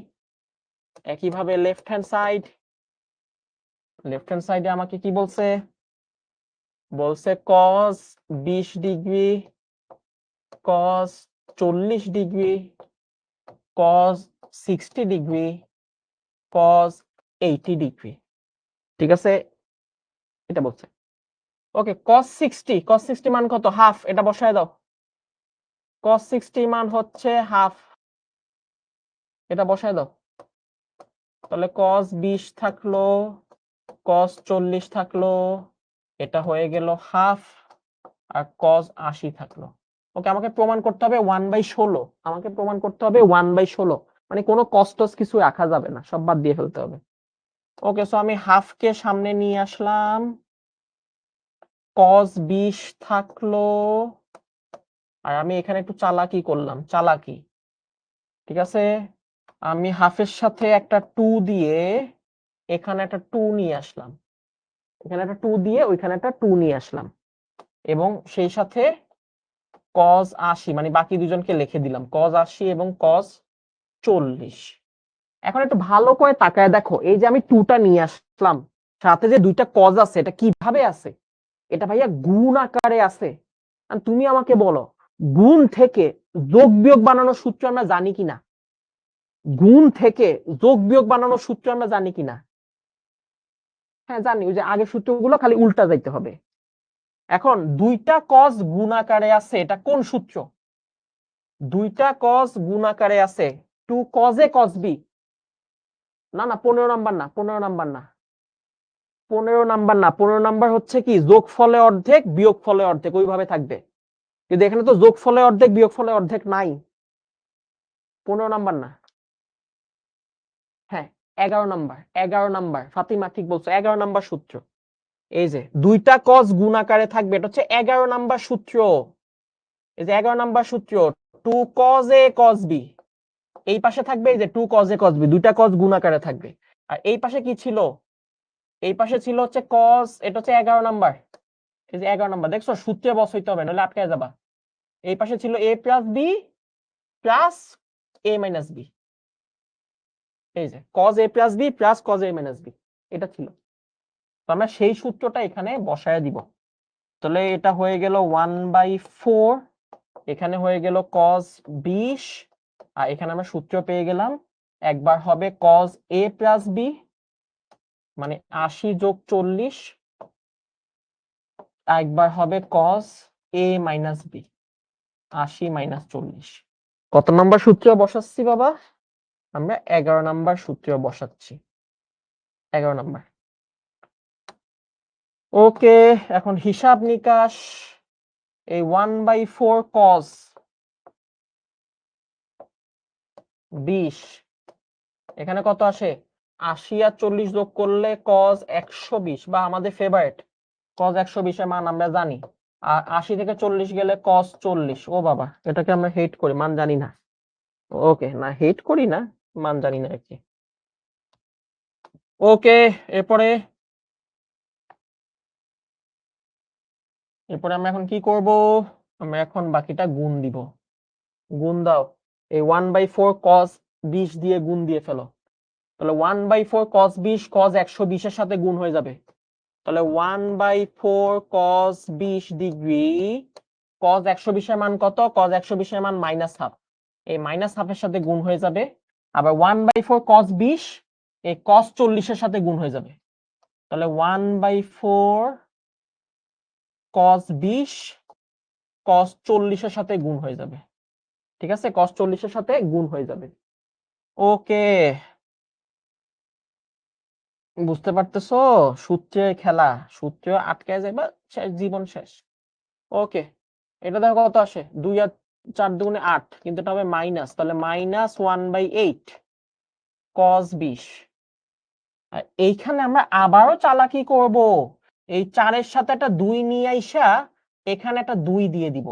একইভাবে লেফট হ্যান্ড সাইডে আমাকে কি বলছে? বলছে cos 20 degree, cos 40 degree, cos 60 degree, cos 80 degree. ঠিক আছে, এটা বলছে। ওকে, cos 60 মান কত? হাফ। এটা বসায় দাও। cos 60 মান হচ্ছে হাফ, এটা বসায় দাও। তাহলে cos 20 থাকলো, cos 40 থাকলো, এটা হয়ে গেল হাফ, আর cos 80 থাকলো। ওকে, আমাকে প্রমাণ করতে হবে 1/16। আমাকে প্রমাণ করতে হবে 1/16, মানে কোনো কষ্ট কিছু রাখা যাবে না, সব বাদ দিয়ে ফেলতে হবে। ওকে, সো আমি হাফকে সামনে নিয়ে আসলাম, cos 20 থাকলো, আর আমি এখানে একটু চালাকি করলাম, চালাকি। ঠিক আছে, আমি হাফের সাথে একটা 2 দিয়ে এখানে একটা 2 নিয়ে আসলাম, এখানে একটা 2 দিয়ে ওইখানে একটা 2 নিয়ে আসলাম, এবং সেই সাথে cos 80, মানে বাকি দুজনকে লিখে দিলাম, cos 80 এবং cos 40। এখন একটু ভালো করে তাকায় দেখো, এই যে আমি 2টা নিয়ে আসলাম, সাথে যে দুইটা cos আছে, এটা কিভাবে আছে? এটা ভাইয়া গুণ আকারে আছে। আর তুমি আমাকে বলো, গুণ থেকে যোগ বিয়োগ বানানোর সূত্র আমরা জানি কিনা? গুণ থেকে যোগ বিয়োগ বানানোর সূত্র আমরা জানি কিনা? হ্যাঁ জানি, ওই যে আগের সূত্রগুলো খালি উল্টা যাইতে হবে। এখন দুইটা cos গুণ আকারে আছে, এটা কোন সূত্র? দুইটা cos গুণ আকারে আছে, 2 cos a cos b। না না, 15 নাম্বার না, 15 নাম্বার না, 15 নাম্বার না, 15 নাম্বার হচ্ছে কি যোগ ফলে অর্ধেক বিয়োগ ফলে অর্ধেক, ওইভাবে থাকবে। কিন্তু এখানে তো যোগ ফলে অর্ধেক বিয়োগ ফলে অর্ধেক নাই, 15 নাম্বার না। হ্যাঁ 11 নাম্বার, 11 নাম্বার, ফাতিমা ঠিক বলছো, 11 নাম্বার সূত্র। এই যে দুইটা cos গুণ আকারে থাকবে, এটা হচ্ছে 11 নাম্বার সূত্র। এই যে 11 নাম্বার সূত্র, 2 cos a cos b। এই পাশে থাকবে এই যে 2 cos a cos b, দুইটা cos গুণ আকারে থাকবে। আর এই পাশে কি ছিল? এই পাশে ছিল হচ্ছে cos, এটা হচ্ছে 11 নাম্বার। এই যে 11 নাম্বার, দেখছো সূত্রে বসাইতে হবে নাহলে আটকায় যাবা। এই পাশে ছিল a plus b plus a minus b। এই যে cos a plus b plus cos a minus b, এটা ছিল। তো আমরা সেই সূত্রটা এখানে বসায় দিব। তাহলে এটা হয়ে গেল 1/4, এখানে হয়ে গেল cos 20, আর এখানে আমরা সূত্র পেয়ে গেলাম, একবার হবে cos a প্লাস b, মানে 80 যোগ 40, একবার হবে cos a minus b, 80 minus 40। কত নাম্বার সূত্র বসাচ্ছি বাবা? আমরা 11 নাম্বার সূত্র বসাচ্ছি, 11 নাম্বার। ওকে, এখন হিসাব নিকাশ। এই 1/4 cos 20, এখানে কত আসে? 80 আর 40 যোগ করলে cos 120, বা আমাদের ফেভারিট cos 120 এর মান আমরা জানি। আর 80 থেকে 40 গেলে cos 40। ও বাবা, এটাকে আমরা হেট করি, মান জানি না। ওকে, না হেট করি না, মান জানি না আর কি। ওকে, এরপরে আমরা এখন কি করব? আমরা এখন বাকিটা গুণ দিব। গুণ দাও, এই 1/4 cos 20 দিয়ে গুণ দিয়ে ফেলো। তাহলে 1/4 cos 20 cos 120 এর সাথে গুণ হয়ে যাবে। তাহলে 1/4 cos 20 ডিগ্রি, cos 120 এর মান কত? cos 120 এর মান -হাফ, এই -হাফ এর সাথে গুণ হয়ে যাবে। আবার 1/4 cos 20 এই cos 40 এর সাথে গুণ হয়ে যাবে। তাহলে 1/4 cos 20 cos 40 এর সাথে গুণ হয়ে যাবে। ঠিক আছে, cos 40 এর সাথে গুণ হয়ে যাবে। ওকে, বুঝতে পারতেছো? সূত্রের খেলা, সূত্র আটকে যাবে, শেষ, জীবন শেষ। ওকে, এটা দেখো কত আসে, 2 আর 4 দুগুণে 8, কিন্তু এটা হবে মাইনাস, তাহলে -1/8 cos 20। আর এইখানে আমরা আবারও চালাকি করব, এই 4 এর সাথে একটা 2 নিয়ে আইসা এখানে একটা 2 দিয়ে দিব।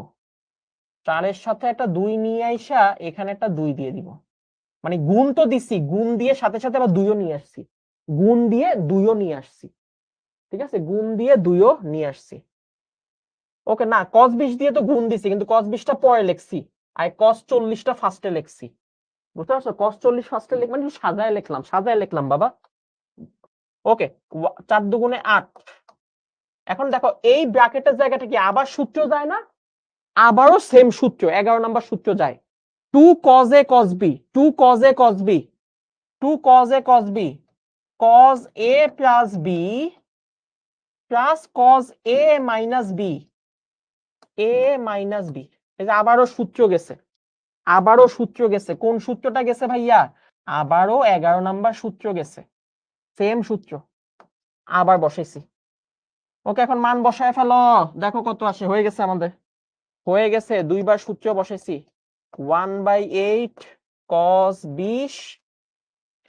4 এর সাথে একটা 2 নিয়ে আইসা এখানে একটা 2 দিয়ে দিব। মানে গুণ তো দিছি, গুণ দিয়ে সাথে সাথে আবার 2ও নিয়ে আসছি, গুণ দিয়ে 2ও নিয়ে আসছি। ঠিক আছে, গুণ দিয়ে 2ও নিয়ে আসছি। ওকে, না cos 20 দিয়ে তো গুণ দিছি, কিন্তু cos 20টা পরে লিখছি, আর cos 40টা ফার্স্টে লিখছি। বুঝতে পারছো? cos 40 ফার্স্টে লিখ মানে সাজায় লিখলাম, সাজায় লিখলাম বাবা। ওকে, 4 দুগুণে 8, এখন দেখো এই ব্র্যাকেটের জায়গাটা কি আবার সূত্র যায় না, আবারও সেম সূত্র 11 নাম্বার সূত্র যায়, 2 cos a cos b, 2 cos a cos b, 2 cos a cos b, cos a plus b plus cos a minus b, a minus b, এই যে আবারও সূত্র গেছে, আবারও সূত্র গেছে, কোন সূত্রটা গেছে ভাইয়া, আবারও 11 নাম্বার সূত্র গেছে, সেম সূত্র আবার বসাইছি। ওকে, এখন মান বসায় ফেলো, দেখো কত আসে, হয়ে গেছে আমাদের, হয়ে গেছে, দুইবার সূত্র বসাইছি, 1/8 cos 20,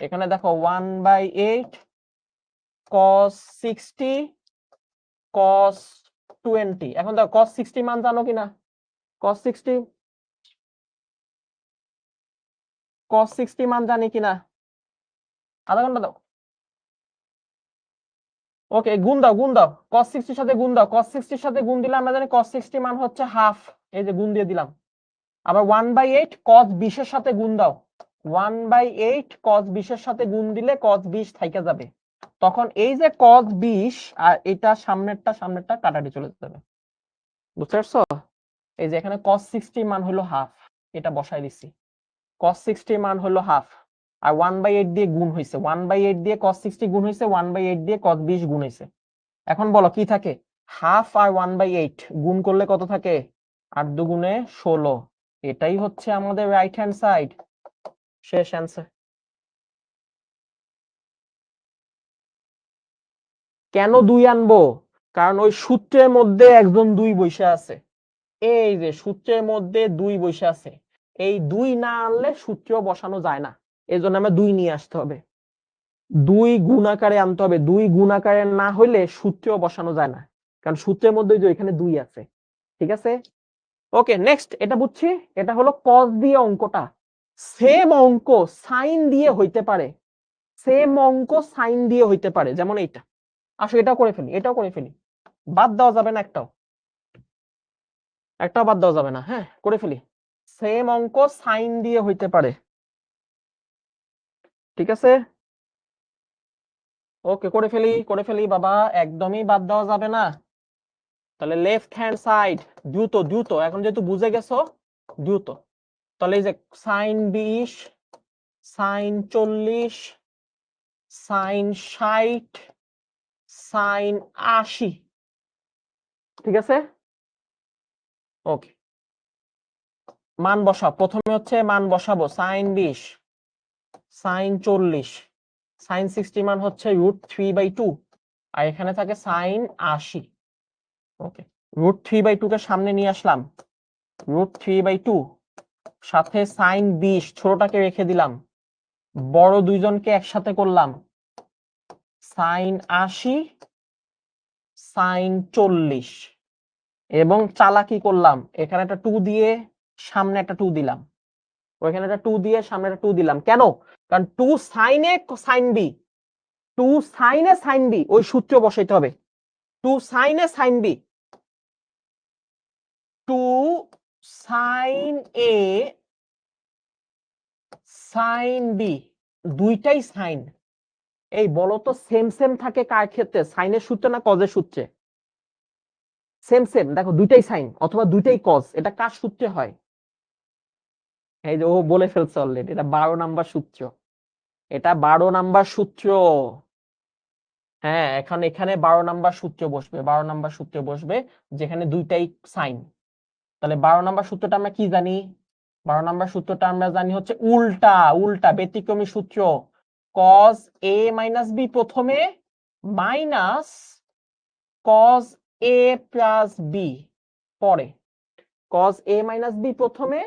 এখানে দেখো 1/8 cos 60 cos 20, এখন দেখো cos 60 মান জানো কিনা, cos 60 মান জানি কিনা, আধা ঘন্টা দাও। ওকে, গুণ দাও, গুণ দাও, cos 60 সাথে গুণ দাও, cos 60 সাথে গুণ দিলে আমরা জানি cos 60 মান হচ্ছে হাফ, এই যে গুণ দিয়ে দিলাম। আবার 1/8 cos 20 এর সাথে গুণ দাও, 1/8 cos 20 এর সাথে গুণ দিলে cos 20 থাইকা যাবে, তখন এই যে cos 20 আর এটা সামনেরটা কাটাটি চলে যাবে, বুঝতে পারছো? এই যে এখানে cos 60 মান হলো হাফ, এটা বসাই দিছি, cos 60 মান হলো হাফ, আর 1/8 দিয়ে গুণ হইছে, 1/8 দিয়ে cos 60 গুণ হইছে, 1/8 দিয়ে cos 20 গুণ হইছে। এখন বলো কি থাকে, হাফ আর 1/8 গুণ করলে কত থাকে, 8 দুগুণে 16, এটাই হচ্ছে আমাদের রাইট হ্যান্ড সাইড, শেষ অ্যান্সার। কেন 2 আনবো, কারণ ওই সূত্রের মধ্যে একজন 2 বসে আছে, এই যে সূত্রের মধ্যে 2 বসে আছে, এই 2 না আনলে সূত্র বসানো যায় না, এই জন্য আমরা 2 নিয়ে আসতে হবে, 2 গুণ আকারে আনতে হবে, 2 গুণ আকারে না হইলে সূত্র বসানো যায় না, কারণ সূত্রের মধ্যে যে এখানে 2 আছে, ঠিক আছে? ওকে, নেক্সট, এটা বুঝছি, এটা হলো cos দিয়ে অঙ্কটা, সেম অঙ্ক সাইন দিয়ে হইতে পারে, সেম অঙ্ক সাইন দিয়ে হইতে পারে, যেমন এইটা, আসো এটাও করে ফেলি, এটাও করে ফেলি, বাদ দেওয়া যাবে না, একটাও বাদ দেওয়া যাবে না, হ্যাঁ করে ফেলি, সেম অঙ্ক সাইন দিয়ে হইতে পারে, ঠিক আছে? ওকে, করে ফেলি বাবা, একদমই বাদ দেওয়া যাবে না। তাহলে লেফট হ্যান্ড সাইড, দ্রুত দ্রুত, এখন যেহেতু বুঝে গেছো দ্রুত, তাহলে এই যে সাইন 20, সাইন 40, সাইন 60, সাইন 80, ঠিক আছে? ওকে, মান বসাও, প্রথমে হচ্ছে মান বসাবো, সাইন 20, সাইন 40, সাইন 60 মান হচ্ছে √3/2, আর এখানে থাকে সাইন 80। ওকে, √3/2 কে সামনে নিয়ে আসলাম, √3/2, সাথে সাইন 20 ছোটটাকে রেখে দিলাম, বড় দুইজনকে একসাথে করলাম, সাইন 80, সাইন 40, এবং চালাকি করলাম, এখানে একটা 2 দিয়ে সামনে একটা 2 দিলাম, ওইখানে একটা 2 দিয়ে সামনে একটা 2 দিলাম, কেন? কারণ 2 সাইনে সাইন বি, 2 সাইনে সাইন বি, ওই সূত্র বসাইতে হবে, 2 সাইনে sign B, 2 sine A sign B, দুইটাই সাইন, এই বলো তো সেম সেম থাকে কার ক্ষেত্রে, সাইনের সূত্রে না কজের সূত্রে? সেম সেম, দেখো দুইটাই সাইন অথবা দুইটাই কজ, এটা কার সূত্রে হয়? এই যে ও বলে ফেলছে অলরেডি, এটা 12 নাম্বার সূত্র, এটা 12 নাম্বার সূত্র, হ্যাঁ এখন এখানে 12 নাম্বার সূত্র বসবে, 12 নাম্বার সূত্র বসবে, যেখানে দুইটাই সাইন। তাহলে 12 নাম্বার সূত্রটা আমরা কি জানি, 12 নাম্বার সূত্রটা আমরা জানি হচ্ছে উল্টা, উল্টা ব্যতিক্রমী সূত্র, cos a minus b প্রথমে, minus cos a plus b পরে, cos a minus b প্রথমে,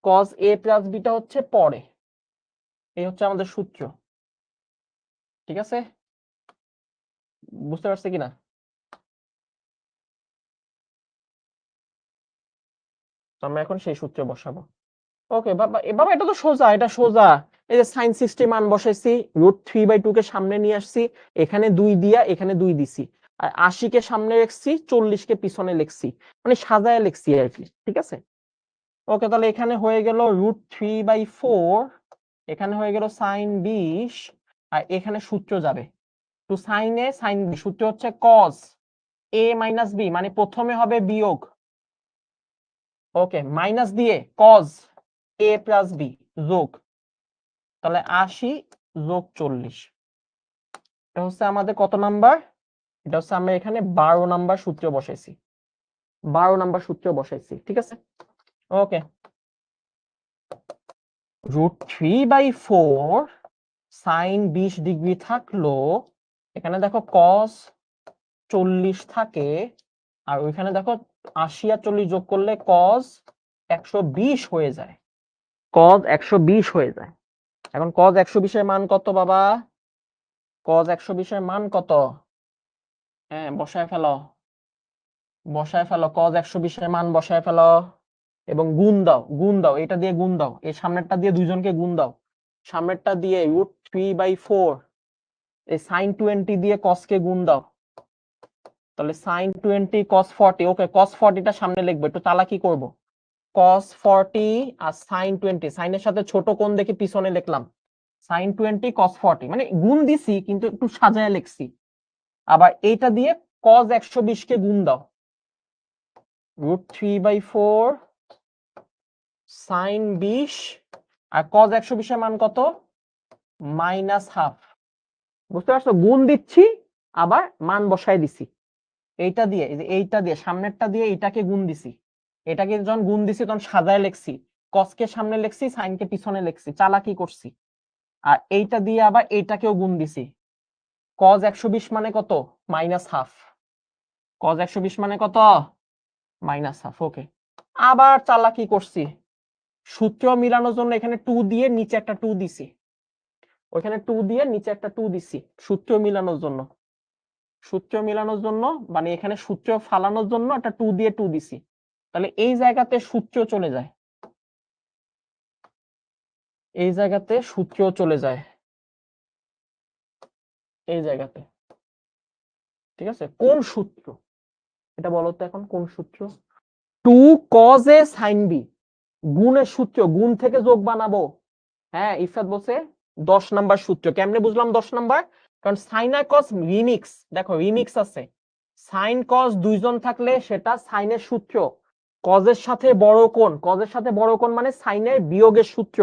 cos a plus b টা হচ্ছে পরে, এই হচ্ছে আমাদের সূত্র, ঠিক আছে? বুঝতে পারছে কিনা? তো আমরা এখন সেই সূত্রে বসাবো। ওকে বাবা, বাবা এটা তো সোজা, এটা সোজা, এই যে সাইন 60 মান বসাইছি, √3/2 কে সামনে নিয়ে আসছি, এখানে 2 দিয়া এখানে 2 দিছি, আর 80 কে সামনে লিখছি, 40 কে পিছনে লিখছি, মানে সাজায় লিখছি আর কি, ঠিক আছে? ওকে, তাহলে এখানে হয়ে গেল √3/4, এখানে হয়ে গেল সাইন 20, আর এখানে সূত্র যাবে, two sign A sign B, সূত্র হচ্ছে cos এ মাইনাস বি, মানে প্রথমে হবে বিয়োগ, ওকে, মাইনাস দিয়ে কজ এ প্লাস বি যোগ, তাহলে 80 যোগ 40, এটা হচ্ছে আমাদের কত নাম্বার? এটা হচ্ছে আমরা এখানে 12 নাম্বার সূত্র বসাইছি, 12 নাম্বার সূত্র বসাইছি, ঠিক আছে। ওকে, √3/4 সাইন 20 ডিগ্রি থাকলো, এখানে দেখো কস 40 থাকে, আর ওইখানে দেখো 80 আর 40 যোগ করলে কস 120 হয়ে যায়, কস 120 হয়ে যায়। এখন কস 120 এর মান কত বাবা? কস 120 এর মান কত? হ্যাঁ, বসায় ফেলো, বসায় ফেলো, কস 120 এর মান বসায় ফেলো এবং গুণ দাও, গুণ দাও, এটা দিয়ে গুণ দাও, এই সামনেরটা দিয়ে দুইজনকে গুণ দাও, সামনেরটা দিয়ে √3/4 এই sin 20 দিয়ে cos কে গুণ দাও, তাহলে sin 20 cos 40, ওকে, cos 40 টা সামনে লিখবো, একটু চালাকি করব, cos 40 আর sin 20, sin এর সাথে ছোট কোণ দেখে পিছনে লিখলাম, sin 20 cos 40, মানে গুণ দিছি কিন্তু একটু সাজায় লিখছি। আবার এইটা দিয়ে cos 120 কে গুণ দাও, √3/4 sin 20 আর cos 120 এর মান কত? -½ বুঝতে পারছো? গুণ দিচ্ছি আবার মান বসায় দিছি, এইটা দিয়ে, এই যে এইটা দিয়ে, সামনেরটা দিয়ে এইটাকে গুণ দিছি, এটাকে যখন গুণ দিছি তখন সাজায় লিখছি, cos কে সামনে লিখছি, sin কে পিছনে লিখছি, চালাকি করছি। আর এইটা দিয়ে আবার এইটাকেও গুণ দিছি, cos 120 মানে কত? -½ cos 120 মানে কত? -½ ওকে, আবার চালাকি করছি, সূত্র মিলানোর জন্য এখানে 2 দিয়ে নিচে একটা 2 দিছি, ওইখানে 2 দিয়ে নিচে একটা 2 দিছি, সূত্র মিলানোর জন্য, সূত্র মিলানোর জন্য, মানে এখানে সূত্র ফালানোর জন্য একটা 2 দিয়ে 2 দিছি, তাহলে এই জায়গাতে সূত্র চলে যায়, এই জায়গাতে সূত্র চলে যায়, এই জায়গাতে, ঠিক আছে। কোন সূত্র এটা বলো তো এখন, কোন সূত্র? 2 cos a sin b, গুণের সূত্র, গুণ থেকে যোগ বানাবো, হ্যাঁ, ইফাত বলছে 10 নাম্বার সূত্র। কেমনে বুঝলাম 10 নাম্বার? কারণ সাইন আর কস রিমিক্স, দেখো রিমিক্স আছে, সাইন কস দুইজন থাকলে সেটা সাইনের সূত্র, কজের সাথে বড় কোণ, কজের সাথে বড় কোণ মানে সাইনের বিয়োগের সূত্র,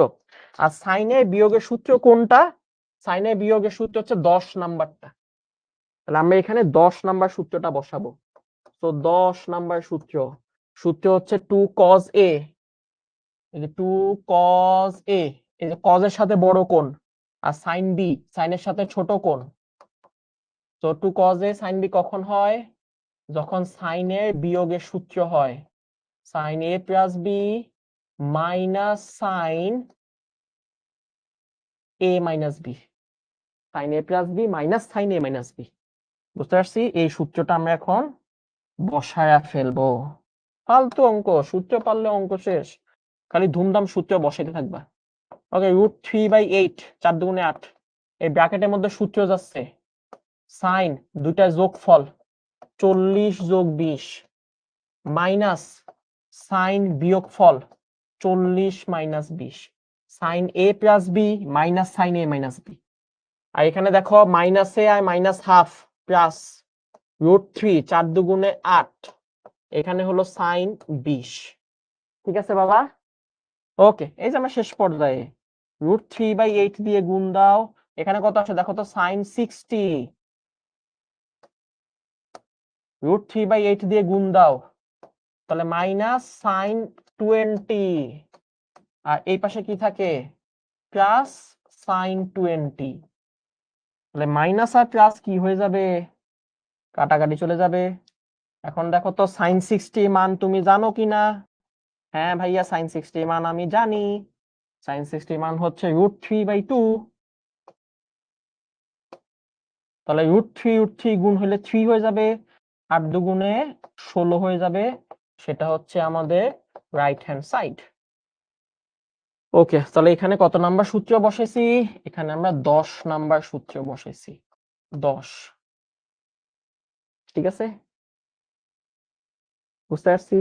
আর সাইনের বিয়োগের সূত্র কোনটা? সাইনের বিয়োগের সূত্র হচ্ছে 10 নাম্বারটা, তাহলে আমরা এখানে 10 নাম্বার সূত্রটা বসাবো। তো 10 নাম্বার সূত্র, সূত্র হচ্ছে 2 cos a, এই যে 2 cos a, এই যে cos এর সাথে বড় কোণ, আর sin b, sin এর সাথে ছোট কোণ। তো 2 cos a sin b কখন হয়? যখন sin এর বিয়োগের সূত্র হয়, sin a plus b minus sin a minus b, sin a plus b minus sin a minus b, বুঝতে পারছি? এই সূত্রটা আমরা এখন বসায়া ফেলবো, ফালতু অঙ্ক, সূত্র পারলে অঙ্ক শেষ, খালি ধুমধাম সূত্র বসাইতে থাকবা। ওকে, √3/8, 4 দুগুণে 8, এই ব্র্যাকেটের মধ্যে সূত্র যাচ্ছে, সাইন দুইটা যোগফল 40 যোগ 20 মাইনাস সাইন বিয়োগফল 40 minus 20, sine a plus B minus sine a minus B, আর এখানে দেখো মাইনাস এ আর -½ প্লাস √3, 4 দুগুণে 8, এখানে হলো সাইন 20, ঠিক আছে বাবা? ওকে, এই যে আমরা শেষ পর্যায়ে, √3/8 দিয়ে গুণ দাও, এখানে কত আসে দেখো তো, সাইন 60, √3/8 দিয়ে গুণ দাও, তাহলে মাইনাস সাইন 20, আর এই পাশে কি থাকে? প্লাস সাইন 20, তাহলে মাইনাস আর প্লাস কি হয়ে যাবে? কাটাকাটি চলে যাবে। এখন দেখো তো সাইন 60 মান তুমি জানো কিনা? হ্যাঁ ভাইয়া, সাইন 60 মান আমি জানি, সাইন 60 মান হচ্ছে √3/2, তাহলে √3 গুণ হলে 3 হয়ে যাবে, 8 দুগুণে 16 হয়ে যাবে, সেটা হচ্ছে আমাদের রাইট হ্যান্ড সাইড। ওকে, তাহলে এখানে কত নাম্বার সূত্র বসাইছি? এখানে আমরা 10 নাম্বার সূত্র বসাইছি, 10, ঠিক আছে, বুঝতে পারছি?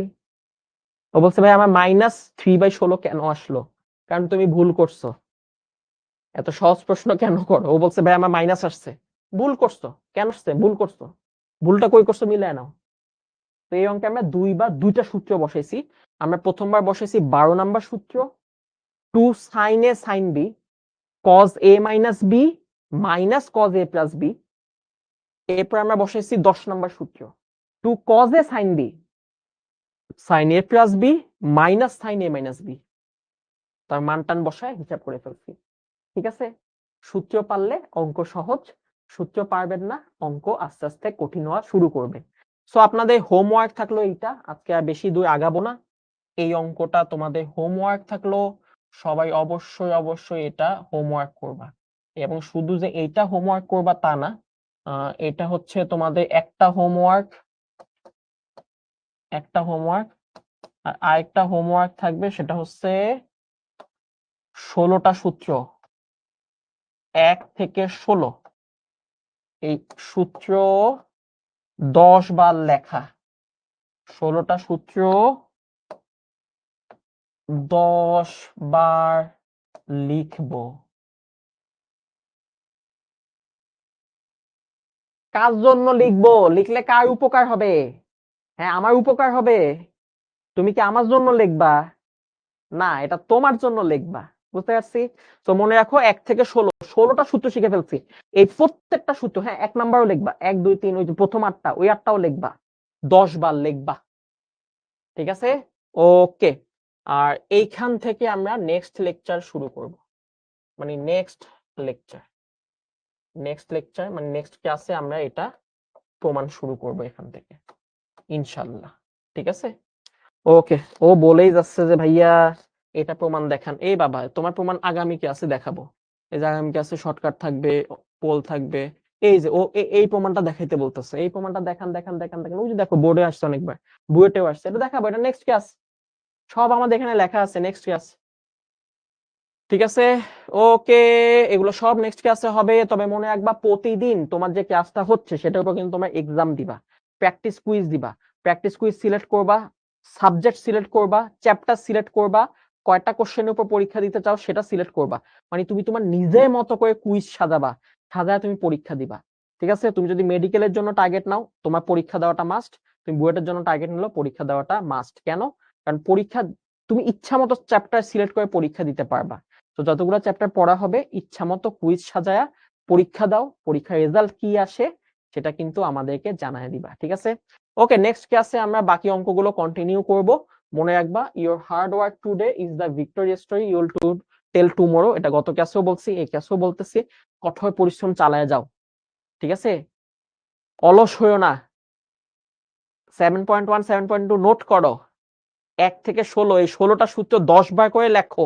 ও বলছে ভাই আমার -3/16 কেন আসলো? কারণ তুমি ভুল করছো, এত সহজ প্রশ্ন কেন করো? ও বলছে ভাই আমার মাইনাস আসছে, ভুল করছো, কেন আসছে? ভুল করছো, ভুলটা কই করছো মিলায় নাও। তো এই অঙ্কে আমরা দুইটা সূত্র বসাইছি। আমরা প্রথমবার বসাইছি 12 নাম্বার সূত্র, 2 sin a sin b cos a minus b minus cos a plus b। এরপর আমরা বসাইছি 10 নাম্বার সূত্র, 2 cos a sin b sin a plus b minus sin a minus b। তার মান টান বসায় হিসাব করে ফেলছি। ঠিক আছে, সূত্র পারলে অঙ্ক সহজ, সূত্র পারবেন না অঙ্ক আস্তে আস্তে কঠিন হওয়া শুরু করবে। সো আপনাদের হোমওয়ার্ক থাকলো এইটা, আজকে আর বেশি দূর আগাবো না। এই অঙ্কটা তোমাদের হোমওয়ার্ক থাকলো, সবাই অবশ্যই এটা হোমওয়ার্ক করবা। এবং শুধু যে এইটা হোমওয়ার্ক করবা তা না, এটা হচ্ছে তোমাদের একটা হোমওয়ার্ক আর আরেকটা হোমওয়ার্ক থাকবে, সেটা হচ্ছে 16টা সূত্র, 1 থেকে 16 এই সূত্র 10 বার লেখা। 16টা সূত্র 10 বার লিখবো। কার জন্য লিখবো? লিখলে কার উপকার হবে? হ্যাঁ, আমার উপকার হবে। তুমি কি আমার জন্য লিখবা? না, এটা তোমার জন্য লিখবা। বুঝতে পারছি? তো মনে রাখো 1 থেকে 16টা সূত্র শিখে ফেলছি। এই প্রত্যেকটা সূত্র, হ্যাঁ 1 নাম্বারও লিখবা, 1 2 3 ওই যে প্রথম 8টা, ওই 8টাও লিখবা, 10 বার লিখবা। ঠিক আছে, ওকে। আর এইখান থেকে আমরা নেক্সট লেকচার শুরু করব, মানে নেক্সট লেকচার মানে নেক্সট ক্লাসে আমরা এটা প্রমাণ শুরু করব এখান থেকে ইনশাআল্লাহ। ঠিক আছে, ওকে। ও বলেই যাচ্ছে যে ভাইয়া এটা প্রমাণ দেখান। এই বাবা, তোমার প্রমাণ আগামী ক্লাসে দেখাবো। এই যে আগামী ক্লাসে শর্টকাট থাকবে, পোল থাকবে। এই যে ও এই প্রমাণটা দেখাইতে বলতেছে, এই প্রমাণটা দেখান। ওই যে দেখো বোর্ডে আসছে অনেকবার, বুয়েটেও আসছে, এটা দেখাবো, এটা নেক্সট ক্লাস। সব আমাদের এখানে লেখা আছে নেক্সট ক্লাস। ঠিক আছে, ওকে, এগুলো সব নেক্সট ক্লাসে হবে। তবে মনে রাখবা প্রতিদিন তোমার যে ক্লাসটা হচ্ছে সেটার উপর কিন্তু তোমার এক্সাম দিবা, প্র্যাকটিস কুইজ দিবা। প্র্যাকটিস কুইজ সিলেক্ট করবা, সাবজেক্ট সিলেক্ট করবা, চ্যাপ্টার সিলেক্ট করবা, কয়টা কোশ্চেনের উপর পরীক্ষা দিতে চাও সেটা সিলেক্ট করবা। মানে তুমি তোমার নিজের মতো করে কুইজ সাজাবা, সাজায় তুমি পরীক্ষা দিবা। ঠিক আছে, তুমি যদি মেডিকেলের জন্য টার্গেট নাও, তোমার পরীক্ষা দেওয়াটা মাস্ট। তুমি বুয়েটের জন্য টার্গেট নিলো, পরীক্ষা দেওয়াটা মাস্ট। কেন? কারণ পরীক্ষা তুমি ইচ্ছা মতো চ্যাপ্টার সিলেক্ট করে পরীক্ষা দিতে পারবা। তো যতগুলো চ্যাপ্টার পড়া হবে ইচ্ছা মতো কুইজ সাজায়া পরীক্ষা দাও, পরীক্ষার রেজাল্ট কি আসে সেটা কিন্তু আমাদেরকে জানায় দিবা। ঠিক আছে, ওকে। নেক্সট ক্লাসে আমরা বাকি অঙ্কগুলো কন্টিনিউ করব। মনে রাখবা, your hard work today is the victory story you will tell tomorrow. এটা গত ক্লাসেও বলছি, এই ক্লাসেও বলতেছি, কঠোর পরিশ্রম চালায় যাও। ঠিক আছে, অলস হইও না। 7.1 7.2 নোট করো, 1 থেকে 16 এই 16টা সূত্র 10 বার করে লেখো।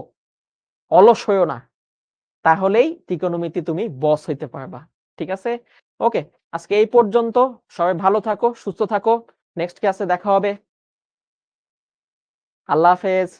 অলস হইও না, তাহলেই ত্রিকোণমিতি তুমি বস হইতে পারবা। ঠিক আছে, ওকে। আজকে এই পর্যন্ত, সবাই ভালো থাকো, সুস্থ থাকো। নেক্সট ক্লাসে দেখা হবে। আল্লাহ হাফেজ।